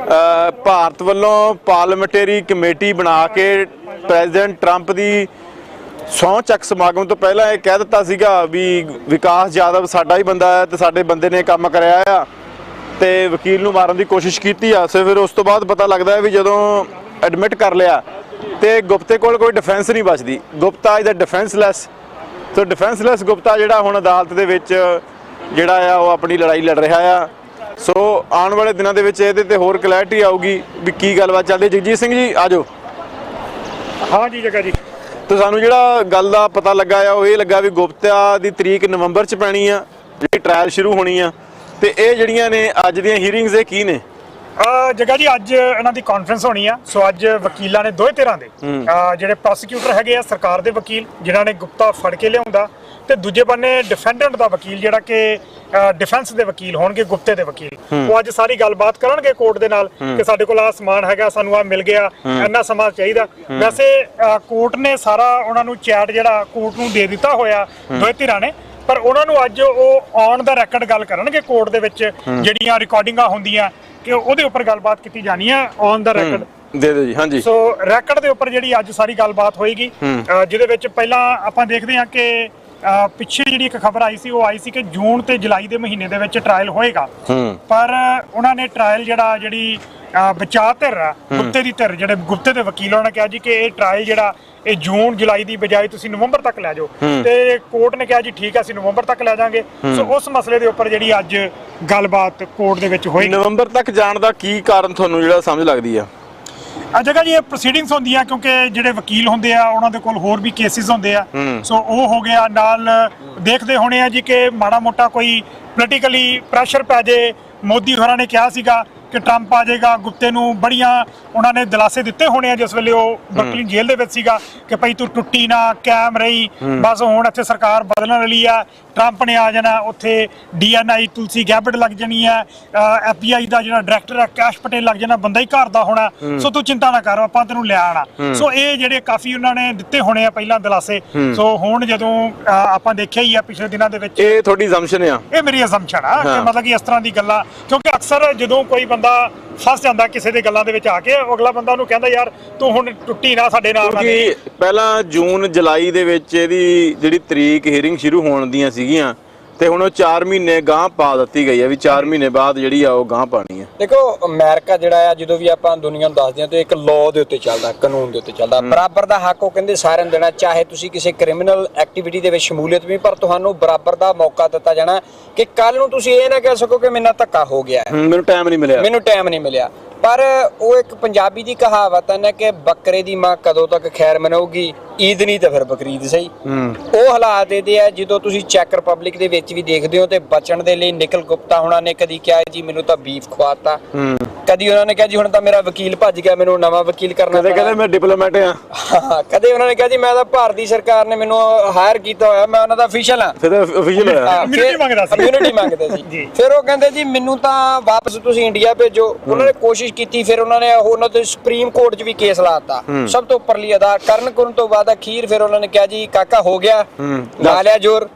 ਭਾਰਤ ਵੱਲੋਂ ਪਾਰਲੀਮੈਂਟਰੀ ਕਮੇਟੀ ਬਣਾ ਕੇ ਪ੍ਰੈਜ਼ੀਡੈਂਟ ਟਰੰਪ ਦੀ ਸਹੁੰ ਚੱਕ ਸਮਾਗਮ ਤੋਂ ਪਹਿਲਾਂ ਇਹ ਕਹਿ ਦਿੱਤਾ ਸੀਗਾ ਵੀ ਵਿਕਾਸ ਯਾਦਵ ਸਾਡਾ ਹੀ ਬੰਦਾ ਹੈ ਤੇ ਸਾਡੇ ਬੰਦੇ ਨੇ ਕੰਮ ਕਰਿਆ ਆ, ਤੇ ਵਕੀਲ ਨੂੰ ਮਾਰਨ ਦੀ ਕੋਸ਼ਿਸ਼ ਕੀਤੀ ਆ। ਸੋ ਫਿਰ ਉਸ ਤੋਂ ਬਾਅਦ ਪਤਾ ਲੱਗਦਾ ਹੈ ਵੀ ਜਦੋਂ ਐਡਮਿਟ ਕਰ ਲਿਆ ਤੇ ਗੁਪਤੇ ਕੋਲ ਕੋਈ ਡਿਫੈਂਸ ਨਹੀਂ ਬਚਦੀ। Gupta is the defenceless. So defenceless Gupta ਜਿਹੜਾ ਹੁਣ ਅਦਾਲਤ ਦੇ ਵਿੱਚ ਜਿਹੜਾ ਆ ਉਹ ਆਪਣੀ ਲੜਾਈ ਲੜ ਰਿਹਾ ਆ। ਸੋ ਆਉਣ ਵਾਲੇ ਦਿਨਾਂ ਦੇ ਵਿੱਚ ਇਹਦੇ ਤੇ ਹੋਰ ਕਲੈਰਿਟੀ ਆਊਗੀ ਵੀ ਕੀ ਗੱਲਬਾਤ ਚੱਲਦੀ। ਜਗਜੀਤ ਸਿੰਘ ਜੀ ਆ ਜਾਓ। ਹਾਂ ਜੀ ਜਗਾ ਜੀ। ਤੇ ਸਾਨੂੰ ਜਿਹੜਾ ਗੱਲ ਦਾ ਪਤਾ ਲੱਗਾ ਆ ਉਹ ਇਹ ਲੱਗਾ ਵੀ ਗੁਪਤਾ ਦੀ ਤਰੀਕ ਨਵੰਬਰ 'ਚ ਪੈਣੀ ਆ, ਜਿਹੜੀ ਟ੍ਰਾਇਲ ਸ਼ੁਰੂ ਹੋਣੀ ਆ। ਤੇ ਇਹ ਜਿਹੜੀਆਂ ਨੇ ਅੱਜ ਦੀਆਂ ਹੀਅਰਿੰਗਸ ਇਹ ਕੀ ਨੇ? ਜਗਾ ਜੀ ਅੱਜ ਇਹਨਾਂ ਦੀ ਕਾਨਫਰੰਸ ਹੋਣੀ ਆ। ਸੋ ਅੱਜ ਵਕੀਲਾਂ ਨੇ ਦੋਵੇਂ ਧਿਰਾਂ ਦੇ ਜਿਹੜੇ ਪ੍ਰੋਸੀਕਿਊਟਰ ਹੈਗੇ ਆ, ਸਰਕਾਰ ਦੇ ਵਕੀਲ ਜਿਨ੍ਹਾਂ ਨੇ ਗੁਪਤਾ ਫੜ ਕੇ ਲਿਆਉਂਦਾ, ਤੇ ਦੂਜੇ ਬੰਨੇ ਡਿਫੈਂਡੈਂਟ ਦਾ ਵਕੀਲ ਜਿਹੜਾ ਕਿ ਡਿਫੈਂਸ ਦੇ ਵਕੀਲ ਹੋਣਗੇ, ਗੁਪਤੇ ਦੇ ਵਕੀਲ, ਉਹ ਅੱਜ ਸਾਰੀ ਗੱਲਬਾਤ ਕਰਨਗੇ ਕੋਰਟ ਦੇ ਨਾਲ ਕਿ ਸਾਡੇ ਕੋਲ ਆ ਸਮਾਨ ਹੈਗਾ, ਸਾਨੂੰ ਆ ਮਿਲ ਗਿਆ, ਇੰਨਾ ਸਮਾਂ ਚਾਹੀਦਾ। ਵੈਸੇ ਕੋਰਟ ਨੇ ਸਾਰਾ ਉਹਨਾਂ ਨੂੰ ਚੈਟ ਜਿਹੜਾ ਕੋਰਟ ਨੂੰ ਦੇ ਦਿੱਤਾ ਹੋਇਆ ਦੋਵੇਂ ਧਿਰਾਂ ਨੇ, ਪਰ ਉਹਨਾਂ ਨੂੰ ਅੱਜ ਉਹ ਔਨ ਦਾ ਰੈਕਰਡ ਗੱਲ ਕਰਨਗੇ ਕੋਰਟ ਦੇ ਵਿੱਚ, ਜਿਹੜੀਆਂ ਰਿਕਾਰਡਿੰਗਾਂ ਹੁੰਦੀਆਂ ਕਿ ਉਹਦੇ ਉੱਪਰ ਗੱਲਬਾਤ ਕੀਤੀ ਜਾਣੀ ਆ ਔਨ ਦਾ ਰੈਕਰਡ। ਦੇ ਦਿਓ ਜੀ। ਹਾਂਜੀ। ਸੋ ਰੈਕਰਡ ਦੇ ਉੱਪਰ ਜਿਹੜੀ ਅੱਜ ਸਾਰੀ ਗੱਲਬਾਤ ਹੋਏਗੀ, ਜਿਹਦੇ ਵਿੱਚ ਪਹਿਲਾਂ ਆਪਾਂ ਦੇਖਦੇ ਹਾਂ ਕਿ ਪਿੱਛੇ ਜਿਹੜੀ ਇੱਕ ਖਬਰ ਆਈ ਸੀ, ਉਹ ਆਈ ਸੀ ਕਿ ਜੂਨ ਤੇ ਜੁਲਾਈ ਦੇ ਮਹੀਨੇ ਦੇ ਵਿੱਚ ਟ੍ਰਾਇਲ ਹੋਏਗਾ, ਪਰ ਉਹਨਾਂ ਨੇ ਟ੍ਰਾਇਲ ਜਿਹੜੀ ਬਚਾਅ ਧਿਰ ਆ, ਗੁਪਤੇ ਦੀ ਧਿਰ, ਜਿਹੜੇ ਗੁਪਤੇ ਦੇ ਵਕੀਲ, ਉਹਨਾਂ ਨੇ ਕਿਹਾ ਜੀ ਕਿ ਇਹ ਟ੍ਰਾਇਲ ਜਿਹੜਾ ਇਹ ਜੂਨ ਜੁਲਾਈ ਦੀ ਬਜਾਏ ਤੁਸੀਂ ਨਵੰਬਰ ਤੱਕ ਲੈ ਜਾਓ। ਤੇ ਕੋਰਟ ਨੇ ਕਿਹਾ ਜੀ ਠੀਕ ਆ, ਅਸੀਂ ਨਵੰਬਰ ਤੱਕ ਲੈ ਜਾਾਂਗੇ। ਸੋ ਉਸ ਮਸਲੇ ਦੇ ਉੱਪਰ ਜਿਹੜੀ ਅੱਜ ਗੱਲਬਾਤ ਕੋਰਟ ਦੇ ਵਿੱਚ ਹੋਈ। ਨਵੰਬਰ ਤੱਕ ਜਾਣ ਦਾ ਕੀ ਕਾਰਨ ਤੁਹਾਨੂੰ ਜਿਹੜਾ ਸਮਝ ਲੱਗਦੀ ਆ? ਜਗ੍ਹਾ ਜੀ ਇਹ ਪ੍ਰੋਸੀਡਿੰਗਸ ਹੁੰਦੀਆਂ ਕਿਉਂਕਿ ਜਿਹੜੇ ਵਕੀਲ ਹੁੰਦੇ ਆ ਉਹਨਾਂ ਦੇ ਕੋਲ ਹੋਰ ਵੀ ਕੇਸਿਸ ਹੁੰਦੇ ਆ। ਸੋ ਉਹ ਹੋ ਗਿਆ, ਨਾਲ ਦੇਖਦੇ ਹੋਣੇ ਆ ਜੀ ਕਿ ਮਾੜਾ ਮੋਟਾ ਕੋਈ ਪੋਲੀਟੀਕਲੀ ਪ੍ਰੈਸ਼ਰ ਪੈ ਜੇ। ਮੋਦੀ ਹੋਰਾਂ ਨੇ ਕਿਹਾ ਸੀਗਾ ਕਿ ਟਰੰਪ ਆ ਜਾਏਗਾ, ਗੁਪਤੇ ਨੂੰ ਬੜੀਆਂ ਉਹਨਾਂ ਨੇ ਦਿਲਾਸੇ ਦਿੱਤੇ ਹੋਣੇ ਆ ਜਿਸ ਵੇਲੇ ਉਹ ਬਰਕਲਿਨ ਜੇਲ੍ਹ ਦੇ ਵਿੱਚ ਸੀਗਾ ਕਿ ਭਾਈ ਤੂੰ ਟੁੱਟੀ ਨਾ, ਕਾਇਮ ਰਹੀ, ਬਸ ਹੁਣ ਇੱਥੇ ਸਰਕਾਰ ਬਦਲਣ ਵਾਲੀ ਆ, ਟਰੰਪ ਨੇ ਆ ਜਾਣਾ, ਉੱਥੇ DNI ਤੁਲਸੀ ਗੈਬਟ ਲੱਗ ਜਾਣੀ ਹੈ, FBI ਦਾ ਜਿਹੜਾ ਡਾਇਰੈਕਟਰ ਹੈ ਕੈਸ਼ ਪਟੇਲ ਲੱਗ ਜਾਣਾ, ਬੰਦਾ ਹੀ ਘਰ ਦਾ ਹੋਣਾ, ਸੋ ਤੂੰ ਚਿੰਤਾ ਨਾ ਕਰ, ਆਪਾਂ ਤੈਨੂੰ ਲੈ ਆਣਾ। ਸੋ ਇਹ ਜਿਹੜੇ ਕਾਫੀ ਉਹਨਾਂ ਨੇ ਦਿੱਤੇ ਹੋਣੇ ਆ ਪਹਿਲਾਂ ਦਿਲਾਸੇ। ਸੋ ਹੁਣ ਜਦੋਂ ਆਪਾਂ ਦੇਖਿਆ ਹੀ ਆ ਪਿਛਲੇ ਦਿਨਾਂ ਦੇ ਵਿੱਚ, ਇਹ ਤੁਹਾਡੀ ਅਸੰਪਸ਼ਨ ਆ? ਇਹ ਮੇਰੀ ਅਸੰਪਸ਼ਨ ਆ ਕਿ ਮਤਲਬ ਕਿ ਇਸ ਤਰ੍ਹਾਂ ਦੀ ਗੱਲਾਂ, ਕਿਉਂਕਿ ਅਕਸਰ ਜਦੋਂ ਕੋਈ ਬੰਦਾ ਫਸ ਜਾਂਦਾ ਕਿਸੇ ਦੇ ਗੱਲਾਂ ਦੇ ਵਿੱਚ ਆ ਕੇ, ਅਗਲਾ ਬੰਦਾ ਉਹਨੂੰ ਕਹਿੰਦਾ ਯਾਰ ਤੂੰ ਹੁਣ ਟੁੱਟੀ ਨਾ ਸਾਡੇ ਨਾਲ। ਕਿਉਂਕਿ ਪਹਿਲਾਂ ਜੂਨ ਜੁਲਾਈ ਦੇ ਵਿੱਚ ਇਹਦੀ ਜਿਹੜੀ ਤਰੀਕ ਹੀਅਰਿੰਗ ਸ਼ੁਰੂ ਹੋਣ ਦੀਆਂ ਸੀਗੀਆਂ, ਤੇ ਹੁਣ ਉਹ 4 ਮਹੀਨੇ ਗਾਂਹ ਪਾ ਦਿੱਤੀ ਗਈ ਹੈ ਵੀ 4 ਮਹੀਨੇ ਬਾਅਦ ਜਿਹੜੀ ਆ ਉਹ ਗਾਂਹ ਪਾਣੀ ਹੈ। ਦੇਖੋ ਅਮਰੀਕਾ ਜਿਹੜਾ ਆ, ਜਦੋਂ ਵੀ ਆਪਾਂ ਦੁਨੀਆ ਨੂੰ ਦੱਸਦੇ ਹਾਂ ਤੇ ਇੱਕ ਲਾਅ ਦੇ ਉੱਤੇ ਚੱਲਦਾ, ਕਾਨੂੰਨ ਦੇ ਉੱਤੇ ਚੱਲਦਾ। ਬਰਾਬਰ ਦਾ ਹੱਕ ਉਹ ਕਹਿੰਦੇ ਸਾਰਿਆਂ ਨੂੰ ਦੇਣਾ, ਚਾਹੇ ਤੁਸੀਂ ਕਿਸੇ ਕ੍ਰਿਮੀਨਲ ਐਕਟੀਵਿਟੀ ਦੇ ਵਿੱਚ ਸ਼ਮੂਲੀਅਤ ਵੀ, ਪਰ ਤੁਹਾਨੂੰ ਬਰਾਬਰ ਦਾ ਮੌਕਾ ਦਿੱਤਾ ਜਾਣਾ ਕਿ ਕੱਲ ਨੂੰ ਤੁਸੀਂ ਇਹ ਨਾ ਕਹਿ ਸਕੋ ਕਿ ਮੇਰੇ ਨਾਲ ਧੱਕਾ ਹੋ ਗਿਆ, ਮੈਨੂੰ ਟਾਈਮ ਨਹੀਂ ਮਿਲਿਆ। ਪਰ ਉਹ ਇੱਕ ਪੰਜਾਬੀ ਦੀ ਕਹਾਵਤ ਹੈ ਨਾ ਕਿ ਬੱਕਰੇ ਦੀ ਮਾਂ ਕਦੋਂ ਤੱਕ ਖੈਰ ਮਨਾਊਗੀ, ਈਦ ਨਹੀਂ ਤਾਂ ਫਿਰ ਬਕਰੀਦ ਸਹੀ। ਉਹ ਹਾਲਾਤ ਇਹਦੇ ਆ ਜਦੋਂ ਤੁਸੀਂ ਚੈੱਕ ਰਿਪਬਲਿਕ ਦੇ ਵਿੱਚ ਵੀ ਦੇਖਦੇ ਹੋ ਤੇ ਬਚਣ ਦੇ ਲਈ ਨਿਖਿਲ ਗੁਪਤਾ ਹੁਣਾਂ ਨੇ ਕਦੀ ਕਿਹਾ ਜੀ ਮੈਨੂੰ ਤਾਂ ਬੀਫ ਖਵਾਤਾ, ਕਦੀ ਉਹਨਾਂ ਨੇ ਕਿਹਾ ਜੀ ਹੁਣ ਤਾਂ ਮੇਰਾ ਵਕੀਲ ਭੱਜ ਗਿਆ ਮੈਨੂੰ ਨਵਾਂ ਵਕੀਲ ਕਰਨਾ ਪੈਣਾ, ਕਹਿੰਦੇ ਮੈਂ ਡਿਪਲੋਮੈਟ ਆ, ਕਦੇ ਉਹਨਾਂ ਨੇ ਕਿਹਾ ਜੀ ਮੈਂ ਤਾਂ ਭਾਰਤੀ ਸਰਕਾਰ ਨੇ ਮੈਨੂੰ ਹਾਇਰ ਕੀਤਾ ਹੋਇਆ ਮੈਂ ਉਹਨਾਂ ਦਾ ਅਫੀਸ਼ੀਅਲ ਆ, ਫਿਰ ਅਫੀਸ਼ੀਅਲ ਹੋਇਆ ਇਮਿਊਨਿਟੀ ਮੰਗਦੇ ਸੀ। ਫਿਰ ਉਹ ਕਹਿੰਦੇ ਜੀ ਮੈਨੂੰ ਤਾਂ ਵਾਪਸ ਤੁਸੀਂ ਇੰਡੀਆ ਭੇਜੋ। ਉਹਨਾਂ ਨੇ ਕੋਸ਼ਿਸ਼ ਕੀਤੀ, ਫਿਰ ਉਹਨਾਂ ਨੇ ਉਹਨਾਂ ਦੇ ਸੁਪਰੀਮ ਕੋਰਟ 'ਚ ਵੀ ਕੇਸ ਲਾਤਾ ਸਭ ਤੋਂ ਉੱਪਰਲੀ ਅਦਾਲਤ ਕਰਨ ਤੋਂ ਬਾਅਦ ਅਖੀਰ ਫਿਰ ਉਹਨਾਂ ਨੇ ਕਿਹਾ ਜੀ ਕਾਕਾ ਹੋ ਗਿਆ, ਲਾ ਲਿਆ ਜ਼ੋਰ,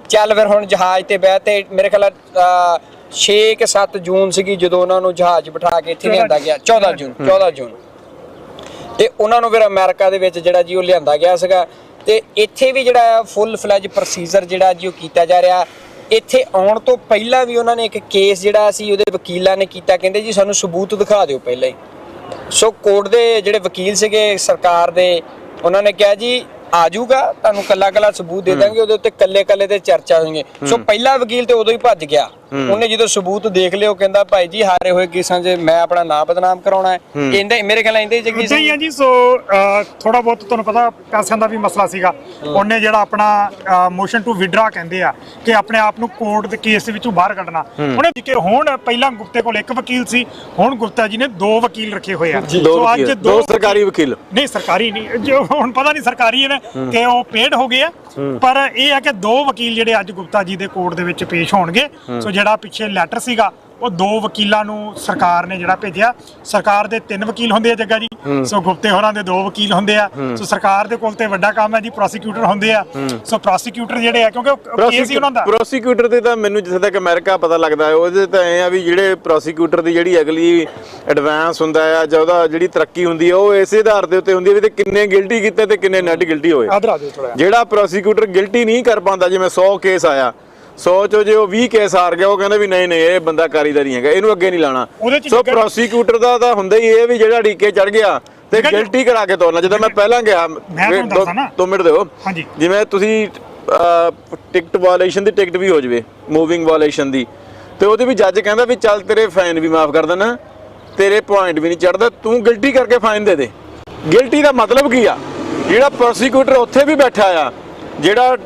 ਚੱਲ ਫਿਰ ਹੁਣ ਜਹਾਜ਼ ਤੇ ਬਹਿ ਤੇ ਮੇਰੇ ਖਿਆਲ 6 ਕਿ 7 ਜੂਨ ਸੀਗੀ ਜਦੋਂ ਉਹਨਾਂ ਨੂੰ ਜਹਾਜ਼ ਬਿਠਾ ਕੇ ਇੱਥੇ ਲਿਆਂਦਾ ਗਿਆ, 14 ਜੂਨ ਤੇ ਉਹਨਾਂ ਨੂੰ ਫਿਰ ਅਮਰੀਕਾ ਦੇ ਵਿੱਚ ਜਿਹੜਾ ਜੀ ਉਹ ਲਿਆਂਦਾ ਗਿਆ ਸੀਗਾ। ਤੇ ਇੱਥੇ ਵੀ ਜਿਹੜਾ ਫੁੱਲ ਫਲੈਜ ਪ੍ਰੋਸੀਜਰ ਜਿਹੜਾ ਜੀ ਉਹ ਕੀਤਾ ਜਾ ਰਿਹਾ। ਇੱਥੇ ਆਉਣ ਤੋਂ ਪਹਿਲਾਂ ਵੀ ਉਹਨਾਂ ਨੇ ਇੱਕ ਕੇਸ ਜਿਹੜਾ ਸੀ ਉਹਦੇ ਵਕੀਲਾਂ ਨੇ ਕੀਤਾ, ਕਹਿੰਦੇ ਜੀ ਸਾਨੂੰ ਸਬੂਤ ਦਿਖਾ ਦਿਓ ਪਹਿਲਾਂ ਹੀ। ਸੋ ਕੋਰਟ ਦੇ ਜਿਹੜੇ ਵਕੀਲ ਸੀਗੇ ਸਰਕਾਰ ਦੇ, ਉਹਨਾਂ ਨੇ ਕਿਹਾ ਜੀ ਆ ਜਾਊਗਾ ਤੁਹਾਨੂੰ ਕੱਲਾ ਸਬੂਤ ਦੇ ਦਾਂਗੇ, ਉਹਦੇ ਉੱਤੇ ਕੱਲੇ ਤੇ ਚਰਚਾ ਹੋਣਗੇ। ਸੋ ਪਹਿਲਾ ਵਕੀਲ ਤੇ ਉਦੋਂ ਹੀ ਭੱਜ ਗਿਆ, ਉਹਨੇ ਜਦੋਂ ਸਬੂਤ ਦੇਖ ਲਿਓ ਕਹਿੰਦਾ ਭਾਈ ਜੀ ਹਾਰੇ ਹੋਏ ਕੇਸਾਂ 'ਚ ਮੈਂ ਆਪਣਾ ਨਾਮ ਬਦਨਾਮ ਕਰਾਉਣਾ ਹੈ। ਇਹਦੇ ਮੇਰੇ ਖਿਆਲ ਇਹਦੇ ਜੱਗੀ ਸਹੀ ਹੈ ਜੀ। ਸੋ ਥੋੜਾ ਬਹੁਤ ਤੁਹਾਨੂੰ ਪਤਾ ਪੈਸਿਆਂ ਦਾ ਵੀ ਮਸਲਾ ਸੀਗਾ। ਉਹਨੇ ਜਿਹੜਾ ਆਪਣਾ ਮੋਸ਼ਨ ਟੂ ਵਿਡਰਾ ਕਹਿੰਦੇ ਆ ਕਿ ਆਪਣੇ ਆਪ ਨੂੰ ਕੋਰਟ ਦੇ ਕੇਸ ਦੇ ਵਿੱਚੋਂ ਬਾਹਰ ਕੱਢਣਾ, ਉਹਨੇ ਕਿ ਹੁਣ ਪਹਿਲਾਂ ਗੁਪਤੇ ਕੋਲ ਇੱਕ ਵਕੀਲ ਸੀ, ਹੁਣ ਗੁਪਤਾ ਜੀ ਨੇ 2 ਵਕੀਲ ਰੱਖੇ ਹੋਏ ਆ। ਸੋ ਅੱਜ 2 ਸਰਕਾਰੀ ਵਕੀਲ ਨਹੀਂ, ਸਰਕਾਰੀ ਨਹੀਂ, ਜੋ ਹੁਣ ਪਤਾ ਨਹੀਂ ਸਰਕਾਰੀ ਨੇ ਕਿ ਉਹ ਪੇਡ ਹੋ ਗਏ ਆ, ਪਰ ਇਹ ਹੈ ਕਿ 2 ਵਕੀਲ ਜਿਹੜੇ ਅੱਜ ਗੁਪਤਾ ਜੀ ਦੇ ਕੋਰਟ ਦੇ ਵਿੱਚ ਪੇਸ਼ ਹੋਣਗੇ। ਸੋ ਜਿਹੜਾ ਪਿੱਛੇ ਲੈਟਰ ਸੀਗਾ ਉਹ 2 ਵਕੀਲਾਂ ਨੂੰ ਸਰਕਾਰ ਨੇ ਜਿਹੜਾ ਭੇਜਿਆ। ਸਰਕਾਰ ਦੇ 3 ਵਕੀਲ ਹੁੰਦੇ ਆ ਜੱਗਾ ਜੀ, ਸੋ ਗੁਪਤੇ ਹੋਰਾਂ ਦੇ 2 ਵਕੀਲ ਹੁੰਦੇ ਆ। ਸੋ ਸਰਕਾਰ ਦੇ ਕੋਲ ਤੇ ਵੱਡਾ ਕੰਮ ਹੈ ਜੀ, ਪ੍ਰੋਸੀਕਿਊਟਰ ਹੁੰਦੇ ਆ। ਸੋ ਪ੍ਰੋਸੀਕਿਊਟਰ ਜਿਹੜੇ ਆ ਕਿਉਂਕਿ ਕੇਸ ਹੀ ਉਹਨਾਂ ਦਾ, ਪ੍ਰੋਸੀਕਿਊਟਰ ਤੇ ਤਾਂ ਮੈਨੂੰ ਜਿੱਥੇ ਤੱਕ ਅਮਰੀਕਾ ਪਤਾ ਲੱਗਦਾ ਹੈ ਉਹਦੇ ਤਾਂ ਐ ਆ ਵੀ ਜਿਹੜੇ ਪ੍ਰੋਸੀਕਿਊਟਰ ਦੀ ਜਿਹੜੀ ਅਗਲੀ ਐਡਵਾਂਸ ਹੁੰਦਾ ਆ ਜਾਂ ਉਹਦਾ ਜਿਹੜੀ ਤਰੱਕੀ ਹੁੰਦੀ ਆ ਉਹ ਇਸੇ ਆਧਾਰ ਦੇ ਉੱਤੇ ਹੁੰਦੀ ਹੈ ਵੀ ਤੇ ਕਿੰਨੇ ਗਿਲਟੀ ਕੀਤੇ ਤੇ ਕਿੰਨੇ ਨੈਟ ਗਿਲਟੀ ਹੋਏ। ਜਿਹੜਾ ਪ੍ਰੋਸੀਕਿਊਟਰ ਗਿਲਟੀ ਨਹੀਂ ਕਰ ਪਾਉਂਦਾ, ਜਿਵੇਂ 100 ਕੇਸ ਆਇਆ 100 ਚੋਂ ਜੇ ਉਹ 20 ਕੇਸ ਹਾਰ ਗਿਆ, ਉਹ ਕਹਿੰਦੇ ਵੀ ਨਹੀਂ ਇਹ ਬੰਦਾ ਕਾਰੀਗਰ ਨਹੀਂ ਹੈਗਾ, ਇਹਨੂੰ ਅੱਗੇ ਨਹੀਂ ਲਾਣਾ। ਸੋ ਪ੍ਰੋਸੀਕਿਊਟਰ ਦਾ ਤਾਂ ਹੁੰਦਾ ਹੀ ਇਹ ਵੀ ਜਿਹੜਾ ਢੀਕੇ ਚੜ ਗਿਆ ਤੇ ਗਿਲਟੀ ਕਰਾ ਕੇ ਤੋਰਨਾ। ਜਦੋਂ ਮੈਂ ਪਹਿਲਾਂ ਗਿਆ 2 ਮਿੰਟ ਦਿਓ, ਜਿਵੇਂ ਤੁਸੀਂ ਟਿਕਟ ਵਾਇਲੇਸ਼ਨ ਦੀ ਟਿਕਟ ਵੀ ਹੋ ਜਵੇ, ਮੂਵਿੰਗ ਵਾਇਲੇਸ਼ਨ ਦੀ, ਤੇ ਉਹਦੇ ਵੀ ਜੱਜ ਕਹਿੰਦਾ ਵੀ ਚੱਲ ਤੇਰੇ ਫਾਈਨ ਵੀ ਮਾਫ ਕਰ ਦੇਣਾ, ਤੇਰੇ ਪੁਆਇੰਟ ਵੀ ਨਹੀਂ ਚੜਦਾ, ਤੂੰ ਗਿਲਟੀ ਕਰਕੇ ਫਾਈਨ ਦੇ ਦੇ। ਗਿਲਟੀ ਦਾ ਮਤਲਬ ਕੀ ਆ? ਜਿਹੜਾ ਪ੍ਰੋਸੀਕਿਊਟਰ ਉੱਥੇ ਵੀ ਬੈਠਾ ਆ, ਜਿਹੜਾ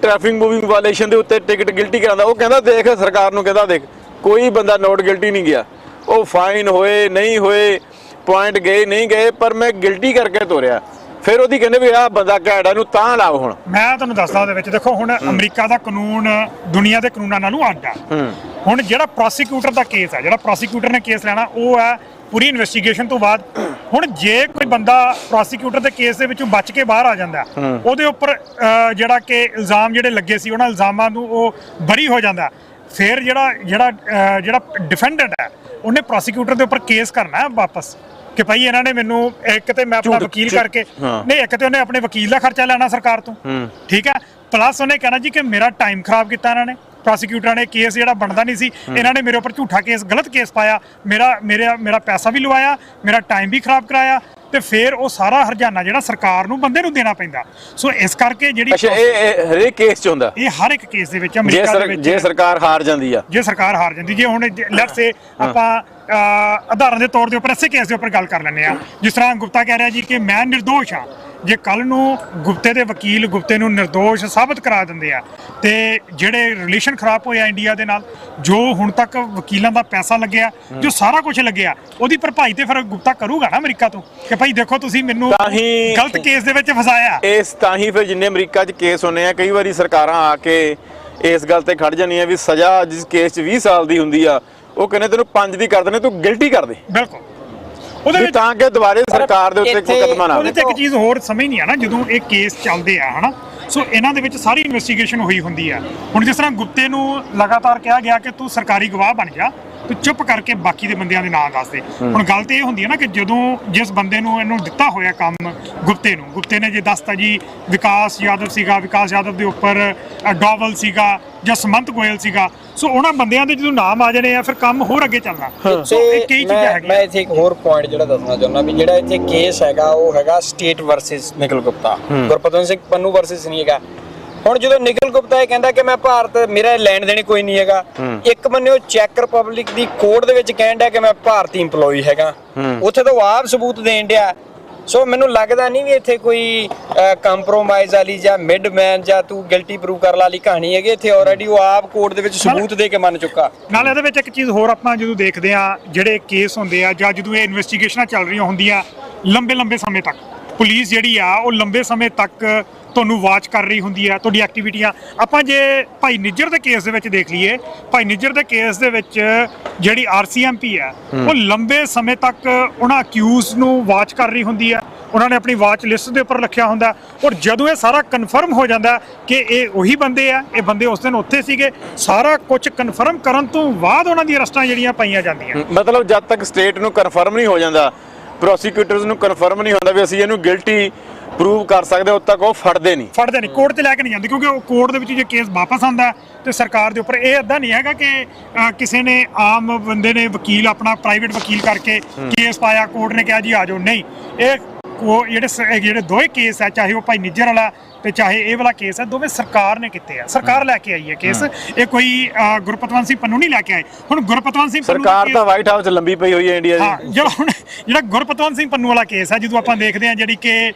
ਟ੍ਰੈਫਿਕ ਮੂਵਿੰਗ ਵਾਇਲੇਸ਼ਨ ਦੇ ਉੱਤੇ ਟਿਕਟ ਗਿਲਟੀ ਕਰਾਉਂਦਾ, ਉਹ ਕਹਿੰਦਾ ਦੇਖ ਸਰਕਾਰ ਨੂੰ ਕਹਿੰਦਾ ਦੇਖ ਕੋਈ ਬੰਦਾ ਨੋਟ ਗਿਲਟੀ ਨਹੀਂ ਗਿਆ, ਉਹ ਫਾਈਨ ਹੋਏ ਨਹੀਂ ਹੋਏ, ਪੁਆਇੰਟ ਗਏ ਨਹੀਂ ਗਏ, ਪਰ ਮੈਂ ਗਿਲਟੀ ਕਰਕੇ ਤੋਰਿਆ। ਫਿਰ ਉਹਦੀ ਕਹਿੰਦੇ ਵੀ ਆਹ ਬੰਦਾ ਘੈੜਾ ਨੂੰ ਤਾਂ ਲਾਓ। ਹੁਣ ਮੈਂ ਤੁਹਾਨੂੰ ਦੱਸਦਾ ਉਹਦੇ ਵਿੱਚ ਦੇਖੋ, ਹੁਣ ਅਮਰੀਕਾ ਦਾ ਕਾਨੂੰਨ ਦੁਨੀਆ ਦੇ ਕਾਨੂੰਨਾਂ ਨਾਲੋਂ ਅੱਡ ਆ। ਹੁਣ ਜਿਹੜਾ ਪ੍ਰੋਸੀਕਿਊਟਰ ਦਾ ਕੇਸ ਹੈ, ਜਿਹੜਾ ਪ੍ਰੋਸੀਕਿਊਟਰ ਨੇ ਕੇਸ ਲੈਣਾ, ਉਹ ਹੈ ਪੂਰੀ ਇਨਵੈਸਟੀਗੇਸ਼ਨ ਤੋਂ ਬਾਅਦ। ਹੁਣ ਜੇ ਕੋਈ ਬੰਦਾ ਪ੍ਰੋਸੀਕਿਊਟਰ ਦੇ ਕੇਸ ਦੇ ਵਿੱਚੋਂ ਬਚ ਕੇ ਬਾਹਰ ਆ ਜਾਂਦਾ, ਉਹਦੇ ਉੱਪਰ ਜਿਹੜਾ ਕਿ ਇਲਜ਼ਾਮ ਜਿਹੜੇ ਲੱਗੇ ਸੀ ਉਹਨਾਂ ਇਲਜ਼ਾਮਾਂ ਨੂੰ ਉਹ ਬਰੀ ਹੋ ਜਾਂਦਾ, ਫਿਰ ਜਿਹੜਾ ਡਿਫੈਂਡੈਂਟ ਹੈ ਉਹਨੇ ਪ੍ਰੋਸੀਕਿਊਟਰ ਦੇ ਉੱਪਰ ਕੇਸ ਕਰਨਾ ਹੈ ਵਾਪਸ ਕਿ ਭਾਈ ਇਹਨਾਂ ਨੇ ਮੈਨੂੰ ਇੱਕ ਤੇ ਮੈਂ ਆਪਣਾ ਵਕੀਲ ਕਰਕੇ ਨਹੀਂ, ਇੱਕ ਤੇ ਉਹਨੇ ਆਪਣੇ ਵਕੀਲ ਦਾ ਖਰਚਾ ਲੈਣਾ ਸਰਕਾਰ ਤੋਂ, ਠੀਕ ਹੈ, ਪਲੱਸ ਉਹਨੇ ਕਹਿਣਾ ਜੀ ਕਿ ਮੇਰਾ ਟਾਈਮ ਖਰਾਬ ਕੀਤਾ ਇਹਨਾਂ ਨੇ, ਪ੍ਰੋਸੀਕਿਊਟਰਾਂ ਨੇ ਕੇਸ ਜਿਹੜਾ ਬਣਦਾ ਨਹੀਂ ਸੀ, ਇਹਨਾਂ ਨੇ ਮੇਰੇ ਉੱਪਰ ਝੂਠਾ ਕੇਸ ਗਲਤ ਕੇਸ ਪਾਇਆ, ਮੇਰਾ ਪੈਸਾ ਵੀ ਲਵਾਇਆ, ਮੇਰਾ ਟਾਈਮ ਵੀ ਖਰਾਬ ਕਰਾਇਆ, ਤੇ ਫਿਰ ਉਹ ਸਾਰਾ ਹਰਜਾਨਾ ਜਿਹੜਾ ਸਰਕਾਰ ਨੂੰ ਬੰਦੇ ਨੂੰ ਦੇਣਾ ਪੈਂਦਾ। ਸੋ ਇਸ ਕਰਕੇ ਜਿਹੜੀ ਇਹ ਹਰੇਕ ਕੇਸ 'ਚ ਹੁੰਦਾ, ਇਹ ਹਰ ਇੱਕ ਕੇਸ ਦੇ ਵਿੱਚ ਅਮਰੀਕਾ ਦੇ ਵਿੱਚ ਜੇ ਸਰਕਾਰ ਹਾਰ ਜਾਂਦੀ ਆ, ਜੇ ਹੁਣ ਲੈਟਸ ਸੇ ਆਪਾਂ ਉਦਾਹਰਨ ਦੇ ਤੌਰ ਦੇ ਉੱਪਰ ਇਸੇ ਕੇਸ ਦੇ ਉੱਪਰ ਗੱਲ ਕਰ ਲੈਂਦੇ ਆ, ਜਿਸ ਤਰ੍ਹਾਂ ਗੁਪਤਾ ਕਹਿ ਰਿਹਾ ਜੀ ਕਿ ਮੈਂ ਨਿਰਦੋਸ਼ ਹਾਂ। ਜੇ ਕੱਲ ਨੂੰ ਗੁਪਤੇ ਦੇ ਵਕੀਲ ਗੁਪਤੇ ਨੂੰ ਨਿਰਦੋਸ਼ ਸਾਬਤ ਕਰਾ ਦਿੰਦੇ ਆ, ਤੇ ਜਿਹੜੇ ਰਿਲੇਸ਼ਨ ਖਰਾਬ ਹੋਇਆ ਇੰਡੀਆ ਦੇ ਨਾਲ, ਜੋ ਹੁਣ ਤੱਕ ਵਕੀਲਾਂ ਦਾ ਪੈਸਾ ਲੱਗਿਆ, ਜੋ ਸਾਰਾ ਕੁਝ ਲੱਗਿਆ, ਉਹਦੀ ਭਰਪਾਈ ਤੇ ਫਿਰ ਗੁਪਤਾ ਕਰੂਗਾ ਨਾ ਅਮਰੀਕਾ ਤੋਂ ਕਿ ਭਾਈ ਦੇਖੋ ਤੁਸੀਂ ਮੈਨੂੰ ਗਲਤ ਕੇਸ ਦੇ ਵਿੱਚ ਫਸਾਇਆ। ਇਸ ਤਾਂ ਹੀ ਫਿਰ ਜਿੰਨੇ ਅਮਰੀਕਾ 'ਚ ਕੇਸ ਹੁੰਦੇ ਆ, ਕਈ ਵਾਰੀ ਸਰਕਾਰਾਂ ਆ ਕੇ ਇਸ ਗੱਲ ਤੇ ਖੜ ਜਾਂਦੀਆਂ ਵੀ ਸਜ਼ਾ ਜਿਸ ਕੇਸ 'ਚ 20 ਸਾਲ ਦੀ ਹੁੰਦੀ ਆ, ਉਹ ਕਹਿੰਦੇ ਤੈਨੂੰ 5 ਦੀ ਕਰ ਦੇਣੇ, ਤੂੰ ਗਿਲਟੀ ਕਰ ਦੇ। ਬਿਲਕੁਲ, ਉਹਦੇ ਵਿੱਚ ਤਾਂ ਕਿ ਦੁਬਾਰੇ ਸਰਕਾਰ ਦੇ ਉੱਤੇ ਮੁਕੱਦਮਾ ਨਾ ਉਹਦੇ ਤੇ ਇੱਕ ਚੀਜ਼ ਹੋਰ ਸਮਝ ਨਹੀਂ ਆ ਨਾ, ਜਦੋਂ ਇਹ ਕੇਸ ਚੱਲਦੇ ਆ ਹਨਾ, ਸੋ ਇਹਨਾਂ ਦੇ ਵਿੱਚ ਸਾਰੀ ਇਨਵੈਸਟੀਗੇਸ਼ਨ ਹੋਈ ਹੁੰਦੀ ਆ। ਹੁਣ ਜਿਸ ਤਰ੍ਹਾਂ ਗੁਪਤੇ ਨੂੰ ਲਗਾਤਾਰ ਕਿਹਾ ਗਿਆ ਕਿ ਤੂੰ ਸਰਕਾਰੀ ਗਵਾਹ ਬਣ ਜਾ, ਤੂੰ ਚੁੱਪ ਕਰਕੇ ਬਾਕੀ ਦੇ ਬੰਦਿਆਂ ਦੇ ਨਾਂ ਦੱਸ ਦੇ। ਹੁਣ ਗੱਲ ਤੇ ਇਹ ਹੁੰਦੀ ਹੈ ਨਾ ਕਿ ਜਦੋਂ ਜਿਸ ਬੰਦੇ ਨੂੰ ਇਹਨੂੰ ਦਿੱਤਾ ਹੋਇਆ ਕੰਮ ਗੁਪਤੇ ਨੇ ਜੇ ਦੱਸਤਾ ਜੀ ਵਿਕਾਸ ਯਾਦਵ ਦੇ ਉੱਪਰ ਡੋਵਲ ਸੀਗਾ ਜਾਂ ਸਮੰਤ ਗੋਇਲ ਸੀਗਾ, ਸੋ ਉਹਨਾਂ ਬੰਦਿਆਂ ਦੇ ਜਦੋਂ ਨਾਮ ਆ ਜਾਣੇ ਆ ਫਿਰ ਕੰਮ ਹੋਰ ਅੱਗੇ ਚੱਲਣਾ। ਸੋ ਇਹ ਕਈ ਚੀਜ਼ਾਂ ਹੈਗੀਆਂ। ਮੈਂ ਇੱਥੇ ਇੱਕ ਹੋਰ ਪੁਆਇੰਟ ਜਿਹੜਾ ਦੱਸਣਾ ਚਾਹੁੰਦਾ ਵੀ ਜਿਹੜਾ ਇੱਥੇ ਕੇਸ ਹੈਗਾ ਉਹ ਹੈਗਾ state versus Nikhil Gupta, Gurpatwant Singh Pannu versus ਨਹੀਂ ਹੈਗਾ। ਹੁਣ ਜਦੋਂ ਨਿਖਿਲ ਗੁਪਤਾ ਇਹ ਕਹਿੰਦਾ ਕਿ ਮੈਂ ਭਾਰਤ, ਮੇਰਾ ਲੈਣ ਦੇਣ ਕੋਈ ਨਹੀਂ ਹੈਗਾ, ਇੱਕ ਬੰਨੇ ਉਹ ਚੈਕ ਰਿਪਬਲਿਕ ਦੀ ਕੋਰਟ ਦੇ ਵਿੱਚ ਕਹਿਣ ਡਿਆ ਕਿ ਮੈਂ ਭਾਰਤੀ ਇੰਪਲੋਈ ਹੈਗਾ, ਉੱਥੇ ਤਾਂ ਉਹ ਆਪ ਸਬੂਤ ਦੇਣ ਡਿਆ ਸੋ ਮੈਨੂੰ ਲੱਗਦਾ ਨਹੀਂ ਵੀ ਇੱਥੇ ਕੋਈ ਕੰਪਰੋਮਾਈਜ਼ ਵਾਲੀ ਜਾਂ ਮਿਡਮੈਨ ਜਾਂ ਤੂੰ ਗਿਲਟੀ ਪ੍ਰੂਵ ਕਰਨ ਵਾਲੀ ਕਹਾਣੀ ਹੈਗੀ। ਇੱਥੇ ਆਲਰੇਡੀ ਉਹ ਆਪ ਕੋਰਟ ਦੇ ਵਿੱਚ ਸਬੂਤ ਦੇ ਕੇ ਮੰਨ ਚੁੱਕਾ। ਨਾਲ ਇਹਦੇ ਵਿੱਚ ਇੱਕ ਚੀਜ਼ ਹੋਰ ਆਪਾਂ ਜਦੋਂ ਦੇਖਦੇ ਆ, ਜਿਹੜੇ ਕੇਸ ਹੁੰਦੇ ਆ ਜਾਂ ਜਦੋਂ ਇਹ ਇਨਵੈਸਟੀਗੇਸ਼ਨਾਂ ਚੱਲ ਰਹੀਆਂ ਹੁੰਦੀਆਂ ਲੰਬੇ ਸਮੇਂ ਤੱਕ, ਪੁਲਿਸ ਜਿਹੜੀ ਆ ਉਹ ਲੰਬੇ ਸਮੇਂ ਤੱਕ ਤੁਹਾਨੂੰ ਵਾਚ ਕਰ ਰਹੀ ਹੁੰਦੀ ਆ ਤੁਹਾਡੀ ਐਕਟੀਵਿਟੀਆਂ। ਆਪਾਂ ਜੇ ਭਾਈ ਨਿੱਜਰ ਦੇ ਕੇਸ ਦੇ ਵਿੱਚ ਦੇਖ ਲਈਏ, ਭਾਈ ਨਿੱਜਰ ਦੇ ਕੇਸ ਦੇ ਵਿੱਚ ਜਿਹੜੀ RCMP ਆ ਉਹ ਲੰਬੇ ਸਮੇਂ ਤੱਕ ਉਹਨਾਂ ਅਕਿਊਜ਼ ਨੂੰ ਵਾਚ ਕਰ ਰਹੀ ਹੁੰਦੀ ਆ, ਉਹਨਾਂ ਨੇ ਆਪਣੀ ਵਾਚ ਲਿਸਟ ਦੇ ਉੱਪਰ ਰੱਖਿਆ ਹੁੰਦਾ। ਔਰ ਜਦੋਂ ਇਹ ਸਾਰਾ ਕਨਫਰਮ ਹੋ ਜਾਂਦਾ ਕਿ ਇਹ ਉਹੀ ਬੰਦੇ ਆ, ਇਹ ਬੰਦੇ ਉਸ ਦਿਨ ਉੱਥੇ ਸੀਗੇ, ਸਾਰਾ ਕੁਝ ਕਨਫਰਮ ਕਰਨ ਤੋਂ ਬਾਅਦ ਉਹਨਾਂ ਦੀਆਂ ਅਰੈਸਟਾਂ ਜਿਹੜੀਆਂ ਪਾਈਆਂ ਜਾਂਦੀਆਂ। ਮਤਲਬ ਜਦ ਤੱਕ ਸਟੇਟ ਨੂੰ ਕਨਫਰਮ ਨਹੀਂ ਹੋ ਜਾਂਦਾ, ਪ੍ਰੋਸੀਕਿਊਟਰਸ ਨੂੰ ਕਨਫਰਮ ਨਹੀਂ ਹੁੰਦਾ ਵੀ ਅਸੀਂ ਇਹਨੂੰ ਗਿਲਟੀ ਪ੍ਰੂਵ ਕਰ ਸਕਦੇ, ਉਦ ਤੱਕ ਉਹ ਫੜਦੇ ਨਹੀਂ ਕੋਰਟ ਤੇ ਲੈ ਕੇ ਨਹੀਂ ਜਾਂਦੇ, ਕਿਉਂਕਿ ਉਹ ਕੋਰਟ ਦੇ ਵਿੱਚ ਜੇ ਕੇਸ ਵਾਪਸ ਆਉਂਦਾ ਤੇ ਸਰਕਾਰ ਦੇ ਉੱਪਰ ਇਹ ਅੱਧਾ ਨਹੀਂ ਹੈਗਾ ਕਿ ਕਿਸੇ ਨੇ ਆਮ ਬੰਦੇ ਨੇ ਵਕੀਲ ਆਪਣਾ ਪ੍ਰਾਈਵੇਟ ਵਕੀਲ ਕਰਕੇ ਕੇਸ ਪਾਇਆ, ਕੋਰਟ ਨੇ ਕਿਹਾ ਜੀ ਆ ਜਾਓ। ਨਹੀਂ, ਇਹ ਜਿਹੜੇ ਦੋਵੇਂ ਕੇਸ ਹੈ, ਚਾਹੇ ਉਹ ਭਾਈ ਨਿੱਜਰ ਵਾਲਾ ਤੇ ਚਾਹੇ ਇਹ ਵਾਲਾ ਕੇਸ ਹੈ, ਦੋਵੇਂ ਸਰਕਾਰ ਨੇ ਕੀਤੇ ਆ, ਸਰਕਾਰ ਲੈ ਕੇ ਆਈ ਹੈ ਕੇਸ। ਇਹ ਕੋਈ ਗੁਰਪਤਵੰਤ ਸਿੰਘ ਪੰਨੂ ਨਹੀਂ ਲੈ ਕੇ ਆਏ। ਹੁਣ ਗੁਰਪਤਵੰਤ ਸਿੰਘ ਪੰਨੂ ਸਰਕਾਰ ਤਾਂ ਵਾਈਟ ਹਾਊਸ 'ਚ ਲੰਬੀ ਪਈ ਹੋਈ ਹੈ ਇੰਡੀਆ ਦੀ। ਜਿਹੜਾ ਗੁਰਪਤਵੰਤ ਸਿੰਘ ਪੰਨੂ ਵਾਲਾ ਕੇਸ ਹੈ, ਜਦੋਂ ਆਪਾਂ ਦੇਖਦੇ ਹਾਂ ਜਿਹੜੀ ਕਿ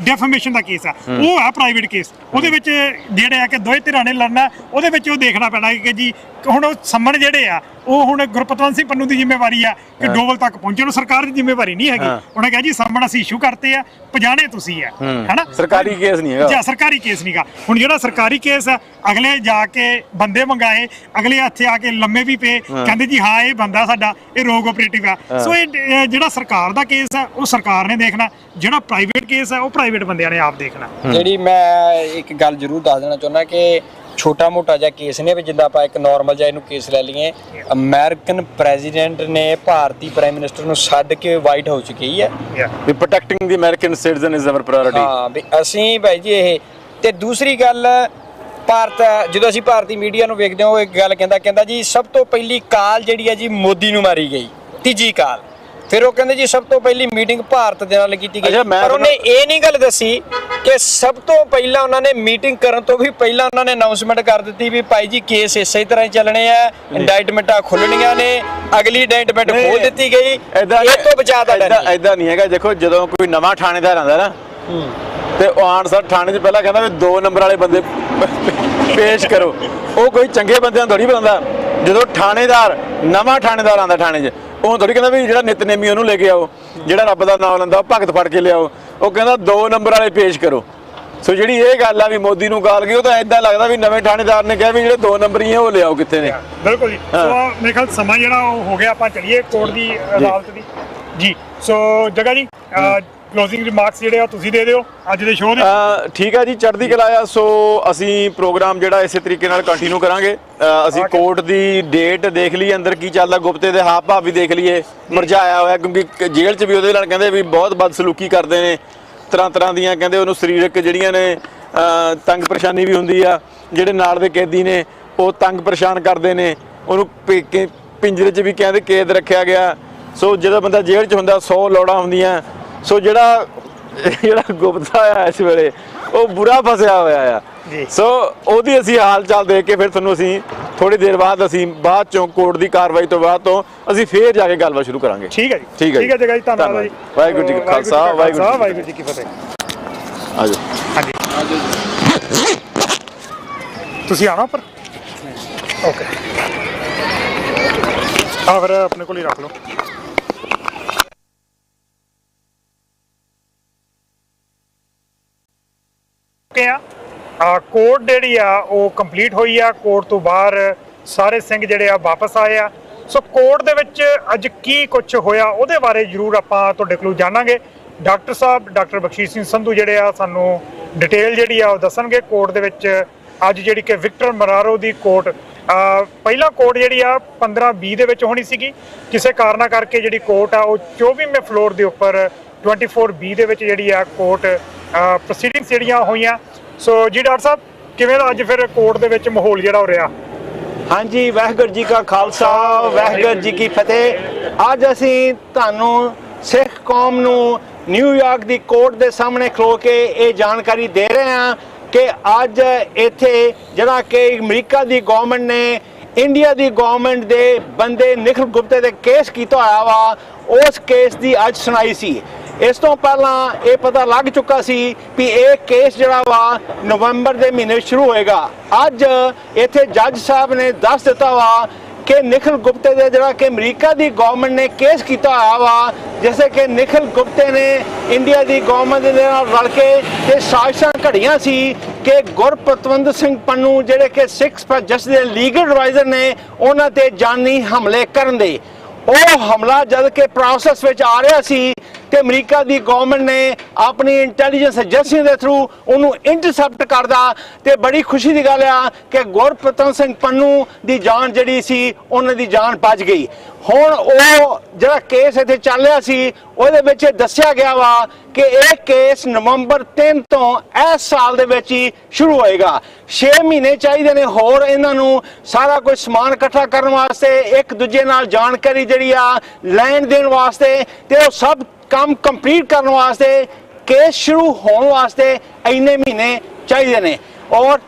ਡੈਫੇਮੇਸ਼ਨ ਦਾ ਕੇਸ ਆ, ਉਹ ਆ ਪ੍ਰਾਈਵੇਟ ਕੇਸ। ਉਹਦੇ ਵਿੱਚ ਜਿਹੜੇ ਆ ਕਿ ਦੋਵੇਂ ਧਿਰਾਂ ਨੇ ਲੜਨਾ, ਉਹਦੇ ਵਿੱਚ ਉਹ ਦੇਖਣਾ ਪੈਣਾ ਕਿ ਜੀ ਹੁਣ ਉਹ ਸੰਮਣ ਜਿਹੜੇ ਆ ਉਹ ਹੁਣ ਗੁਰਪਤਵੰਤ ਸਿੰਘ ਪੰਨੂ ਦੀ ਜ਼ਿੰਮੇਵਾਰੀ ਆ ਕਿ ਡੋਵਲ ਤੱਕ ਪਹੁੰਚਣ, ਸਰਕਾਰ ਦੀ ਜ਼ਿੰਮੇਵਾਰੀ ਨਹੀਂ ਹੈਗੀ। ਉਹਨੇ ਕਿਹਾ ਜੀ ਸੰਮਣ ਅਸੀਂ ਇਸ਼ੂ ਕਰਤੇ ਆ, ਪਜਾਣੇ ਤੁਸੀਂ ਆ, ਹੈਨਾ, ਸਰਕਾਰੀ ਕੇਸ ਨਹੀਂ ਹੈਗਾ। ਸਰਕਾਰੀ ਕੇਸ ਨਹੀਂਗਾ। ਹੁਣ ਜਿਹੜਾ ਸਰਕਾਰੀ ਕੇਸ ਆ, ਅਗਲੇ ਜਾ ਕੇ ਬੰਦੇ ਮੰਗਾਏ, ਅਗਲੇ ਇੱਥੇ ਆ ਕੇ ਲੰਮੇ ਵੀ ਪਏ, ਕਹਿੰਦੇ ਜੀ ਹਾਂ ਇਹ ਬੰਦਾ ਸਾਡਾ ਇਹ ਰੋਗ ਆਪਰੇਟਿਵ ਆ। ਸੋ ਇਹ ਜਿਹੜਾ ਸਰਕਾਰ ਦਾ ਕੇਸ ਆ ਉਹ ਸਰਕਾਰ ਨੇ ਦੇਖਣਾ, ਜਿਹੜਾ ਪ੍ਰਾਈਵੇਟ ਕੇਸ ਆ ਉਹ ਪ੍ਰਾਈਵੇਟ ਬੰਦਿਆਂ ਨੇ ਆਪ ਦੇਖਣਾ। ਜਿਹੜੀ ਮੈਂ ਇੱਕ ਗੱਲ ਜ਼ਰੂਰ ਦੱਸ ਦੇਣਾ ਚਾਹੁੰਦਾ ਕਿ ਛੋਟਾ ਮੋਟਾ ਜਿਹਾ ਕੇਸ ਨੇ, ਵੀ ਜਿੱਦਾਂ ਆਪਾਂ ਇੱਕ ਨਾਰਮਲ ਜਿਹਾ ਇਹਨੂੰ ਕੇਸ ਲੈ ਲਈਏ, ਅਮਰੀਕਨ ਪ੍ਰੈਜ਼ੀਡੈਂਟ ਨੇ ਭਾਰਤੀ ਪ੍ਰਾਈਮ ਮਿਨਿਸਟਰ ਨੂੰ ਛੱਡ ਕੇ ਵਾਈਟ ਹਾਊਸ ਗਈ ਹੈ ਵੀ protecting the American citizen is our priority. ਹਾਂ ਵੀ ਅਸੀਂ ਭਾਈ ਜੀ ਇਹ। ਤੇ ਦੂਸਰੀ ਗੱਲ, ਭਾਰਤ ਜਦੋਂ ਅਸੀਂ ਭਾਰਤੀ ਮੀਡੀਆ ਨੂੰ ਵੇਖਦੇ ਹਾਂ, ਉਹ ਇੱਕ ਗੱਲ ਕਹਿੰਦਾ ਜੀ ਸਭ ਤੋਂ ਪਹਿਲੀ ਕਾਲ ਜਿਹੜੀ ਹੈ ਜੀ ਮੋਦੀ ਨੂੰ ਮਾਰੀ ਗਈ, ਤੀਜੀ ਕਾਲ। ਫਿਰ ਉਹ ਕਹਿੰਦੇ ਜੀ ਸਭ ਤੋਂ ਪਹਿਲੀ ਮੀਟਿੰਗ ਭਾਰਤ ਦੇ ਨਾਲ ਕੀਤੀ ਗਈ, ਪਰ ਉਹਨੇ ਇਹ ਨਹੀਂ ਗੱਲ ਦੱਸੀ ਕਿ ਸਭ ਤੋਂ ਪਹਿਲਾਂ ਉਹਨਾਂ ਨੇ ਮੀਟਿੰਗ ਕਰਨ ਤੋਂ ਵੀ ਪਹਿਲਾਂ ਉਹਨਾਂ ਨੇ ਅਨਾਉਂਸਮੈਂਟ ਕਰ ਦਿੱਤੀ ਵੀ ਭਾਈ ਜੀ ਕੇਸ ਇਸੇ ਤਰ੍ਹਾਂ ਹੀ ਚੱਲਣੇ ਆ, ਇੰਡਾਈਟਮੈਂਟਾਂ ਖੁੱਲਣੀਆਂ ਨੇ, ਅਗਲੀ ਇੰਡਾਈਟਮੈਂਟ ਖੋਲ ਦਿੱਤੀ ਗਈ। ਇਹ ਤੋਂ ਬਚਾਅ ਦਾ ਐਦਾਂ ਨਹੀਂ ਹੈਗਾ। ਦੇਖੋ ਜਦੋਂ ਕੋਈ ਨਵਾਂ ਥਾਣੇਦਾਰ ਆਉਂਦਾ ਨਾ ਤੇ ਉਹ ਆਨਸਰ ਥਾਣੇ 'ਚ ਪਹਿਲਾਂ ਕਹਿੰਦਾ ਵੀ 2 ਨੰਬਰ ਵਾਲੇ ਬੰਦੇ ਪੇਸ਼ ਕਰੋ, ਉਹ ਕੋਈ ਚੰਗੇ ਬੰਦਿਆਂ ਥੋੜੀ ਬਣਾਉਂਦਾ। ਜਦੋਂ ਥਾਣੇਦਾਰ ਨਵਾਂ ਥਾਣੇਦਾਰ ਆਉਂਦਾ ਥਾਣੇ 'ਚ, ਉਹ ਥੋੜੀ ਕਹਿੰਦਾ ਵੀ ਜਿਹੜਾ ਨਿਤਨੇਮੀ ਉਹਨੂੰ ਲੈ ਕੇ ਆਓ, ਜਿਹੜਾ ਰੱਬ ਦਾ ਨਾਮ ਲੈਂਦਾ ਉਹ ਭਗਤ ਫੜ ਕੇ ਲਿਆਓ, ਉਹ ਕਹਿੰਦਾ 2 ਨੰਬਰ ਵਾਲੇ ਪੇਸ਼ ਕਰੋ। ਸੋ ਜਿਹੜੀ ਇਹ ਗੱਲ ਆ ਵੀ ਮੋਦੀ ਨੂੰ ਗਾਲ ਗਈ, ਉਹ ਤਾਂ ਐਦਾਂ ਲੱਗਦਾ ਵੀ ਨਵੇਂ ਥਾਣੇਦਾਰ ਨੇ ਕਿਹਾ ਵੀ ਜਿਹੜੇ 2 ਨੰਬਰੀ ਆ ਉਹ ਲਿਆਓ ਕਿੱਥੇ ਨੇ। ਬਿਲਕੁਲ ਜੀ। ਸੋ ਮੇਰੇ ਖਿਆਲ ਸਮਾਂ ਜਿਹੜਾ ਉਹ ਹੋ ਗਿਆ, ਆਪਾਂ ਚੱਲੀਏ ਕੋਰਟ ਦੀ ਅਦਾਲਤ ਦੀ ਜੀ। ਸੋ ਜਗਾ ਜੀ ਕਲੋਜ਼ਿੰਗ ਰਿਮਾਰਕਸ ਜਿਹੜੇ ਆ ਤੁਸੀਂ ਦੇ ਦਿਓ ਅੱਜ ਦੇ ਸ਼ੋਅ ਦੇ। ਠੀਕ ਆ ਜੀ, ਚੜ੍ਹਦੀ ਕਲਾ ਆ। ਸੋ ਅਸੀਂ ਪ੍ਰੋਗਰਾਮ ਜਿਹੜਾ ਇਸੇ ਤਰੀਕੇ ਨਾਲ ਕੰਟੀਨਿਊ ਕਰਾਂਗੇ। ਅਸੀਂ ਕੋਰਟ ਦੀ ਡੇਟ ਦੇਖ ਲਈ, ਅੰਦਰ ਕੀ ਚੱਲਦਾ, ਗੁਪਤੇ ਦੇ ਹਾਵ ਭਾਵ ਵੀ ਦੇਖ ਲਈਏ। ਮੁਰਝਾਇਆ ਹੋਇਆ ਕਿਉਂਕਿ ਜੇਲ੍ਹ 'ਚ ਵੀ ਉਹਦੇ ਨਾਲ ਕਹਿੰਦੇ ਵੀ ਬਹੁਤ ਬਦਸਲੂਕੀ ਕਰਦੇ ਨੇ, ਤਰ੍ਹਾਂ ਦੀਆਂ ਕਹਿੰਦੇ ਉਹਨੂੰ ਸਰੀਰਕ ਜਿਹੜੀਆਂ ਨੇ ਤੰਗ ਪਰੇਸ਼ਾਨੀ ਵੀ ਹੁੰਦੀ ਆ। ਜਿਹੜੇ ਨਾਲ ਦੇ ਕੈਦੀ ਨੇ ਉਹ ਤੰਗ ਪਰੇਸ਼ਾਨ ਕਰਦੇ ਨੇ, ਉਹਨੂੰ ਪਿੰਜਰੇ 'ਚ ਵੀ ਕਹਿੰਦੇ ਕੈਦ ਰੱਖਿਆ ਗਿਆ। ਸੋ ਜਦੋਂ ਬੰਦਾ ਜੇਲ੍ਹ 'ਚ ਹੁੰਦਾ 100 ਲੋੜਾਂ ਹੁੰਦੀਆਂ। ਸੋ ਜਿਹੜਾ ਗੁਪਤਾ ਆ ਇਸ ਵੇਲੇ ਉਹ ਬੁਰਾ ਫਸਿਆ ਹੋਇਆ ਆ। ਸੋ ਉਹਦੀ ਅਸੀਂ ਹਾਲ ਚਾਲ ਦੇਖ ਕੇ ਫਿਰ ਤੁਹਾਨੂੰ ਅਸੀਂ ਥੋੜੀ ਦੇਰ ਬਾਅਦ ਅਸੀਂ ਬਾਅਦ ਚੋਂ ਕੋਰਟ ਦੀ ਕਾਰਵਾਈ ਤੋਂ ਬਾਅਦ ਤੋਂ ਅਸੀਂ ਫੇਰ ਜਾ ਕੇ ਗੱਲਬਾਤ ਸ਼ੁਰੂ ਕਰਾਂਗੇ। ਠੀਕ ਹੈ ਜੀ, ਠੀਕ ਹੈ ਜਗਾ ਜੀ, ਧੰਨਵਾਦ ਜੀ। ਵਾਹਿਗੁਰੂ ਜੀ ਕਾ ਖਾਲਸਾ, ਵਾਹਿਗੁਰੂ ਜੀ ਕੀ ਫਤਿਹ। ਆਜੋ। ਹਾਂਜੀ, ਤੁਸੀਂ ਆਣਾ ਉੱਪਰ। ਓਕੇ, ਆ ਫਿਰ ਆਪਣੇ ਕੋਲ ਹੀ ਰੱਖ ਲਓ। ਕੋਰਟ ਜਿਹੜੀ ਆ ਉਹ ਕੰਪਲੀਟ ਹੋਈ ਆ। ਕੋਰਟ ਤੋਂ ਬਾਹਰ ਸਾਰੇ ਸਿੰਘ ਜਿਹੜੇ ਆ ਵਾਪਸ ਆਏ ਆ। ਸੋ ਕੋਰਟ ਦੇ ਵਿੱਚ ਅੱਜ ਕੀ ਕੁਝ ਹੋਇਆ ਉਹਦੇ ਬਾਰੇ ਜ਼ਰੂਰ ਆਪਾਂ ਤੁਹਾਡੇ ਕੋਲੋਂ ਜਾਣਾਂਗੇ। ਡਾਕਟਰ ਸਾਹਿਬ ਡਾਕਟਰ ਬਖਸ਼ੀਸ਼ ਸਿੰਘ ਸੰਧੂ ਜਿਹੜੇ ਆ ਸਾਨੂੰ ਡਿਟੇਲ ਜਿਹੜੀ ਆ ਉਹ ਦੱਸਣਗੇ। ਕੋਰਟ ਦੇ ਵਿੱਚ ਅੱਜ ਜਿਹੜੀ ਕਿ ਵਿਕਟਰ ਮਰਾਰੋ ਦੀ ਕੋਰਟ, ਪਹਿਲਾਂ ਕੋਰਟ ਜਿਹੜੀ ਆ 15-20 ਦੇ ਵਿੱਚ ਹੋਣੀ ਸੀਗੀ, ਕਿਸੇ ਕਾਰਨਾਂ ਕਰਕੇ ਜਿਹੜੀ ਕੋਰਟ ਆ ਉਹ 24ਵੇਂ ਫਲੋਰ ਦੇ ਉੱਪਰ 24B ਦੇ ਵਿੱਚ ਜਿਹੜੀ ਆ ਕੋਰਟ ਪ੍ਰੋਸੀਡਿੰਗਸ ਜਿਹੜੀਆਂ ਹੋਈਆਂ। ਸੋ ਜੀ ਡਾਕਟਰ ਸਾਹਿਬ, ਕਿਵੇਂ ਦਾ ਅੱਜ ਫਿਰ ਕੋਰਟ ਦੇ ਵਿੱਚ ਮਾਹੌਲ ਜਿਹੜਾ ਹੋ ਰਿਹਾ? ਹਾਂਜੀ, ਵਾਹਿਗੁਰੂ ਜੀ ਕਾ ਖਾਲਸਾ, ਵਾਹਿਗੁਰੂ ਜੀ ਕੀ ਫਤਿਹ। ਅੱਜ ਅਸੀਂ ਤੁਹਾਨੂੰ ਸਿੱਖ ਕੌਮ ਨੂੰ ਨਿਊਯਾਰਕ ਦੀ ਕੋਰਟ ਦੇ ਸਾਹਮਣੇ ਖਲੋ ਕੇ ਇਹ ਜਾਣਕਾਰੀ ਦੇ ਰਹੇ ਹਾਂ ਕਿ ਅੱਜ ਇੱਥੇ ਜਿਹੜਾ ਕਿ ਅਮਰੀਕਾ ਦੀ ਗਵਰਨਮੈਂਟ ਨੇ ਇੰਡੀਆ ਦੀ ਗਵਰਨਮੈਂਟ ਦੇ ਬੰਦੇ ਨਿਖਿਲ ਗੁਪਤੇ ਦੇ ਕੇਸ ਕੀਤਾ ਹੋਇਆ ਵਾ, ਉਸ ਕੇਸ ਦੀ ਅੱਜ ਸੁਣਾਈ ਸੀ। ਇਸ ਤੋਂ ਪਹਿਲਾਂ ਇਹ ਪਤਾ ਲੱਗ ਚੁੱਕਾ ਸੀ ਵੀ ਇਹ ਕੇਸ ਜਿਹੜਾ ਵਾ ਨਵੰਬਰ ਦੇ ਮਹੀਨੇ ਵਿੱਚ ਸ਼ੁਰੂ ਹੋਏਗਾ। ਅੱਜ ਇੱਥੇ ਜੱਜ ਸਾਹਿਬ ਨੇ ਦੱਸ ਦਿੱਤਾ ਵਾ ਕਿ ਨਿਖਿਲ ਗੁਪਤੇ ਦੇ ਜਿਹੜਾ ਕਿ ਅਮਰੀਕਾ ਦੀ ਗਵਰਨਮੈਂਟ ਨੇ ਕੇਸ ਕੀਤਾ ਹੋਇਆ ਵਾ, ਜਿਵੇਂ ਕਿ ਨਿਖਿਲ ਗੁਪਤੇ ਨੇ ਇੰਡੀਆ ਦੀ ਗਵਰਨਮੈਂਟ ਦੇ ਨਾਲ ਰਲ ਕੇ ਇਹ ਸਾਜ਼ਿਸ਼ਾਂ ਘੜੀਆਂ ਸੀ ਕਿ ਗੁਰਪਤਵੰਤ ਸਿੰਘ ਪੰਨੂ ਜਿਹੜੇ ਕਿ ਸਿੱਖ ਫॉर ਜਸਟਿਸ ਦੇ ਲੀਗਲ ਐਡਵਾਈਜ਼ਰ ਨੇ ਉਹਨਾਂ ਤੇ ਜਾਨੀ ਹਮਲੇ ਕਰਨ ਦੇ। ਉਹ ਹਮਲਾ ਜਦ ਕਿ ਪ੍ਰੋਸੈਸ ਵਿੱਚ ਆ ਰਿਹਾ ਸੀ ਤੇ ਅਮਰੀਕਾ ਦੀ ਗਵਰਨਮੈਂਟ ਨੇ ਆਪਣੀ ਇੰਟੈਲੀਜੈਂਸ ਏਜੰਸੀ ਦੇ ਥਰੂ ਉਹਨੂੰ ਇੰਟਰਸੈਪਟ ਕਰਦਾ ਤੇ ਬੜੀ ਖੁਸ਼ੀ ਦੀ ਗੱਲ ਆ ਕਿ ਗੁਰਪਤਵੰਤ ਸਿੰਘ ਪੰਨੂ ਦੀ ਜਾਨ ਜਿਹੜੀ ਸੀ ਉਹਨਾਂ ਦੀ ਜਾਨ ਬਚ ਗਈ। ਹੁਣ ਉਹ ਜਿਹੜਾ ਕੇਸ ਇੱਥੇ ਚੱਲ ਰਿਹਾ ਸੀ ਉਹਦੇ ਵਿੱਚ ਦੱਸਿਆ ਗਿਆ ਵਾ ਕਿ ਇਹ ਕੇਸ ਨਵੰਬਰ 3 ਤੋਂ ਇਸ ਸਾਲ ਦੇ ਵਿੱਚ ਹੀ ਸ਼ੁਰੂ ਹੋਏਗਾ। 6 ਮਹੀਨੇ ਚਾਹੀਦੇ ਨੇ ਹੋਰ ਇਹਨਾਂ ਨੂੰ ਸਾਰਾ ਕੁਝ ਸਮਾਨ ਇਕੱਠਾ ਕਰਨ ਵਾਸਤੇ, ਇੱਕ ਦੂਜੇ ਨਾਲ ਜਾਣਕਾਰੀ ਜਿਹੜੀ ਆ ਲੈਣ ਦੇਣ ਵਾਸਤੇ ਤੇ ਉਹ ਸਭ ਕੰਮ ਕੰਪਲੀਟ ਕਰਨ ਵਾਸਤੇ, ਕੇਸ ਸ਼ੁਰੂ ਹੋਣ ਵਾਸਤੇ ਇੰਨੇ ਮਹੀਨੇ ਚਾਹੀਦੇ ਨੇ। ਔਰ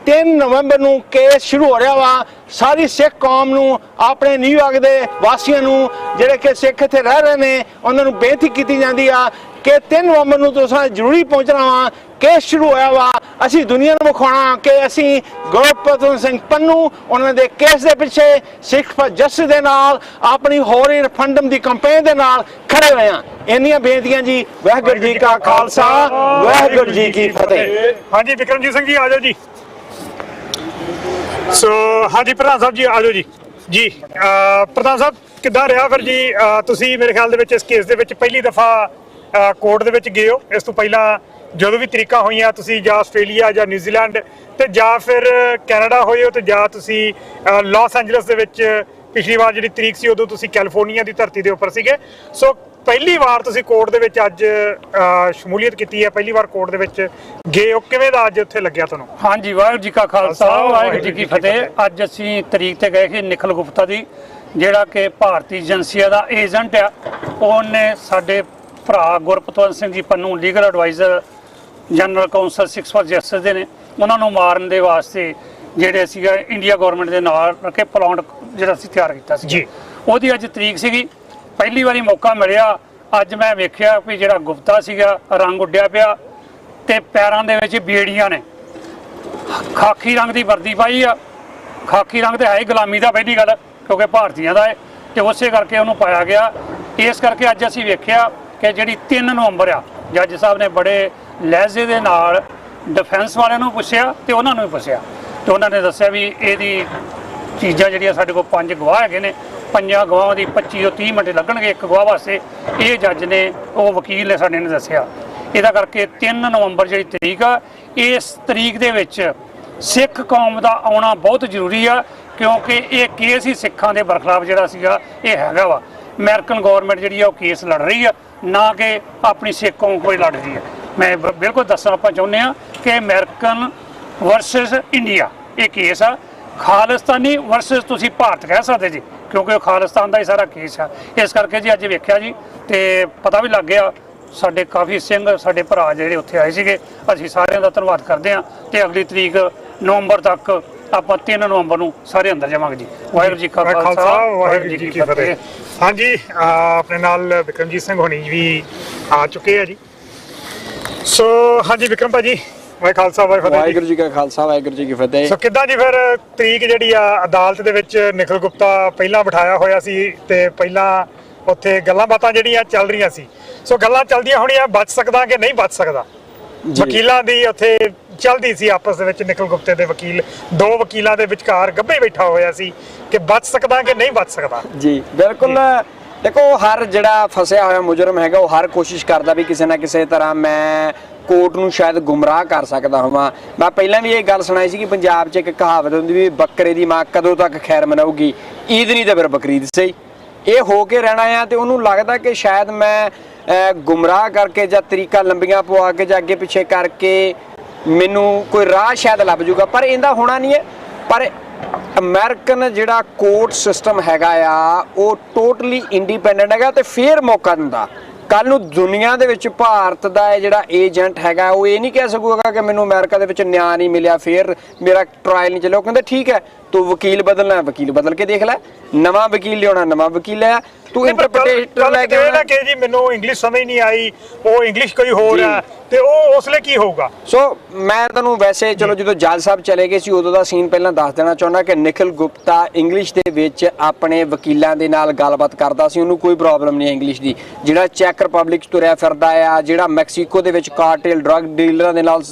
3 ਨਵੰਬਰ ਨੂੰ ਕੇਸ ਸ਼ੁਰੂ ਹੋ ਰਿਹਾ ਵਾ। ਸਾਰੀ ਸਿੱਖ ਕੌਮ ਨੂੰ, ਆਪਣੇ ਨਿਊਯਾਰਕ ਦੇ ਵਾਸੀਆਂ ਨੂੰ ਜਿਹੜੇ ਕਿ ਸਿੱਖ ਇੱਥੇ ਰਹਿ ਰਹੇ ਨੇ, ਉਹਨਾਂ ਨੂੰ ਬੇਨਤੀ ਕੀਤੀ ਜਾਂਦੀ ਆ ਕਿ 3 ਨਵੰਬਰ ਨੂੰ ਤੁਸੀਂ ਜ਼ਰੂਰੀ ਪਹੁੰਚਣਾ ਵਾ। ਕੇਸ ਸ਼ੁਰੂ ਹੋਇਆ ਵਾ, ਅਸੀਂ ਦੁਨੀਆ ਨੂੰ ਵਿਖਾਉਣਾ ਕਿ ਅਸੀਂ ਗੁਰਪਤਵੰਤ ਸਿੰਘ ਪੰਨੂ ਉਹਨਾਂ ਦੇ ਕੇਸ ਦੇ ਪਿੱਛੇ ਸਿੱਖ ਫॉर ਜਸਟਿਸ ਦੇ ਨਾਲ, ਆਪਣੀ ਹੋਰ ਰਿਫਰੈਂਡਮ ਦੀ ਕੰਪੇਨ ਦੇ ਨਾਲ ਖੜੇ ਹੋਏ ਆ। ਇੰਨੀਆਂ ਬੇਨਤੀਆਂ ਜੀ। ਵਾਹਿਗੁਰੂ ਜੀ ਕਾ ਖਾਲਸਾ, ਵਾਹਿਗੁਰੂ ਜੀ ਕੀ ਫਤਿਹ। ਹਾਂਜੀ ਵਿਕਰਮਜੀਤ ਸਿੰਘ ਜੀ ਆ ਜਾਓ ਜੀ। ਸੋ ਹਾਂਜੀ ਪ੍ਰਧਾਨ ਸਾਹਿਬ ਜੀ ਆ ਜਾਓ ਜੀ। ਜੀ ਪ੍ਰਧਾਨ ਸਾਹਿਬ ਕਿੱਦਾਂ ਰਿਹਾ ਫਿਰ ਜੀ? ਤੁਸੀਂ ਮੇਰੇ ਖਿਆਲ ਦੇ ਵਿੱਚ ਇਸ ਕੇਸ ਦੇ ਵਿੱਚ ਪਹਿਲੀ ਦਫਾ ਕੋਰਟ ਦੇ ਵਿੱਚ ਗਏ ਹੋ। ਇਸ ਤੋਂ ਪਹਿਲਾਂ ਜਦੋਂ ਵੀ ਤਰੀਕਾਂ ਹੋਈਆਂ ਤੁਸੀਂ ਜਾਂ ਆਸਟ੍ਰੇਲੀਆ ਜਾਂ ਨਿਊਜ਼ੀਲੈਂਡ ਤੇ ਜਾਂ ਫਿਰ ਕੈਨੇਡਾ ਹੋਏ ਹੋ ਤੇ ਜਾਂ ਤੁਸੀਂ ਲਾਸ ਐਂਜਲਸ ਦੇ ਵਿੱਚ ਪਿਛਲੀ ਵਾਰ ਜਿਹੜੀ ਤਰੀਕ ਸੀ ਉਦੋਂ ਤੁਸੀਂ ਕੈਲੀਫੋਰਨੀਆ ਦੀ ਧਰਤੀ ਦੇ ਉੱਪਰ ਸੀਗੇ। ਸੋ ਪਹਿਲੀ ਵਾਰ ਤੁਸੀਂ ਕੋਰਟ ਦੇ ਵਿੱਚ ਅੱਜ ਸ਼ਮੂਲੀਅਤ ਕੀਤੀ ਹੈ, ਪਹਿਲੀ ਵਾਰ ਕੋਰਟ ਦੇ ਵਿੱਚ ਗਏ ਹੋ, ਕਿਵੇਂ ਦਾ ਅੱਜ ਉੱਥੇ ਲੱਗਿਆ ਤੁਹਾਨੂੰ? ਹਾਂਜੀ, ਵਾਹਿਗੁਰੂ ਜੀ ਕਾ ਖਾਲਸਾ, ਵਾਹਿਗੁਰੂ ਜੀ ਕੀ ਫਤਿਹ। ਅੱਜ ਅਸੀਂ ਤਰੀਕ ਤੇ ਗਏ ਸੀ ਨਿਖਿਲ ਗੁਪਤਾ ਦੀ, ਜਿਹੜਾ ਕਿ ਭਾਰਤੀ ਏਜੰਸੀਆਂ ਦਾ ਏਜੰਟ ਆ। ਉਹਨੇ ਸਾਡੇ ਭਰਾ Gurpatwant Singh ji Pannu legal adviser general counsel Sikh for justice ਦੇ ਨੇ, ਉਹਨਾਂ ਨੂੰ ਮਾਰਨ ਦੇ ਵਾਸਤੇ ਜਿਹੜੇ ਸੀਗਾ ਇੰਡੀਆ ਗਵਰਨਮੈਂਟ ਦੇ ਨਾਲ ਰੱਖ ਕੇ ਪਲਾਨ ਜਿਹੜਾ ਅਸੀਂ ਤਿਆਰ ਕੀਤਾ ਸੀ ਜੀ। ਉਹਦੀ ਅੱਜ ਤਰੀਕ ਸੀਗੀ। ਪਹਿਲੀ ਵਾਰੀ ਮੌਕਾ ਮਿਲਿਆ। ਅੱਜ ਮੈਂ ਵੇਖਿਆ ਵੀ ਜਿਹੜਾ ਗੁਪਤਾ ਸੀਗਾ ਰੰਗ ਉੱਡਿਆ ਪਿਆ ਤੇ ਪੈਰਾਂ ਦੇ ਵਿੱਚ ਬੇੜੀਆਂ ਨੇ, ਖਾਕੀ ਰੰਗ ਦੀ ਵਰਦੀ ਪਾਈ ਆ। ਖਾਕੀ ਰੰਗ ਤੇ ਹੈ ਹੀ ਗੁਲਾਮੀ ਦਾ ਪਹਿਲੀ ਗੱਲ, ਕਿਉਂਕਿ ਭਾਰਤੀਆਂ ਦਾ ਹੈ ਤੇ ਉਸੇ ਕਰਕੇ ਉਹਨੂੰ ਪਾਇਆ ਗਿਆ। ਇਸ ਕਰਕੇ ਅੱਜ ਅਸੀਂ ਵੇਖਿਆ ਕਿ ਜਿਹੜੀ 3 ਨਵੰਬਰ ਆ, ਜੱਜ ਸਾਹਿਬ ਨੇ ਬੜੇ ਲਹਿਜ਼ੇ ਦੇ ਨਾਲ ਡਿਫੈਂਸ ਵਾਲਿਆਂ ਨੂੰ ਪੁੱਛਿਆ ਤੇ ਉਹਨਾਂ ਨੂੰ ਵੀ ਪੁੱਛਿਆ ਤੇ ਉਹਨਾਂ ਨੇ ਦੱਸਿਆ ਵੀ ਇਹਦੀ ਚੀਜ਼ਾਂ ਜਿਹੜੀਆਂ ਸਾਡੇ ਕੋਲ 5 ਗਵਾਹ ਹੈਗੇ ਨੇ, 5 ਗਵਾਹਾਂ ਦੀ 25 ਤੋਂ 30 ਮਿੰਟ ਲੱਗਣਗੇ ਇੱਕ ਗਵਾਹ ਵਾਸਤੇ। ਇਹ ਜੱਜ ਨੇ, ਉਹ ਵਕੀਲ ਨੇ ਸਾਡੇ ਨੇ ਦੱਸਿਆ। ਇਹਦਾ ਕਰਕੇ 3 ਨਵੰਬਰ ਜਿਹੜੀ ਤਰੀਕ ਆ, ਇਸ ਤਰੀਕ ਦੇ ਵਿੱਚ ਸਿੱਖ ਕੌਮ ਦਾ ਆਉਣਾ ਬਹੁਤ ਜ਼ਰੂਰੀ ਆ, ਕਿਉਂਕਿ ਇਹ ਕੇਸ ਹੀ ਸਿੱਖਾਂ ਦੇ ਬਰਖਲਾਫ ਜਿਹੜਾ ਸੀਗਾ ਇਹ ਹੈਗਾ ਵਾ। ਅਮਰੀਕਨ ਗਵਰਨਮੈਂਟ ਜਿਹੜੀ ਆ ਉਹ ਕੇਸ ਲੜ ਰਹੀ ਆ, ਨਾ ਕਿ ਆਪਣੀ ਸਿੱਖ ਕੌਮ ਕੋਈ ਲੜ ਰਹੀ ਹੈ। ਮੈਂ ਬਿਲਕੁਲ ਦੱਸਣਾ ਆਪਾਂ ਚਾਹੁੰਦੇ ਹਾਂ ਕਿ ਅਮਰੀਕਨ ਵਰਸਸ ਇੰਡੀਆ ਇਹ ਕੇਸ ਆ। ਖਾਲਿਸਤਾਨੀ ਵਰਸਸ ਤੁਸੀਂ ਭਾਰਤ ਕਹਿ ਸਕਦੇ ਜੀ, ਕਿਉਂਕਿ ਉਹ ਖਾਲਿਸਤਾਨ ਦਾ ਹੀ ਸਾਰਾ ਕੇਸ ਆ। ਇਸ ਕਰਕੇ ਜੀ ਅੱਜ ਵੇਖਿਆ ਜੀ ਤੇ ਪਤਾ ਵੀ ਲੱਗ ਗਿਆ। ਸਾਡੇ ਕਾਫੀ ਸਿੰਘ, ਸਾਡੇ ਭਰਾ ਜਿਹੜੇ ਉੱਥੇ ਆਏ ਸੀਗੇ, ਅਸੀਂ ਸਾਰਿਆਂ ਦਾ ਧੰਨਵਾਦ ਕਰਦੇ ਹਾਂ ਤੇ ਅਗਲੀ ਤਰੀਕ ਨਵੰਬਰ ਤੱਕ ਆਪਾਂ 3 ਨਵੰਬਰ ਨੂੰ ਸਾਰੇ ਅੰਦਰ ਜਾਵਾਂਗੇ ਜੀ। ਵਾਹਿਗੁਰੂ ਜੀ ਕਾ ਖਾਲਸਾ, ਵਾਹਿਗੁਰੂ ਜੀ ਕੀ ਫਤਿਹ। ਹਾਂਜੀ ਆਪਣੇ ਨਾਲ ਵਿਕਰਮਜੀਤ ਸਿੰਘ ਹੋਣੀ ਵੀ ਆ ਚੁੱਕੇ ਆ ਜੀ। ਸੋ ਹਾਂਜੀ ਵਿਕਰਮ ਭਾਜੀ, ਖਾਲਸਾ ਵਾਹਿਗੁਰੂ ਜੀ ਕਾ ਖਾਲਸਾ, ਵਾਹਿਗੁਰੂ ਜੀ ਕੀ ਫਤਿਹ। ਸੋ ਕਿੱਦਾਂ ਜੀ ਫਿਰ ਤਰੀਕ ਜਿਹੜੀ ਆ ਅਦਾਲਤ ਦੇ ਵਿੱਚ ਨਿਖਿਲ ਗੁਪਤਾ ਪਹਿਲਾਂ ਬਿਠਾਇਆ ਹੋਇਆ ਸੀ ਤੇ ਪਹਿਲਾਂ ਉੱਥੇ ਗੱਲਾਂ ਬਾਤਾਂ ਜਿਹੜੀਆਂ ਚੱਲ ਰਹੀਆਂ ਸੀ, ਸੋ ਗੱਲਾਂ ਚੱਲਦੀਆਂ ਹੋਣੀਆਂ ਬਚ ਸਕਦਾ ਕਿ ਨਹੀਂ ਬਚ ਸਕਦਾ? ਵਕੀਲਾਂ ਦੀ ਉੱਥੇ ਚੱਲਦੀ ਸੀ ਆਪਸ ਦੇ ਵਿੱਚ, ਨਿਖਿਲ ਗੁਪਤੇ ਦੇ ਵਕੀਲ 2 ਵਕੀਲਾਂ ਦੇ ਵਿਚਕਾਰ ਗੱਭੇ ਬੈਠਾ ਹੋਇਆ ਸੀ ਕਿ ਬਚ ਸਕਦਾ ਕਿ ਨਹੀਂ ਬਚ ਸਕਦਾ? ਜੀ ਬਿਲਕੁਲ। ਦੇਖੋ, ਹਰ ਜਿਹੜਾ ਫਸਿਆ ਹੋਇਆ ਮੁਜਰਮ ਹੈਗਾ ਉਹ ਹਰ ਕੋਸ਼ਿਸ਼ ਕਰਦਾ ਵੀ ਕਿਸੇ ਨਾ ਕਿਸੇ ਤਰ੍ਹਾਂ ਮੈਂ ਕੋਰਟ ਨੂੰ ਸ਼ਾਇਦ ਗੁੰਮਰਾਹ ਕਰ ਸਕਦਾ ਹੋਵਾਂ। ਮੈਂ ਪਹਿਲਾਂ ਵੀ ਇਹ ਗੱਲ ਸੁਣਾਈ ਸੀ ਕਿ ਪੰਜਾਬ 'ਚ ਇੱਕ ਕਹਾਵਤ ਹੁੰਦੀ ਵੀ ਬੱਕਰੇ ਦੀ ਮਾਂ ਕਦੋਂ ਤੱਕ ਖੈਰ ਮਨਾਊਗੀ, ਈਦ ਨਹੀਂ ਤਾਂ ਫਿਰ ਬਕਰੀਦ ਸਹੀ। ਇਹ ਹੋ ਕੇ ਰਹਿਣਾ ਆ ਤੇ ਉਹਨੂੰ ਲੱਗਦਾ ਕਿ ਸ਼ਾਇਦ ਮੈਂ ਗੁੰਮਰਾਹ ਕਰਕੇ ਜਾਂ ਤਰੀਕਾ ਲੰਬੀਆਂ ਪਵਾ ਕੇ ਜਾਂ ਅੱਗੇ ਪਿੱਛੇ ਕਰਕੇ ਮੈਨੂੰ ਕੋਈ ਰਾਹ ਸ਼ਾਇਦ ਲੱਭ ਜੂਗਾ, ਪਰ ਇਹਦਾ ਹੋਣਾ ਨਹੀਂ ਹੈ। ਪਰ ਅਮਰੀਕਨ ਜਿਹੜਾ ਕੋਰਟ ਸਿਸਟਮ ਹੈਗਾ ਆ ਉਹ ਟੋਟਲੀ ਇੰਡੀਪੈਂਡੈਂਟ ਹੈਗਾ ਤੇ ਫੇਰ ਮੌਕਾ ਦਿੰਦਾ। ਕੱਲ ਨੂੰ ਦੁਨੀਆ ਦੇ ਵਿੱਚ ਭਾਰਤ ਦਾ ਜਿਹੜਾ ਏਜੰਟ ਹੈਗਾ ਉਹ ਇਹ ਨਹੀਂ ਕਹਿ ਸਕੂਗਾ ਕਿ ਮੈਨੂੰ ਅਮਰੀਕਾ ਦੇ ਵਿੱਚ ਨਿਆਂ ਨਹੀਂ ਮਿਲਿਆ, ਫੇਰ ਮੇਰਾ ਟਰਾਇਲ ਨਹੀਂ ਚੱਲਿਆ। ਉਹ ਕਹਿੰਦੇ ਠੀਕ ਹੈ, ਤੂੰ ਵਕੀਲ ਬਦਲਣਾ ਵਕੀਲ ਬਦਲ ਕੇ ਦੇਖ ਲੈ, ਨਵਾਂ ਵਕੀਲ ਲਿਆਉਣਾ ਨਵਾਂ ਵਕੀਲ ਲਿਆ, ਤੂੰ ਇੰਟਰਪ੍ਰੀਟਰ ਲੈ ਕੇ ਆਉਣਾ ਕਿ ਜੀ ਮੈਨੂੰ ਇੰਗਲਿਸ਼ ਸਮਝ ਨਹੀਂ ਆਈ, ਉਹ ਇੰਗਲਿਸ਼ ਕੋਈ ਹੋਰ ਹੈ, ਤੇ ਉਹ ਉਸ ਲਈ ਕੀ ਹੋਊਗਾ। ਸੋ ਮੈਂ ਤੁਹਾਨੂੰ ਵੈਸੇ ਚਲੋ ਜਦੋਂ ਜੱਜ ਸਾਹਿਬ ਚਲੇ ਗਏ ਸੀ ਉਦੋਂ ਦਾ ਸੀਨ ਪਹਿਲਾਂ ਦੱਸ ਦੇਣਾ ਚਾਹੁੰਦਾ ਕਿ ਨਿਖਿਲ ਗੁਪਤਾ ਇੰਗਲਿਸ਼ ਦੇ ਵਿੱਚ ਆਪਣੇ ਵਕੀਲਾਂ ਦੇ ਨਾਲ ਗੱਲਬਾਤ ਕਰਦਾ ਸੀ, ਉਹਨੂੰ ਕੋਈ ਪ੍ਰੋਬਲਮ ਨਹੀਂ ਇੰਗਲਿਸ਼ ਦੀ। ਜਿਹੜਾ ਚੈੱਕ ਰਿਪਬਲਿਕ 'ਚ ਤੁਰਿਆ ਫਿਰਦਾ ਆ, ਜਿਹੜਾ ਮੈਕਸੀਕੋ ਦੇ ਵਿੱਚ ਕਾਰਟੇਲ ਡਰੱਗ ਡੀਲਰਾਂ ਦੇ ਨਾਲ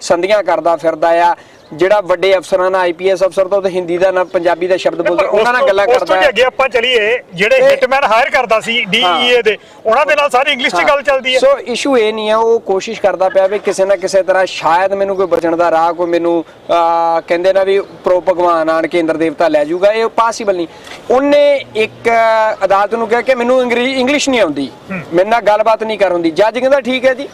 ਸੰਧੀਆਂ ਕਰਦਾ ਫਿਰਦਾ ਆ, ਜਿਹੜਾ ਵੱਡੇ ਅਫਸਰਾਂ ਨਾਲ ਆਈਪੀਐਸ ਅਫਸਰ ਤੋਂ ਹਿੰਦੀ ਦਾ ਨਾ ਪੰਜਾਬੀ ਦਾ ਸ਼ਬਦ ਬੋਲਦਾ, ਉਹਨਾਂ ਨਾਲ ਗੱਲਾਂ ਕਰਦਾ ਹੈ। ਅੱਗੇ ਆਪਾਂ ਚਲੀਏ, ਜਿਹੜੇ ਹਿਟਮੈਨ ਹਾਇਰ ਕਰਦਾ ਸੀ ਡੀਈਏ ਦੇ, ਉਹਨਾਂ ਦੇ ਨਾਲ ਸਾਰੀ ਇੰਗਲਿਸ਼ 'ਚ ਗੱਲ ਚੱਲਦੀ ਹੈ। ਸੋ ਇਸ਼ੂ ਇਹ ਨਹੀਂ ਆ, ਉਹ ਕੋਸ਼ਿਸ਼ ਕਰਦਾ ਪਿਆ ਵੀ ਕਿਸੇ ਨਾ ਕਿਸੇ ਤਰ੍ਹਾਂ ਸ਼ਾਇਦ ਮੈਨੂੰ ਕੋਈ ਬਚਣ ਦਾ ਰਾਹ, ਕੋਈ ਮੈਨੂੰ ਕਹਿੰਦੇ ਨਾ ਵੀ ਪ੍ਰੋ ਭਗਵਾਨ ਆਣ ਕੇ ਇੰਦਰ ਦੇਵਤਾ ਲੈ ਜਾਊਗਾ, ਇਹ ਪੋਸੀਬਲ ਨਹੀਂ। ਉਹਨੇ ਇੱਕ ਅਦਾਲਤ ਨੂੰ ਕਿਹਾ ਕਿ ਮੈਨੂੰ ਇੰਗਲਿਸ਼ ਨਹੀਂ ਆਉਂਦੀ, ਮੇਰੇ ਨਾਲ ਗੱਲਬਾਤ ਨਹੀਂ ਕਰ ਹੁੰਦੀ। ਜੱਜ ਕਹਿੰਦਾ ਠੀਕ ਹੈ ਜੀ,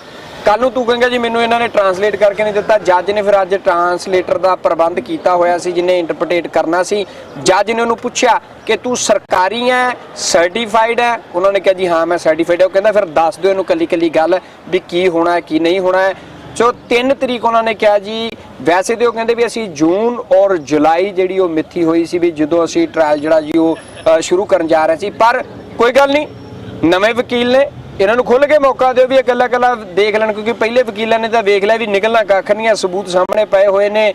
ਕੱਲ ਨੂੰ ਤੂੰ ਕਹੇਂਗਾ ਜੀ ਮੈਨੂੰ ਇਹਨਾਂ ਨੇ ਟਰਾਂਸਲੇਟ ਕਰਕੇ ਨਹੀਂ ਦਿੱਤਾ। ਜੱਜ ਨੇ ਫਿਰ ਅੱਜ ਟਰਾਂਸਲੇਟਰ ਦਾ ਪ੍ਰਬੰਧ ਕੀਤਾ ਹੋਇਆ ਸੀ ਜਿਹਨੇ ਇੰਟਰਪ੍ਰੀਟੇਟ ਕਰਨਾ ਸੀ। ਜੱਜ ਨੇ ਉਹਨੂੰ ਪੁੱਛਿਆ ਕਿ ਤੂੰ ਸਰਕਾਰੀ ਹੈ, ਸਰਟੀਫਾਈਡ ਹੈ? ਉਹਨਾਂ ਨੇ ਕਿਹਾ ਜੀ ਹਾਂ ਮੈਂ ਸਰਟੀਫਾਈਡ ਹੈ। ਉਹ ਕਹਿੰਦਾ ਫਿਰ ਦੱਸ ਦਿਓ ਇਹਨੂੰ ਕੱਲੀ ਕੱਲੀ ਗੱਲ ਵੀ ਕੀ ਹੋਣਾ ਹੈ ਕੀ ਨਹੀਂ ਹੋਣਾ ਹੈ। ਸੋ 3 ਤਰੀਕ ਉਹਨਾਂ ਨੇ ਕਿਹਾ ਜੀ, ਵੈਸੇ ਤੇ ਉਹ ਕਹਿੰਦੇ ਵੀ ਅਸੀਂ ਜੂਨ ਔਰ ਜੁਲਾਈ ਜਿਹੜੀ ਉਹ ਮਿੱਥੀ ਹੋਈ ਸੀ ਵੀ ਜਦੋਂ ਅਸੀਂ ਟ੍ਰਾਇਲ ਜਿਹੜਾ ਜੀ ਉਹ ਸ਼ੁਰੂ ਕਰਨ ਜਾ ਰਹੇ ਸੀ, ਪਰ ਕੋਈ ਗੱਲ ਨਹੀਂ, ਨਵੇਂ ਵਕੀਲ ਨੇ, ਇਹਨਾਂ ਨੂੰ ਖੁੱਲ੍ਹ ਕੇ ਮੌਕਾ ਦਿਓ ਵੀ ਇਹ ਇਕੱਲਾ ਇਕੱਲਾ ਦੇਖ ਲੈਣ, ਕਿਉਂਕਿ ਪਹਿਲੇ ਵਕੀਲਾਂ ਨੇ ਤਾਂ ਵੇਖ ਲਿਆ ਵੀ ਨਿਕਲਣਾ ਕੱਖ ਨਹੀਂ ਹੈ, ਸਬੂਤ ਸਾਹਮਣੇ ਪਏ ਹੋਏ ਨੇ।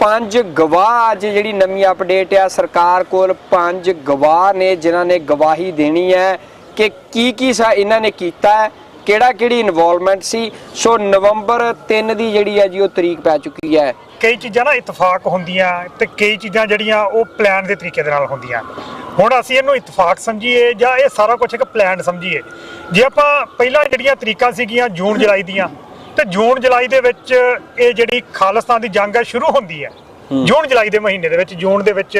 5 ਗਵਾਹ ਅੱਜ ਜਿਹੜੀ ਨਵੀਂ ਅਪਡੇਟ ਆ ਸਰਕਾਰ ਕੋਲ, 5 ਗਵਾਹ ਨੇ ਜਿਨ੍ਹਾਂ ਨੇ ਗਵਾਹੀ ਦੇਣੀ ਹੈ ਕਿ ਕੀ ਇਹਨਾਂ ਨੇ ਕੀਤਾ ਹੈ, ਕਿਹੜੀ ਇਨਵੋਲਵਮੈਂਟ ਸੀ। ਸੋ ਨਵੰਬਰ 3 ਦੀ ਜਿਹੜੀ ਹੈ ਜੀ ਉਹ ਤਰੀਕ ਪੈ ਚੁੱਕੀ ਹੈ। ਕਈ ਚੀਜ਼ਾਂ ਨਾ ਇਤਫਾਕ ਹੁੰਦੀਆਂ ਤੇ ਕਈ ਚੀਜ਼ਾਂ ਜਿਹੜੀਆਂ ਉਹ ਪਲਾਨ ਦੇ ਤਰੀਕੇ ਦੇ ਨਾਲ ਹੁੰਦੀਆਂ। ਹੁਣ ਅਸੀਂ ਇਹਨੂੰ ਇਤਫਾਕ ਸਮਝੀਏ ਜਾਂ ਇਹ ਸਾਰਾ ਕੁਝ ਇੱਕ ਪਲਾਨ ਸਮਝੀਏ। ਜੇ ਆਪਾਂ ਪਹਿਲਾਂ ਜਿਹੜੀਆਂ ਤਰੀਕਾਂ ਸੀਗੀਆਂ ਜੂਨ ਜੁਲਾਈ ਦੀਆਂ, ਤੇ ਜੂਨ ਜੁਲਾਈ ਦੇ ਵਿੱਚ ਇਹ ਜਿਹੜੀ ਖਾਲਿਸਤਾਨ ਦੀ ਜੰਗ ਹੈ ਸ਼ੁਰੂ ਹੁੰਦੀ ਹੈ ਜੂਨ ਜੁਲਾਈ ਦੇ ਮਹੀਨੇ ਦੇ ਵਿੱਚ। ਜੂਨ ਦੇ ਵਿੱਚ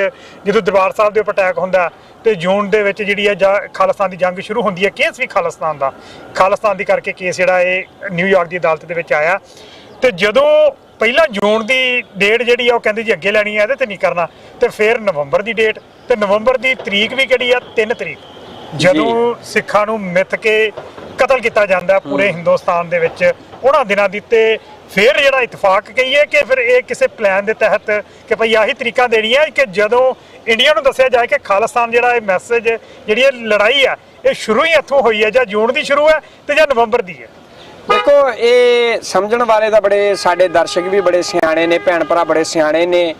ਜਦੋਂ ਦਰਬਾਰ ਸਾਹਿਬ ਦੇ ਉੱਪਰ ਅਟੈਕ ਹੁੰਦਾ ਤੇ ਜੂਨ ਦੇ ਵਿੱਚ ਜਿਹੜੀ ਹੈ ਖਾਲਿਸਤਾਨ ਦੀ ਜੰਗ ਸ਼ੁਰੂ ਹੁੰਦੀ ਹੈ। ਕੇਸ ਵੀ ਖਾਲਿਸਤਾਨ ਦੀ ਕਰਕੇ ਕੇਸ ਜਿਹੜਾ ਇਹ ਨਿਊਯਾਰਕ ਦੀ ਅਦਾਲਤ ਦੇ ਵਿੱਚ ਆਇਆ। ਤੇ ਜਦੋਂ ਪਹਿਲਾਂ ਜੂਨ ਦੀ ਡੇਟ ਜਿਹੜੀ ਆ ਉਹ ਕਹਿੰਦੇ ਜੀ ਅੱਗੇ ਲੈਣੀ ਹੈ, ਇਹਦੇ ਤੇ ਨਹੀਂ ਕਰਨਾ, ਤੇ ਫਿਰ ਨਵੰਬਰ ਦੀ ਡੇਟ, ਤੇ ਨਵੰਬਰ ਦੀ ਤਰੀਕ ਵੀ ਕਿਹੜੀ ਆ 3 ਤਰੀਕ, ਜਦੋਂ ਸਿੱਖਾਂ ਨੂੰ ਮਿੱਥ ਕੇ ਕਤਲ ਕੀਤਾ ਜਾਂਦਾ ਪੂਰੇ ਹਿੰਦੁਸਤਾਨ ਦੇ ਵਿੱਚ ਉਹਨਾਂ ਦਿਨਾਂ ਦੀ। ਤੇ ਫਿਰ ਜਿਹੜਾ ਇਤਫਾਕ ਕਹੀਏ ਕਿ ਫਿਰ ਇਹ ਕਿਸੇ ਪਲਾਨ ਦੇ ਤਹਿਤ ਕਿ ਭਈ ਆਹੀ ਤਰੀਕਾਂ ਦੇਣੀਆਂ ਕਿ ਜਦੋਂ ਇੰਡੀਆ ਨੂੰ ਦੱਸਿਆ ਜਾਏ ਕਿ ਖਾਲਿਸਤਾਨ ਜਿਹੜਾ ਇਹ ਮੈਸੇਜ ਜਿਹੜੀ ਇਹ ਲੜਾਈ ਆ ਇਹ ਸ਼ੁਰੂ ਹੀ ਇੱਥੋਂ ਹੋਈ ਹੈ, ਜਾਂ ਜੂਨ ਦੀ ਸ਼ੁਰੂ ਹੈ ਤੇ ਜਾਂ ਨਵੰਬਰ ਦੀ ਹੈ। ਦੇਖੋ ਇਹ ਸਮਝਣ ਵਾਲੇ ਤਾਂ ਬੜੇ, ਸਾਡੇ ਦਰਸ਼ਕ ਵੀ ਬੜੇ ਸਿਆਣੇ ਨੇ, ਭੈਣ ਭਰਾ ਬੜੇ ਸਿਆਣੇ ਨੇ।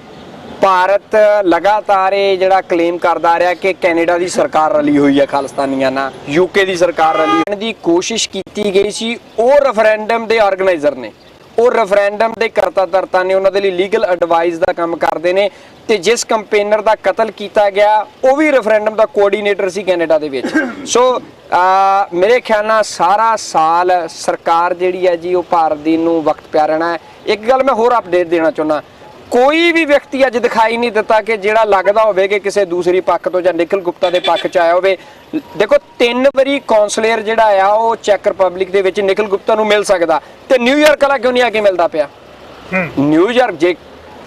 ਭਾਰਤ ਲਗਾਤਾਰ ਇਹ ਜਿਹੜਾ ਕਲੇਮ ਕਰਦਾ ਰਿਹਾ ਕਿ ਕੈਨੇਡਾ ਦੀ ਸਰਕਾਰ ਰਲੀ ਹੋਈ ਹੈ ਖਾਲਿਸਤਾਨੀਆਂ ਨਾਲ, ਯੂਕੇ ਦੀ ਸਰਕਾਰ ਰਲੀ ਦੀ ਕੋਸ਼ਿਸ਼ ਕੀਤੀ ਗਈ ਸੀ। ਉਹ ਰੈਫਰੈਂਡਮ ਦੇ ਆਰਗੇਨਾਈਜ਼ਰ ਨੇ, ਉਹ ਰੈਫਰੈਂਡਮ ਦੇ ਕਰਤਾ ਧਰਤਾ ਨੇ, ਉਹਨਾਂ ਦੇ ਲਈ ਲੀਗਲ ਐਡਵਾਈਸ ਦਾ ਕੰਮ ਕਰਦੇ ਨੇ। ਤੇ ਜਿਸ ਕੰਪੇਨਰ ਦਾ ਕਤਲ ਕੀਤਾ ਗਿਆ ਉਹ ਵੀ ਰੈਫਰੈਂਡਮ ਦਾ ਕੋਆਰਡੀਨੇਟਰ ਸੀ ਕੈਨੇਡਾ ਦੇ ਵਿੱਚ। ਸੋ ਮੇਰੇ ਖਿਆਲ ਨਾਲ ਸਾਰਾ ਸਾਲ ਸਰਕਾਰ ਜਿਹੜੀ ਹੈ ਜੀ ਉਹ ਭਾਰਤ ਦੀ ਨੂੰ ਵਕਤ ਪਿਆ ਰਹਿਣਾ ਹੈ। ਇੱਕ ਗੱਲ ਮੈਂ ਹੋਰ ਅਪਡੇਟ ਦੇਣਾ ਚਾਹੁੰਦਾ, ਕੋਈ ਵੀ ਵਿਅਕਤੀ ਅੱਜ ਦਿਖਾਈ ਨਹੀਂ ਦਿੱਤਾ ਕਿ ਜਿਹੜਾ ਲੱਗਦਾ ਹੋਵੇ ਕਿ ਕਿਸੇ ਦੂਸਰੀ ਪੱਖ ਤੋਂ ਜਾਂ ਨਿਖਿਲ ਗੁਪਤਾ ਦੇ ਪੱਖ 'ਚ ਆਇਆ ਹੋਵੇ। ਦੇਖੋ 3 ਵਾਰੀ ਕੌਂਸਲਰ ਜਿਹੜਾ ਆ ਉਹ ਚੈੱਕ ਰਿਪਬਲਿਕ ਦੇ ਵਿੱਚ ਨਿਖਿਲ ਗੁਪਤਾ ਨੂੰ ਮਿਲ ਸਕਦਾ, ਤੇ ਨਿਊਯਾਰਕ ਵਾਲਾ ਕਿਉਂ ਨਹੀਂ ਆ ਕੇ ਮਿਲਦਾ ਪਿਆ? ਨਿਊਯਾਰਕ ਜੇ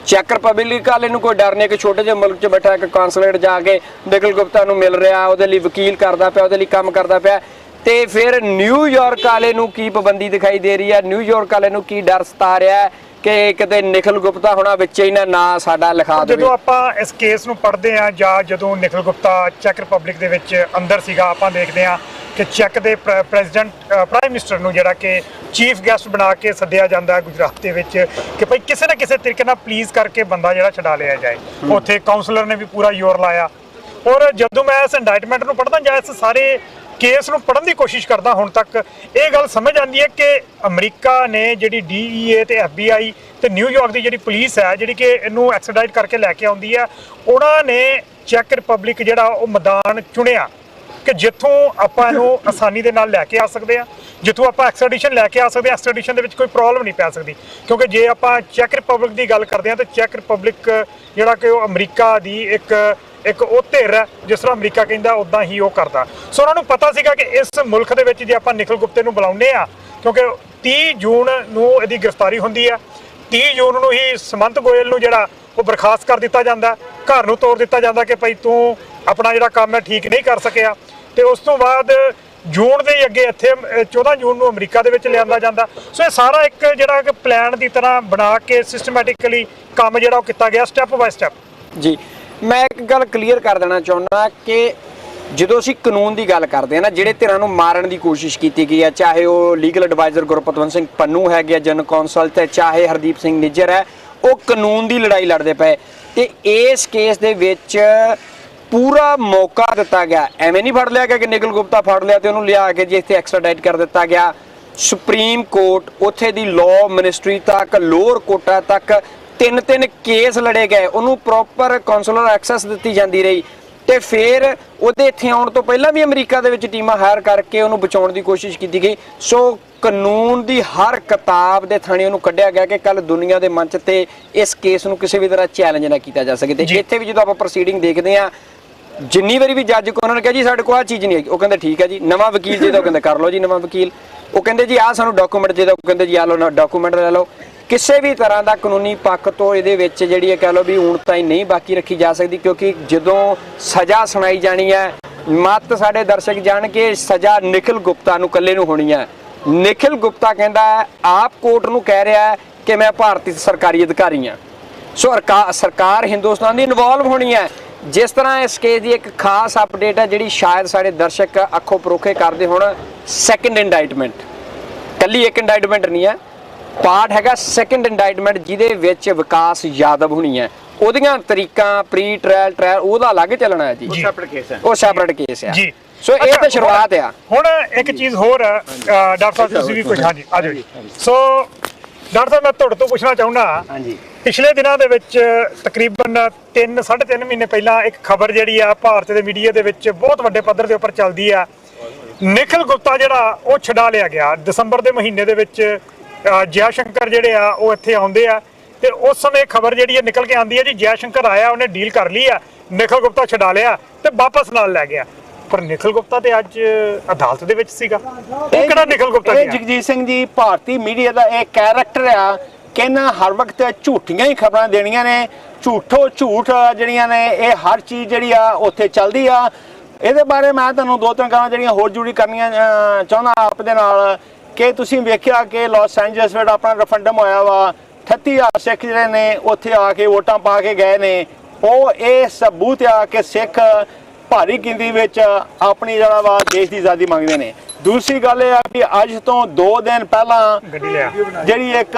ਚੈੱਕ ਰਿਪਬਲਿਕ ਵਾਲੇ ਨੂੰ ਕੋਈ ਡਰ ਨਹੀਂ ਕਿ ਛੋਟੇ ਜਿਹੇ ਮੁਲਕ 'ਚ ਬੈਠਾ ਇੱਕ ਕੌਂਸਲਰ ਜਾ ਕੇ ਨਿਖਿਲ ਗੁਪਤਾ ਨੂੰ ਮਿਲ ਰਿਹਾ, ਉਹਦੇ ਲਈ ਵਕੀਲ ਕਰਦਾ ਪਿਆ, ਉਹਦੇ ਲਈ ਕੰਮ ਕਰਦਾ ਪਿਆ, ਤੇ ਫਿਰ ਨਿਊਯਾਰਕ ਵਾਲੇ ਨੂੰ ਕੀ ਪਾਬੰਦੀ ਦਿਖਾਈ ਦੇ ਰਹੀ ਹੈ? ਨਿਊਯਾਰਕ ਵਾਲੇ ਨੂੰ ਕੀ ਡਰ ਸਤਾ ਰਿਹਾ ਹੈ ਕਿ ਕਿਤੇ ਨਿਖਿਲ ਗੁਪਤਾ ਹੋਣਾ ਵਿੱਚ ਹੀ ਨਾ ਸਾਡਾ ਲਿਖਾ ਦੇਵੇ? ਜਦੋਂ ਆਪਾਂ ਇਸ ਕੇਸ ਨੂੰ ਪੜ੍ਹਦੇ ਹਾਂ ਜਾਂ ਜਦੋਂ ਨਿਖਿਲ ਗੁਪਤਾ ਚੈੱਕ ਰਿਪਬਲਿਕ ਦੇ ਵਿੱਚ ਅੰਦਰ ਸੀਗਾ, ਆਪਾਂ ਦੇਖਦੇ ਹਾਂ ਕਿ ਚੈੱਕ ਦੇ ਪ੍ਰਾਈਮ ਮਿਨਿਸਟਰ ਨੂੰ ਜਿਹੜਾ ਕਿ ਚੀਫ ਗੈਸਟ ਬਣਾ ਕੇ ਸੱਦਿਆ ਜਾਂਦਾ ਗੁਜਰਾਤ ਦੇ ਵਿੱਚ ਕਿ ਭਾਈ ਕਿਸੇ ਨਾ ਕਿਸੇ ਤਰੀਕੇ ਨਾਲ ਪਲੀਜ਼ ਕਰਕੇ ਬੰਦਾ ਜਿਹੜਾ ਛਡਾ ਲਿਆ ਜਾਏ। ਉੱਥੇ ਕਾਉਂਸਲਰ ਨੇ ਵੀ ਪੂਰਾ ਜ਼ੋਰ ਲਾਇਆ। ਔਰ ਜਦੋਂ ਮੈਂ ਇਸ ਇੰਡਾਈਟਮੈਂਟ ਨੂੰ ਪੜ੍ਹਦਾ ਜਾਂ ਇਸ ਸਾਰੇ ਕੇਸ ਨੂੰ ਪੜ੍ਹਨ ਦੀ ਕੋਸ਼ਿਸ਼ ਕਰਦਾ, ਹੁਣ ਤੱਕ ਇਹ ਗੱਲ ਸਮਝ ਆਉਂਦੀ ਹੈ ਕਿ ਅਮਰੀਕਾ ਨੇ ਜਿਹੜੀ DEA ਤੇ FBI ਤੇ ਨਿਊਯਾਰਕ ਦੀ ਜਿਹੜੀ ਪੁਲਿਸ ਹੈ ਜਿਹੜੀ ਕਿ ਇਹਨੂੰ ਐਕਸਟ੍ਰੈਡਾਈਟ ਕਰਕੇ ਲੈ ਕੇ ਆਉਂਦੀ ਹੈ, ਉਹਨਾਂ ਨੇ ਚੈੱਕ ਰਿਪਬਲਿਕ ਜਿਹੜਾ ਉਹ ਮੈਦਾਨ ਚੁਣਿਆ ਕਿ ਜਿੱਥੋਂ ਆਪਾਂ ਇਹਨੂੰ ਆਸਾਨੀ ਦੇ ਨਾਲ ਲੈ ਕੇ ਆ ਸਕਦੇ ਆ, ਜਿੱਥੋਂ ਆਪਾਂ ਐਕਸਟ੍ਰੈਡੀਸ਼ਨ ਲੈ ਕੇ ਆ ਸਕਦੇ ਆ। ਐਕਸਟ੍ਰੈਡੀਸ਼ਨ ਦੇ ਵਿੱਚ ਕੋਈ ਪ੍ਰੋਬਲਮ ਨਹੀਂ ਪੈ ਸਕਦੀ, ਕਿਉਂਕਿ ਜੇ ਆਪਾਂ ਚੈੱਕ ਰਿਪਬਲਿਕ ਦੀ ਗੱਲ ਕਰਦੇ ਹਾਂ ਤਾਂ ਚੈੱਕ ਰਿਪਬਲਿਕ ਜਿਹੜਾ ਕਿ ਉਹ ਅਮਰੀਕਾ ਦੀ ਇੱਕ ਉਹ ਧਿਰ ਹੈ, ਜਿਸ ਤਰ੍ਹਾਂ ਅਮਰੀਕਾ ਕਹਿੰਦਾ ਉਦਾਂ ਹੀ ਉਹ ਕਰਦਾ। ਸੋ ਉਹਨਾਂ ਨੂੰ ਪਤਾ ਸੀਗਾ ਕਿ ਇਸ ਮੁਲਕ ਦੇ ਵਿੱਚ ਜੇ ਆਪਾਂ ਨਿਖਿਲ ਗੁਪਤੇ ਨੂੰ ਬੁਲਾਉਂਦੇ ਆ, ਕਿਉਂਕਿ 30 ਜੂਨ ਨੂੰ ਇਹਦੀ ਗ੍ਰਿਫਤਾਰੀ ਹੁੰਦੀ ਹੈ, 30 ਜੂਨ ਨੂੰ ਹੀ ਸਮੰਤ ਗੋਇਲ ਨੂੰ ਜਿਹੜਾ ਉਹ ਬਰਖਾਸਤ ਕਰ ਦਿੱਤਾ ਜਾਂਦਾ, ਘਰ ਨੂੰ ਤੋਰ ਦਿੱਤਾ ਜਾਂਦਾ ਕਿ ਭਾਈ ਤੂੰ ਆਪਣਾ ਜਿਹੜਾ ਕੰਮ ਹੈ ਠੀਕ ਨਹੀਂ ਕਰ ਸਕਿਆ। ਤੇ ਉਸ ਤੋਂ ਬਾਅਦ ਜੂਨ ਦੇ ਅੱਗੇ ਇੱਥੇ 14 ਜੂਨ ਨੂੰ ਅਮਰੀਕਾ ਦੇ ਵਿੱਚ ਲਿਆਂਦਾ ਜਾਂਦਾ। ਸੋ ਇਹ ਸਾਰਾ ਇੱਕ ਜਿਹੜਾ ਕਿ ਪਲਾਨ ਦੀ ਤਰ੍ਹਾਂ ਬਣਾ ਕੇ ਸਿਸਟਮੈਟਿਕਲੀ ਕੰਮ ਜਿਹੜਾ ਉਹ ਕੀਤਾ ਗਿਆ, ਸਟੈਪ ਬਾਏ ਸਟੈਪ। ਜੀ ਮੈਂ ਇੱਕ ਗੱਲ ਕਲੀਅਰ ਕਰ ਦੇਣਾ ਚਾਹੁੰਦਾ ਕਿ ਜਦੋਂ ਅਸੀਂ ਕਾਨੂੰਨ ਦੀ ਗੱਲ ਕਰਦੇ ਹਾਂ ਨਾ, ਜਿਹੜੇ ਧਿਰਾਂ ਨੂੰ ਮਾਰਨ ਦੀ ਕੋਸ਼ਿਸ਼ ਕੀਤੀ ਗਈ ਹੈ, ਚਾਹੇ ਉਹ ਲੀਗਲ ਐਡਵਾਈਜ਼ਰ ਗੁਰਪਤਵੰਤ ਸਿੰਘ ਪੰਨੂ ਹੈਗੇ ਜਨ ਕੌਂਸਲ ਤੇ ਚਾਹੇ ਹਰਦੀਪ ਸਿੰਘ ਨਿੱਜਰ ਹੈ, ਉਹ ਕਾਨੂੰਨ ਦੀ ਲੜਾਈ ਲੜਦੇ ਪਏ। ਤੇ ਇਸ ਕੇਸ ਦੇ ਵਿੱਚ ਪੂਰਾ ਮੌਕਾ ਦਿੱਤਾ ਗਿਆ, ਐਵੇਂ ਨਹੀਂ ਫੜ ਲਿਆ ਗਿਆ ਕਿ ਨਿਖਿਲ ਗੁਪਤਾ ਫੜ ਲਿਆ ਤੇ ਉਹਨੂੰ ਲਿਆ ਕੇ ਜੀ ਇੱਥੇ ਐਕਸਟ੍ਰਾਡਾਈਟ ਕਰ ਦਿੱਤਾ ਗਿਆ। ਸੁਪਰੀਮ ਕੋਰਟ, ਉੱਥੇ ਦੀ ਲਾਅ ਮਿਨਿਸਟਰੀ ਤੱਕ, ਲੋਅਰ ਕੋਰਟਾਂ ਤੱਕ ਤਿੰਨ ਕੇਸ ਲੜੇ ਗਏ, ਉਹਨੂੰ ਪ੍ਰੋਪਰ ਕਾਉਂਸਲਰ ਐਕਸੈਸ ਦਿੱਤੀ ਜਾਂਦੀ ਰਹੀ। ਤੇ ਫਿਰ ਉਹਦੇ ਇੱਥੇ ਆਉਣ ਤੋਂ ਪਹਿਲਾਂ ਵੀ ਅਮਰੀਕਾ ਦੇ ਵਿੱਚ ਟੀਮਾਂ ਹਾਇਰ ਕਰਕੇ ਉਹਨੂੰ ਬਚਾਉਣ ਦੀ ਕੋਸ਼ਿਸ਼ ਕੀਤੀ ਗਈ। ਸੋ ਕਾਨੂੰਨ ਦੀ ਹਰ ਕਿਤਾਬ ਦੇ ਥਾਣੇ ਉਹਨੂੰ ਕੱਢਿਆ ਗਿਆ ਕਿ ਕੱਲ ਦੁਨੀਆ ਦੇ ਮੰਚ ਤੇ ਇਸ ਕੇਸ ਨੂੰ ਕਿਸੇ ਵੀ ਤਰ੍ਹਾਂ ਚੈਲੰਜ ਨਾ ਕੀਤਾ ਜਾ ਸਕੇ। ਤੇ ਇੱਥੇ ਵੀ ਜਦੋਂ ਆਪਾਂ ਪ੍ਰੋਸੀਡਿੰਗ ਦੇਖਦੇ ਆ, ਜਿੰਨੀ ਵਾਰੀ ਵੀ ਜੱਜ ਕੋ ਉਹਨਾਂ ਨੇ ਕਿਹਾ ਜੀ ਸਾਡੇ ਕੋਲ ਆਹ ਚੀਜ਼ ਨਹੀਂ ਹੈਗੀ, ਉਹ ਕਹਿੰਦੇ ਠੀਕ ਹੈ ਜੀ। ਨਵਾਂ ਵਕੀਲ ਚਾਹੀਦਾ, ਉਹ ਕਹਿੰਦੇ ਕਰ ਲਓ ਜੀ ਨਵਾਂ ਵਕੀਲ। ਉਹ ਕਹਿੰਦੇ ਜੀ ਆਹ ਸਾਨੂੰ ਡਾਕੂਮੈਂਟ ਚਾਹੀਦਾ, ਉਹ ਕਹਿੰਦੇ ਜੀ ਆ ਲਓ ਨਾ ਡਾਕੂਮੈਂਟ ਲੈ ਲਓ। ਕਿਸੇ ਵੀ ਤਰ੍ਹਾਂ ਦਾ ਕਾਨੂੰਨੀ ਪੱਖ ਤੋਂ ਇਹਦੇ ਵਿੱਚ ਜਿਹੜੀ ਹੈ ਕਹਿ ਲਓ ਵੀ ਊਣਤਾਈ ਨਹੀਂ ਬਾਕੀ ਰੱਖੀ ਜਾ ਸਕਦੀ, ਕਿਉਂਕਿ ਜਦੋਂ ਸਜ਼ਾ ਸੁਣਾਈ ਜਾਣੀ ਹੈ, ਮਤ ਸਾਡੇ ਦਰਸ਼ਕ ਜਾਣ ਕੇ ਸਜ਼ਾ ਨਿਖਿਲ ਗੁਪਤਾ ਨੂੰ ਇਕੱਲੇ ਨੂੰ ਹੋਣੀ ਹੈ। ਨਿਖਿਲ ਗੁਪਤਾ ਕਹਿੰਦਾ ਆਪ ਕੋਰਟ ਨੂੰ ਕਹਿ ਰਿਹਾ ਹੈ ਕਿ ਮੈਂ ਭਾਰਤੀ ਸਰਕਾਰੀ ਅਧਿਕਾਰੀ ਹਾਂ। ਸੋ ਸਰਕਾਰ ਹਿੰਦੁਸਤਾਨ ਦੀ ਇਨਵੋਲਵ ਹੋਣੀ ਹੈ। ਜਿਸ ਤਰ੍ਹਾਂ ਇਸ ਕੇਸ ਦੀ ਇੱਕ ਖਾਸ ਅਪਡੇਟ ਹੈ ਜਿਹੜੀ ਸ਼ਾਇਦ ਸਾਡੇ ਦਰਸ਼ਕ ਅੱਖੋਂ ਪਰੋਖੇ ਕਰਦੇ ਹੋਣ, ਸੈਕੰਡ ਇੰਡਾਈਟਮੈਂਟ, ਕੱਲੀ ਇੱਕ ਇੰਡਾਈਟਮੈਂਟ ਨਹੀਂ ਹੈ, ਪਾਰਟ ਹੈਗਾ ਸੈਕੰਡ ਇੰਡਾਈਟਮੈਂਟ, ਜਿਹਦੇ ਵਿੱਚ ਵਿਕਾਸ ਯਾਦਵ ਹੋਣੀ ਹੈ। ਉਹਦੀਆਂ ਤਰੀਕਾਂ ਪ੍ਰੀ ਟ੍ਰਾਇਲ ਉਹਦਾ ਅਲੱਗ ਚੱਲਣਾ ਹੈ ਜੀ, ਉਹ ਸੈਪਰੇਟ ਕੇਸ ਹੈ ਜੀ। ਸੋ ਇਹ ਤਾਂ ਸ਼ੁਰੂਆਤ ਆ। ਹੁਣ ਇੱਕ ਚੀਜ਼ ਹੋਰ ਡਾਕਟਰ ਸਾਹਿਬ ਤੁਸੀਂ ਵੀ ਕੁਝ, ਹਾਂਜੀ ਆ ਜਾਓ ਜੀ। ਸੋ ਡਾਕਟਰ ਸਾਹਿਬ ਮੈਂ ਤੁਹਾਡੇ ਤੋਂ ਪੁੱਛਣਾ ਚਾਹੁੰਦਾ, ਹਾਂਜੀ, ਪਿਛਲੇ ਦਿਨਾਂ ਦੇ ਵਿੱਚ ਤਕਰੀਬਨ 3-3.5 ਮਹੀਨੇ ਪਹਿਲਾਂ ਇੱਕ ਖਬਰ ਜਿਹੜੀ ਆ ਭਾਰਤ ਦੇ ਮੀਡੀਆ ਦੇ ਵਿੱਚ ਬਹੁਤ ਵੱਡੇ ਪੱਧਰ ਦੇ ਉੱਪਰ ਚੱਲਦੀ ਆ, ਨਿਖਿਲ ਗੁਪਤਾ ਜਿਹੜਾ ਉਹ ਛਡਾ ਲਿਆ ਗਿਆ। ਦਸੰਬਰ ਦੇ ਮਹੀਨੇ ਦੇ ਵਿੱਚ ਜੈ ਸ਼ੰਕਰ ਜਿਹੜੇ ਆ ਉਹ ਇੱਥੇ ਆਉਂਦੇ ਆ ਤੇ ਉਸ ਸਮੇਂ ਖਬਰ ਜਿਹੜੀ ਹੈ ਨਿਕਲ ਕੇ ਆਉਂਦੀ ਹੈ ਜੀ ਜੈ ਸ਼ੰਕਰ ਆਇਆ, ਉਹਨੇ ਡੀਲ ਕਰ ਲਈ ਆ, ਨਿਖਿਲ ਗੁਪਤਾ ਛਡਾ ਲਿਆ ਤੇ ਵਾਪਸ ਨਾਲ ਲੈ ਗਿਆ। ਪਰ ਨਿਖਿਲ ਗੁਪਤਾ ਤੇ ਅੱਜ ਅਦਾਲਤ ਦੇ ਵਿੱਚ ਸੀਗਾ। ਉਹ ਕਿਹੜਾ ਨਿਖਿਲ ਗੁਪਤਾ ਇਹ ਜਗਜੀਤ ਸਿੰਘ ਜੀ ਭਾਰਤੀ ਮੀਡੀਆ ਦਾ ਇਹ ਕੈਰੈਕਟਰ ਆ ਕਿ ਇਹਨਾਂ ਹਰ ਵਕਤ ਝੂਠੀਆਂ ਹੀ ਖਬਰਾਂ ਦੇਣੀਆਂ ਨੇ, ਝੂਠ ਜਿਹੜੀਆਂ ਨੇ ਇਹ ਹਰ ਚੀਜ਼ ਜਿਹੜੀ ਆ ਉੱਥੇ ਚੱਲਦੀ ਆ। ਇਹਦੇ ਬਾਰੇ ਮੈਂ ਤੁਹਾਨੂੰ ਦੋ ਤਿੰਨ ਗੱਲਾਂ ਜਿਹੜੀਆਂ ਹੋਰ ਜੁੜੀ ਕਰਨੀਆਂ ਚਾਹੁੰਦਾ ਆਪ ਦੇ ਨਾਲ ਕਿ ਤੁਸੀਂ ਵੇਖਿਆ ਕਿ ਲਾਸ ਐਂਜਲਸ ਵਿੱਚ ਆਪਣਾ ਰੈਫਰੈਂਡਮ ਹੋਇਆ ਵਾ, 38,000 ਸਿੱਖ ਜਿਹੜੇ ਨੇ ਉੱਥੇ ਆ ਕੇ ਵੋਟਾਂ ਪਾ ਕੇ ਗਏ ਨੇ। ਉਹ ਇਹ ਸਬੂਤ ਆ ਕਿ ਸਿੱਖ ਭਾਰੀ ਗਿਣਤੀ ਵਿੱਚ ਆਪਣੀ ਜਿਹੜਾ ਵਾ ਦੇਸ਼ ਦੀ ਆਜ਼ਾਦੀ ਮੰਗਦੇ ਨੇ। ਦੂਸਰੀ ਗੱਲ ਇਹ ਆ ਕਿ ਅੱਜ ਤੋਂ 2 ਦਿਨ ਪਹਿਲਾਂ ਜਿਹੜੀ ਇੱਕ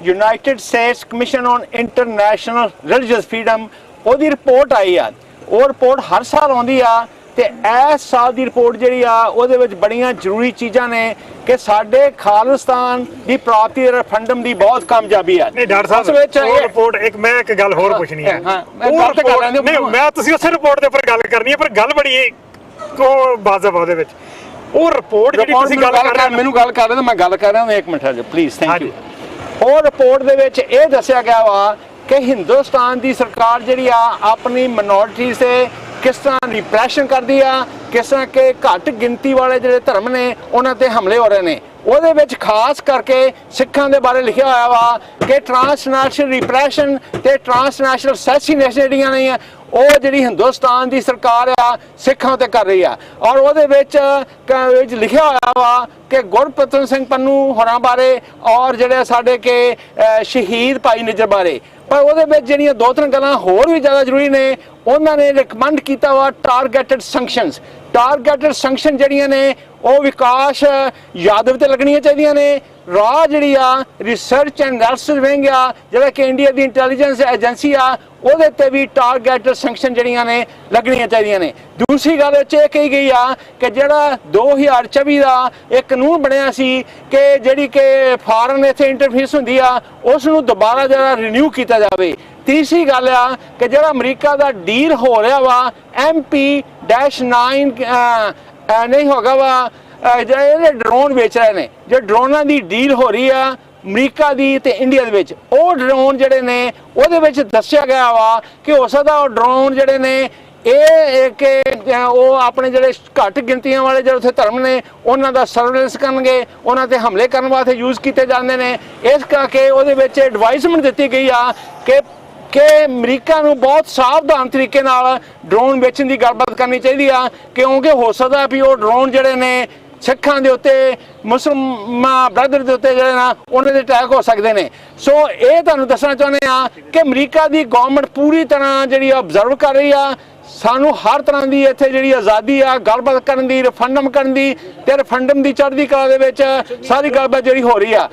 United States commission on international religious freedom ਉਹਦੀ ਰਿਪੋਰਟ ਆਈ ਆ। ਉਹ ਰਿਪੋਰਟ ਹਰ ਸਾਲ ਆਉਂਦੀ ਆ ਤੇ ਇਸ ਸਾਲ ਦੀ ਰਿਪੋਰਟ ਜਿਹੜੀ ਆ ਉਹਦੇ ਵਿੱਚ ਬੜੀਆਂ ਜ਼ਰੂਰੀ ਚੀਜ਼ਾਂ ਨੇ ਕਿ ਸਾਡੇ ਖਾਲਿਸਤਾਨ ਦੀ ਪ੍ਰਾਪਤੀ ਦੇ ਰੈਫਰੈਂਡਮ ਦੀ ਬਹੁਤ ਕਾਮਯਾਬੀ ਆ। ਨਹੀਂ ਡਾਕਟਰ ਸਾਹਿਬ ਉਹ ਰਿਪੋਰਟ ਇੱਕ ਮੈਂ ਗੱਲ ਹੋਰ ਪੁੱਛਣੀ ਹੈ। ਮੈਂ ਤੁਸੀਂ ਉਸੇ ਰਿਪੋਰਟ ਦੇ ਉੱਪਰ ਗੱਲ ਕਰਨੀ ਹੈ, ਪਰ ਗੱਲ ਬੜੀ ਕੋ ਬਾਜ਼ਬ ਉਹਦੇ ਵਿੱਚ ਉਹ ਰਿਪੋਰਟ ਜਿਹੜੀ ਤੁਸੀਂ ਗੱਲ ਕਰ ਰਹੇ ਮੈਨੂੰ ਗੱਲ ਕਰ ਰਹੇ ਤਾਂ ਮੈਂ ਗੱਲ ਕਰ ਰਿਹਾ ਇੱਕ ਮਿੰਟ ਪਲੀਜ਼ ਥੈਂਕ ਯੂ। ਉਹ ਰਿਪੋਰਟ ਦੇ ਵਿੱਚ ਇਹ ਦੱਸਿਆ ਗਿਆ ਵਾ ਕਿ ਹਿੰਦੁਸਤਾਨ ਦੀ ਸਰਕਾਰ ਜਿਹੜੀ ਆ ਆਪਣੀ ਮਿਨੋਰਿਟੀਜ਼ ਤੇ ਕਿਸ ਤਰ੍ਹਾਂ ਰਿਪਰੈਸ਼ਨ ਕਰਦੀ ਆ, ਕਿਸ ਤਰ੍ਹਾਂ ਕਿ ਘੱਟ ਗਿਣਤੀ ਵਾਲੇ ਜਿਹੜੇ ਧਰਮ ਨੇ ਉਹਨਾਂ ਤੇ ਹਮਲੇ ਹੋ ਰਹੇ ਨੇ। ਉਹਦੇ ਵਿੱਚ ਖਾਸ ਕਰਕੇ ਸਿੱਖਾਂ ਦੇ ਬਾਰੇ ਲਿਖਿਆ ਹੋਇਆ ਵਾ ਕਿ ਟ੍ਰਾਂਸਨੈਸ਼ਨਲ ਰਿਪਰੈਸ਼ਨ ਤੇ ਟ੍ਰਾਂਸਨੈਸ਼ਨਲ ਅਸੈਸੀਨੇਸ਼ਨ ਜਿਹੜੀਆਂ ਨੇ ਉਹ ਜਿਹੜੀ ਹਿੰਦੁਸਤਾਨ ਦੀ ਸਰਕਾਰ ਆ ਸਿੱਖਾਂ ਤੇ ਕਰ ਰਹੀ ਆ। ਔਰ ਉਹਦੇ ਵਿੱਚ ਲਿਖਿਆ ਹੋਇਆ ਵਾ ਕਿ ਗੁਰਪਤਵੰਤ ਸਿੰਘ ਪੰਨੂ ਹੋਰਾਂ ਬਾਰੇ ਔਰ ਜਿਹੜੇ ਸਾਡੇ ਕਿ ਸ਼ਹੀਦ ਭਾਈ ਨਿੱਜਰ ਬਾਰੇ। ਪਰ ਉਹਦੇ ਵਿੱਚ ਜਿਹੜੀਆਂ 2-3 ਗੱਲਾਂ ਹੋਰ ਵੀ ਜ਼ਿਆਦਾ ਜ਼ਰੂਰੀ ਨੇ, ਉਹਨਾਂ ਨੇ ਰਿਕਮੈਂਡ ਕੀਤਾ ਵਾ ਟਾਰਗੇਟਡ ਸੈਂਕਸ਼ਨਸ। ਟਾਰਗੇਟਡ ਸੈਂਕਸ਼ਨ ਜਿਹੜੀਆਂ ਨੇ ਉਹ ਵਿਕਾਸ ਯਾਦਵ ਤੇ ਲੱਗਣੀਆਂ ਚਾਹੀਦੀਆਂ ਨੇ। ਰਾਹ ਜਿਹੜੀ ਆ ਰਿਸਰਚ ਐਂਡ ਐਨਾਲਿਸਿਸ ਵਿੰਗ ਆ ਜਿਹੜਾ ਕਿ ਇੰਡੀਆ ਦੀ ਇੰਟੈਲੀਜੈਂਸ ਏਜੰਸੀ ਆ, ਉਹਦੇ ਤੇ ਵੀ ਟਾਰਗੇਟਡ ਸੈਂਕਸ਼ਨ ਜਿਹੜੀਆਂ ਨੇ ਲੱਗਣੀਆਂ ਚਾਹੀਦੀਆਂ ਨੇ। ਦੂਸਰੀ ਗੱਲ ਵਿੱਚ ਇਹ ਕਹੀ ਗਈ ਆ ਕਿ ਜਿਹੜਾ 2024 ਦਾ ਇੱਕ ਕਾਨੂੰਨ ਬਣਿਆ ਸੀ ਕਿ ਜਿਹੜੀ ਕਿ ਫਾਰਨ ਇੱਥੇ ਇੰਟਰਫੇਸ ਹੁੰਦੀ ਆ ਉਸ ਨੂੰ ਦੁਬਾਰਾ ਜਿਹੜਾ ਰਿਨਿਊ ਕੀਤਾ ਜਾਵੇ। ਤੀਸਰੀ ਗੱਲ ਆ ਕਿ ਜਿਹੜਾ ਅਮਰੀਕਾ ਦਾ ਡੀਲ ਹੋ ਰਿਹਾ ਵਾ MP-9 ਨਹੀਂ ਹੋਗਾ ਵਾ, ਜਿਹੜੇ ਡਰੋਨ ਵੇਚ ਰਹੇ ਨੇ, ਜੇ ਡਰੋਨਾਂ ਦੀ ਡੀਲ ਹੋ ਰਹੀ ਆ ਅਮਰੀਕਾ ਦੀ ਤੇ ਇੰਡੀਆ ਦੇ ਵਿੱਚ, ਉਹ ਡਰੋਨ ਜਿਹੜੇ ਨੇ ਉਹਦੇ ਵਿੱਚ ਦੱਸਿਆ ਗਿਆ ਵਾ ਕਿ ਹੋ ਸਕਦਾ ਉਹ ਡਰੋਨ ਜਿਹੜੇ ਨੇ ਇਹ ਕਿ ਉਹ ਆਪਣੇ ਜਿਹੜੇ ਘੱਟ ਗਿਣਤੀਆਂ ਵਾਲੇ ਜਿਹੜੇ ਉੱਥੇ ਧਰਮ ਨੇ ਉਹਨਾਂ ਦਾ ਸਰਵੇਲੈਂਸ ਕਰਨਗੇ, ਉਹਨਾਂ ਤੇ ਹਮਲੇ ਕਰਨ ਵਾਸਤੇ ਯੂਜ਼ ਕੀਤੇ ਜਾਂਦੇ ਨੇ। ਇਸ ਕਰਕੇ ਉਹਦੇ ਵਿੱਚ ਐਡਵਾਈਜ਼ਮੈਂਟ ਦਿੱਤੀ ਗਈ ਆ ਕਿ ਅਮਰੀਕਾ ਨੂੰ ਬਹੁਤ ਸਾਵਧਾਨ ਤਰੀਕੇ ਨਾਲ ਡਰੋਨ ਵੇਚਣ ਦੀ ਗੱਲਬਾਤ ਕਰਨੀ ਚਾਹੀਦੀ ਆ, ਕਿਉਂਕਿ ਹੋ ਸਕਦਾ ਵੀ ਉਹ ਡਰੋਨ ਜਿਹੜੇ ਨੇ ਸਿੱਖਾਂ ਦੇ ਉੱਤੇ ਮੁਸਲਮਾਨ ਬ੍ਰਦਰ ਦੇ ਉੱਤੇ ਜਿਹੜੇ ਨਾ ਉਹਨਾਂ ਦੇ ਅਟੈਕ ਹੋ ਸਕਦੇ ਨੇ। ਸੋ ਇਹ ਤੁਹਾਨੂੰ ਦੱਸਣਾ ਚਾਹੁੰਦੇ ਆ ਕਿ ਅਮਰੀਕਾ ਦੀ ਗਵਰਨਮੈਂਟ ਪੂਰੀ ਤਰ੍ਹਾਂ ਜਿਹੜੀ ਆਬਜ਼ਰਵ ਕਰ ਰਹੀ ਆ। ਸਾਨੂੰ ਹਰ ਤਰ੍ਹਾਂ ਦੀ ਇੱਥੇ ਜਿਹੜੀ ਆਜ਼ਾਦੀ ਆ ਗੱਲਬਾਤ ਕਰਨ ਦੀ, ਰੈਫਰੈਂਡਮ ਕਰਨ ਦੀ, ਤੇ ਰੈਫਰੈਂਡਮ ਦੀ ਚੜ੍ਹਦੀ ਕਲਾ ਦੇ ਵਿੱਚ ਸਾਰੀ ਗੱਲਬਾਤ ਜਿਹੜੀ ਹੋ ਰਹੀ ਆ।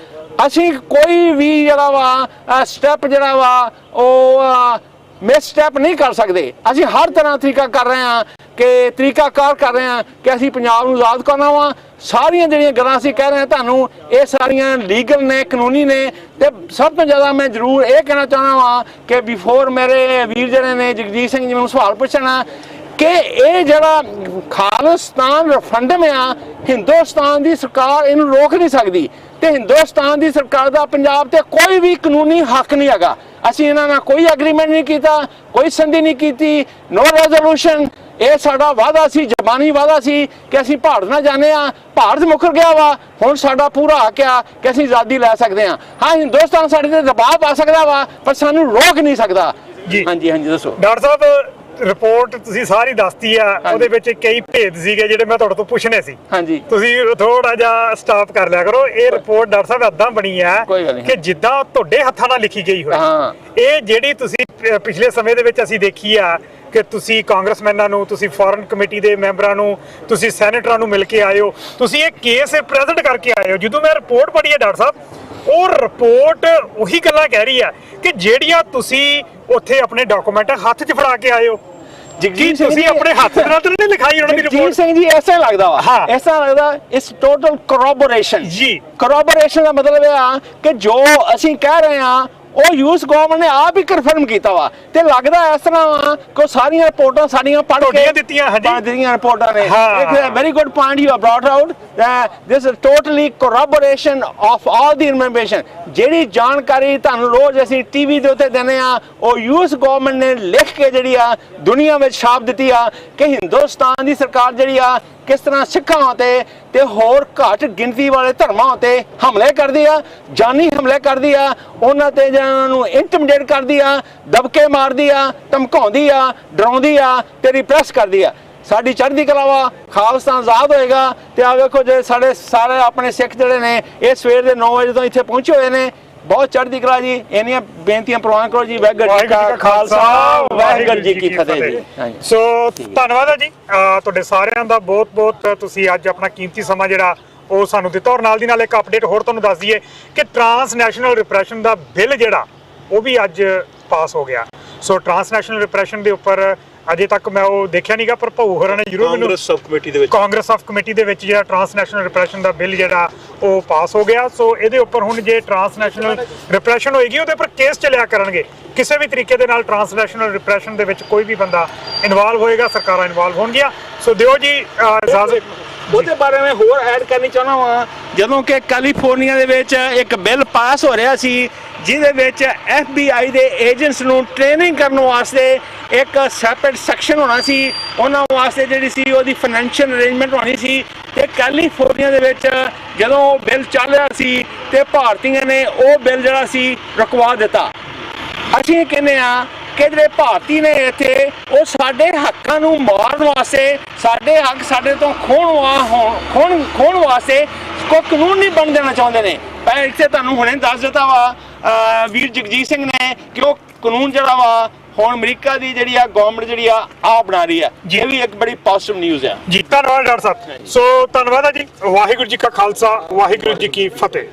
ਅਸੀਂ ਕੋਈ ਵੀ ਜਿਹੜਾ ਵਾ ਸਟੈਪ ਜਿਹੜਾ ਵਾ ਉਹ ਮਿਸ ਸਟੈਪ ਨਹੀਂ ਕਰ ਸਕਦੇ। ਅਸੀਂ ਹਰ ਤਰ੍ਹਾਂ ਤਰੀਕਾ ਕਰ ਰਹੇ ਹਾਂ ਕਿ ਤਰੀਕਾਕਾਰ ਕਰ ਰਹੇ ਹਾਂ ਕਿ ਅਸੀਂ ਪੰਜਾਬ ਨੂੰ ਆਜ਼ਾਦ ਕਰਨਾ ਵਾ। ਸਾਰੀਆਂ ਜਿਹੜੀਆਂ ਗੱਲਾਂ ਅਸੀਂ ਕਹਿ ਰਹੇ ਹਾਂ ਤੁਹਾਨੂੰ, ਇਹ ਸਾਰੀਆਂ ਲੀਗਲ ਨੇ, ਕਾਨੂੰਨੀ ਨੇ। ਤੇ ਸਭ ਤੋਂ ਜ਼ਿਆਦਾ ਮੈਂ ਜ਼ਰੂਰ ਇਹ ਕਹਿਣਾ ਚਾਹੁੰਦਾ ਵਾਂ ਕਿ ਬਿਫੋਰ ਮੇਰੇ ਵੀਰ ਜਿਹੜੇ ਨੇ ਜਗਜੀਤ ਸਿੰਘ ਜੀ ਮੈਨੂੰ ਸਵਾਲ ਪੁੱਛਣਾ ਕਿ ਇਹ ਜਿਹੜਾ ਖਾਲਿਸਤਾਨ ਰੈਫਰੈਂਡਮ ਆ, ਹਿੰਦੁਸਤਾਨ ਦੀ ਸਰਕਾਰ ਇਹਨੂੰ ਰੋਕ ਨਹੀਂ ਸਕਦੀ ਤੇ ਹਿੰਦੁਸਤਾਨ ਦੀ ਸਰਕਾਰ ਦਾ ਪੰਜਾਬ ਤੇ ਕੋਈ ਵੀ ਕਾਨੂੰਨੀ ਹੱਕ ਨਹੀਂ ਹੈਗਾ। ਅਸੀਂ ਇਹਨਾਂ ਨਾਲ ਕੋਈ ਐਗਰੀਮੈਂਟ ਨਹੀਂ ਕੀਤਾ, ਕੋਈ ਸੰਧੀ ਨਹੀਂ ਕੀਤੀ, ਨੋ ਰੈਜ਼ੋਲੂਸ਼ਨ। ਇਹ ਸਾਡਾ ਵਾਅਦਾ ਸੀ, ਜ਼ਬਾਨੀ ਵਾਅਦਾ ਸੀ ਕਿ ਅਸੀਂ ਭਾਰਤ ਨਾਲ ਜਾਂਦੇ ਆ। ਭਾਰਤ ਮੁੱਕਰ ਗਿਆ ਵਾ, ਹੁਣ ਸਾਡਾ ਪੂਰਾ ਹੱਕ ਆ ਕਿ ਅਸੀਂ ਆਜ਼ਾਦੀ ਲੈ ਸਕਦੇ ਹਾਂ। ਹਾਂ, ਹਿੰਦੁਸਤਾਨ ਸਾਡੇ ਤੇ ਦਬਾਅ ਪਾ ਸਕਦਾ ਵਾ ਪਰ ਸਾਨੂੰ ਰੋਕ ਨਹੀਂ ਸਕਦਾ। ਜੀ ਹਾਂਜੀ ਹਾਂਜੀ ਦੱਸੋ ਡਾਕਟਰ ਸਾਹਿਬ, ਰਿਪੋਰਟ ਤੁਸੀਂ ਸਾਰੀ ਦੱਸਤੀ ਆ, ਉਹਦੇ ਵਿੱਚ ਕਈ ਭੇਦ ਸੀਗੇ ਜਿਹੜੇ ਮੈਂ ਤੁਹਾਡੇ ਤੋਂ ਪੁੱਛਣੇ ਸੀ। ਹਾਂਜੀ ਤੁਸੀਂ ਥੋੜਾ ਜਿਹਾ ਸਟਾਪ ਕਰ ਲਿਆ ਕਰੋ। ਇਹ ਰਿਪੋਰਟ ਡਾਕਟਰ ਸਾਹਿਬ ਏਦਾਂ ਬਣੀ ਆ ਕੋਈ ਗੱਲ ਨਹੀਂ। ਕਿ ਜਿੱਦਾਂ ਤੁਹਾਡੇ ਹੱਥਾਂ ਨਾਲ ਲਿਖੀ ਗਈ ਹੋਈ। ਹਾਂ। ਇਹ ਜਿਹੜੀ ਤੁਸੀਂ ਪਿਛਲੇ ਸਮੇਂ ਦੇ ਵਿੱਚ ਅਸੀਂ ਦੇਖੀ ਆ ਕਿ ਤੁਸੀਂ ਕਾਂਗਰਸਮੈਨਾਂ ਨੂੰ, ਤੁਸੀਂ ਫੋਰਨ ਕਮੇਟੀ ਦੇ ਮੈਂਬਰਾਂ ਨੂੰ, ਤੁਸੀਂ ਸੈਨੇਟਰਾਂ ਨੂੰ ਮਿਲ ਕੇ ਆਏ ਹੋ, ਤੁਸੀਂ ਇਹ ਕੇਸ ਪ੍ਰੈਜ਼ੈਂਟ ਕਰਕੇ ਆਏ ਹੋ। ਜਦੋਂ ਮੈਂ ਰਿਪੋਰਟ ਪੜ੍ਹੀ ਹੈ ਡਾਕਟਰ ਸਾਹਿਬ, ਉਹ ਰਿਪੋਰਟ ਉਹੀ ਗੱਲਾਂ ਕਹਿ ਰਹੀ ਆ ਕਿ ਜਿਹੜੀਆਂ ਤੁਸੀਂ ਉੱਥੇ ਆਪਣੇ ਡਾਕੂਮੈਂਟ ਹੱਥ 'ਚ ਫੜਾ ਕੇ ਆਏ ਹੋ। ਜਗਜੀਤ ਸਿੰਘ ਤੁਸੀਂ ਆਪਣੇ ਹੱਥ ਨਾਲ ਤਾਂ ਨਹੀਂ ਲਿਖਾਈ ਉਹਨਾਂ ਦੀ ਜਗਜੀਤ ਰਿਪੋਰਟ? ਸਿੰਘ ਜੀ ਐਸਾ ਲੱਗਦਾ ਵਾ, ਹਾਂ। ਐਸਾ ਲੱਗਦਾ ਇਸ ਟੋਟਲ ਕਰੋਬੋਰੇਸ਼ਨ। ਜੀ। ਕਰੋਬੋਰੇਸ਼ਨ ਦਾ ਮਤਲਬ ਇਹ ਆ ਕਿ ਜੋ ਅਸੀਂ ਕਹਿ ਰਹੇ ਹਾਂ ਉਹ ਯੂਐਸ ਗਵਰਨਮੈਂਟ ਨੇ ਆਪ ਹੀ ਕਨਫਰਮ ਕੀਤਾ ਵਾ। ਤੇ ਲੱਗਦਾ ਇਸ ਤਰ੍ਹਾਂ ਵਾ ਕਿ ਸਾਰੀਆਂ ਰਿਪੋਰਟਾਂ ਸਾਡੀਆਂ ਪੜ੍ਹ ਕੇ ਦਿੱਤੀਆਂ। ਹਾਂਜੀ, ਦਿੱਤੀਆਂ ਰਿਪੋਰਟਾਂ ਨੇ। ਹਾਂ। ਇੱਕ very good point you have brought out, this is totally corroboration of all the information. ਜਿਹੜੀ ਜਾਣਕਾਰੀ ਤੁਹਾਨੂੰ ਰੋਜ਼ ਅਸੀਂ ਟੀਵੀ ਦੇ ਉੱਤੇ ਦਿੰਦੇ ਆ, ਉਹ ਯੂਐਸ ਗਵਰਨਮੈਂਟ ਨੇ ਲਿਖ ਕੇ ਜਿਹੜੀ ਆ ਦੁਨੀਆ ਵਿੱਚ ਛਾਪ ਦਿੱਤੀ ਆ ਕਿ ਹਿੰਦੁਸਤਾਨ ਦੀ ਸਰਕਾਰ ਜਿਹੜੀ ਆ ਕਿਸ ਤਰ੍ਹਾਂ ਸਿੱਖਾਂ ਉਤੇ ਤੇ ਹੋਰ ਘੱਟ ਗਿਣਤੀ ਵਾਲੇ ਧਰਮਾਂ ਉਤੇ ਹਮਲੇ ਕਰਦੀ ਆ, ਜਾਨੀ ਹਮਲੇ ਕਰਦੀ ਆ, ਉਹਨਾਂ ਤੇ ਜਿਹਨਾਂ ਨੂੰ ਇੰਟੀਮੀਡੇਟ ਕਰਦੀ ਆ, ਦਬਕੇ ਮਾਰਦੀ ਆ, ਧਮਕਾਉਂਦੀ ਆ, ਡਰਾਉਂਦੀ ਆ ਤੇ ਰਿਪਰੈਸ ਕਰਦੀ ਆ। ਸਾਡੀ ਚੜ੍ਹਦੀ ਕਲਾ ਵਾ, ਖਾਲਿਸਤਾਨ ਆਜ਼ਾਦ ਹੋਏਗਾ। ਤੇ ਆ ਵੇਖੋ ਜੇ ਸਾਡੇ ਸਾਰੇ ਆਪਣੇ ਸਿੱਖ ਜਿਹੜੇ ਨੇ ਇਹ ਸਵੇਰ ਦੇ 9 ਵਜੇ ਤੋਂ ਇੱਥੇ ਪਹੁੰਚੇ ਹੋਏ ਨੇ। ਬਹੁਤ ਚੜ੍ਹਦੀ ਕਲਾ ਜੀ। ਇੰਨੀਆਂ ਬੇਨਤੀਆਂ ਪ੍ਰਵਾਨ ਕਰੋ ਜੀ। ਵਾਹਿਗੁਰੂ ਜੀ ਕਾ ਖਾਲਸਾ, ਵਾਹਿਗੁਰੂ ਜੀ ਕੀ ਫਤਿਹ ਜੀ। ਸੋ ਧੰਨਵਾਦ ਹੈ ਜੀ ਤੁਹਾਡੇ ਸਾਰਿਆਂ ਦਾ ਬਹੁਤ ਬਹੁਤ। ਤੁਸੀਂ ਅੱਜ ਆਪਣਾ ਕੀਮਤੀ ਸਮਾਂ ਜਿਹੜਾ ਉਹ ਸਾਨੂੰ ਦਿੱਤਾ। ਔਰ ਨਾਲ ਦੀ ਨਾਲ ਇੱਕ ਅਪਡੇਟ ਹੋਰ ਤੁਹਾਨੂੰ ਦੱਸ ਦਈਏ ਕਿ ਟ੍ਰਾਂਸਨੈਸ਼ਨਲ ਰਿਪਰੈਸ਼ਨ ਦਾ ਬਿੱਲ ਜਿਹੜਾ ਉਹ ਵੀ ਅੱਜ ਪਾਸ ਹੋ ਗਿਆ। ਸੋ ਟ੍ਰਾਂਸਨੈਸ਼ਨਲ ਰਿਪਰੈਸ਼ਨ ਦੇ ਉੱਪਰ ਅਜੇ ਤੱਕ ਮੈਂ ਉਹ ਦੇਖਿਆ ਨਹੀਂਗਾ, ਪਰ ਭਊ ਹੋਰਾਂ ਨੇ ਜ਼ਰੂਰ ਮੈਨੂੰ ਕਾਂਗਰਸ ਸਬ ਕਮੇਟੀ ਦੇ ਵਿੱਚ ਜਿਹੜਾ ਟ੍ਰਾਂਸਨੈਸ਼ਨਲ ਰਿਪਰੈਸ਼ਨ ਦਾ ਬਿੱਲ ਜਿਹੜਾ ਉਹ ਪਾਸ ਹੋ ਗਿਆ। ਸੋ ਇਹਦੇ ਉੱਪਰ ਹੁਣ ਜੇ ਟ੍ਰਾਂਸਨੈਸ਼ਨਲ ਰਿਪਰੈਸ਼ਨ ਹੋਏਗੀ ਉਹਦੇ ਉੱਪਰ ਕੇਸ ਚੱਲਿਆ ਕਰਨਗੇ। ਕਿਸੇ ਵੀ ਤਰੀਕੇ ਦੇ ਨਾਲ ਟ੍ਰਾਂਸਨੈਸ਼ਨਲ ਰਿਪਰੈਸ਼ਨ ਦੇ ਵਿੱਚ ਕੋਈ ਵੀ ਬੰਦਾ ਇਨਵੋਲਵ ਹੋਏਗਾ, ਸਰਕਾਰਾਂ ਇਨਵੋਲਵ ਹੋਣਗੀਆਂ। ਸੋ ਦਿਓ ਜੀ ਇਜਾਜ਼ਤ। ਉਹਦੇ ਬਾਰੇ ਮੈਂ ਹੋਰ ਐਡ ਕਰਨੀ ਚਾਹੁੰਦਾ ਹਾਂ। ਜਦੋਂ ਕਿ ਕੈਲੀਫੋਰਨੀਆ ਦੇ ਵਿੱਚ ਇੱਕ ਬਿੱਲ ਪਾਸ ਹੋ ਰਿਹਾ ਸੀ ਜਿਹਦੇ ਵਿੱਚ FBI ਦੇ ਏਜੰਟਸ ਨੂੰ ਟ੍ਰੇਨਿੰਗ ਕਰਨ ਵਾਸਤੇ ਇੱਕ ਸੈਪਰੇਟ ਸੈਕਸ਼ਨ ਹੋਣਾ ਸੀ। ਉਹਨਾਂ ਵਾਸਤੇ ਜਿਹੜੀ ਸੀ ਉਹਦੀ ਫਾਈਨੈਂਸ਼ੀਅਲ ਅਰੇਂਜਮੈਂਟ ਹੋਣੀ ਸੀ। ਤੇ ਕੈਲੀਫੋਰਨੀਆ ਦੇ ਵਿੱਚ ਜਦੋਂ ਉਹ ਬਿੱਲ ਚੱਲ ਰਿਹਾ ਸੀ ਤੇ ਭਾਰਤੀਆਂ ਨੇ ਉਹ ਬਿੱਲ ਜਿਹੜਾ ਸੀ ਰੁਕਵਾ ਦਿੱਤਾ। ਅਸੀਂ ਕਹਿੰਦੇ ਆ ਕਿ ਜਿਹੜੇ ਭਾਰਤੀ ਨੇ ਇੱਥੇ ਉਹ ਸਾਡੇ ਹੱਕਾਂ ਨੂੰ ਮਾਰਨ ਵਾਸਤੇ, ਸਾਡੇ ਹੱਕ ਸਾਡੇ ਤੋਂ ਖੋਹਣ ਵਾਸਤੇ ਕੋਈ ਕਾਨੂੰਨ ਨਹੀਂ ਬਣ ਦੇਣਾ ਚਾਹੁੰਦੇ ਨੇ। ਮੈਂ ਇੱਥੇ ਤੁਹਾਨੂੰ ਹੁਣੇ ਦੱਸ ਦਿੱਤਾ ਵਾ ਵੀਰ ਜਗਜੀਤ ਸਿੰਘ ਨੇ ਕਿ ਉਹ ਕਾਨੂੰਨ ਜਿਹੜਾ ਵਾ ਹੁਣ ਅਮਰੀਕਾ ਦੀ ਜਿਹੜੀ ਆ ਗਵਰਨਮੈਂਟ ਜਿਹੜੀ ਆ ਬਣਾ ਰਹੀ ਆ। ਇਹ ਵੀ ਇੱਕ ਬੜੀ ਪੋਜ਼ਿਟਿਵ ਨਿਊਜ਼ ਆ ਜੀ। ਧੰਨਵਾਦ ਡਾਕਟਰ ਸਾਹਿਬ। ਸੋ ਧੰਨਵਾਦ ਹੈ ਜੀ। ਵਾਹਿਗੁਰੂ ਜੀ ਕਾ ਖਾਲਸਾ, ਵਾਹਿਗੁਰੂ ਜੀ ਕੀ ਫਤਿਹ।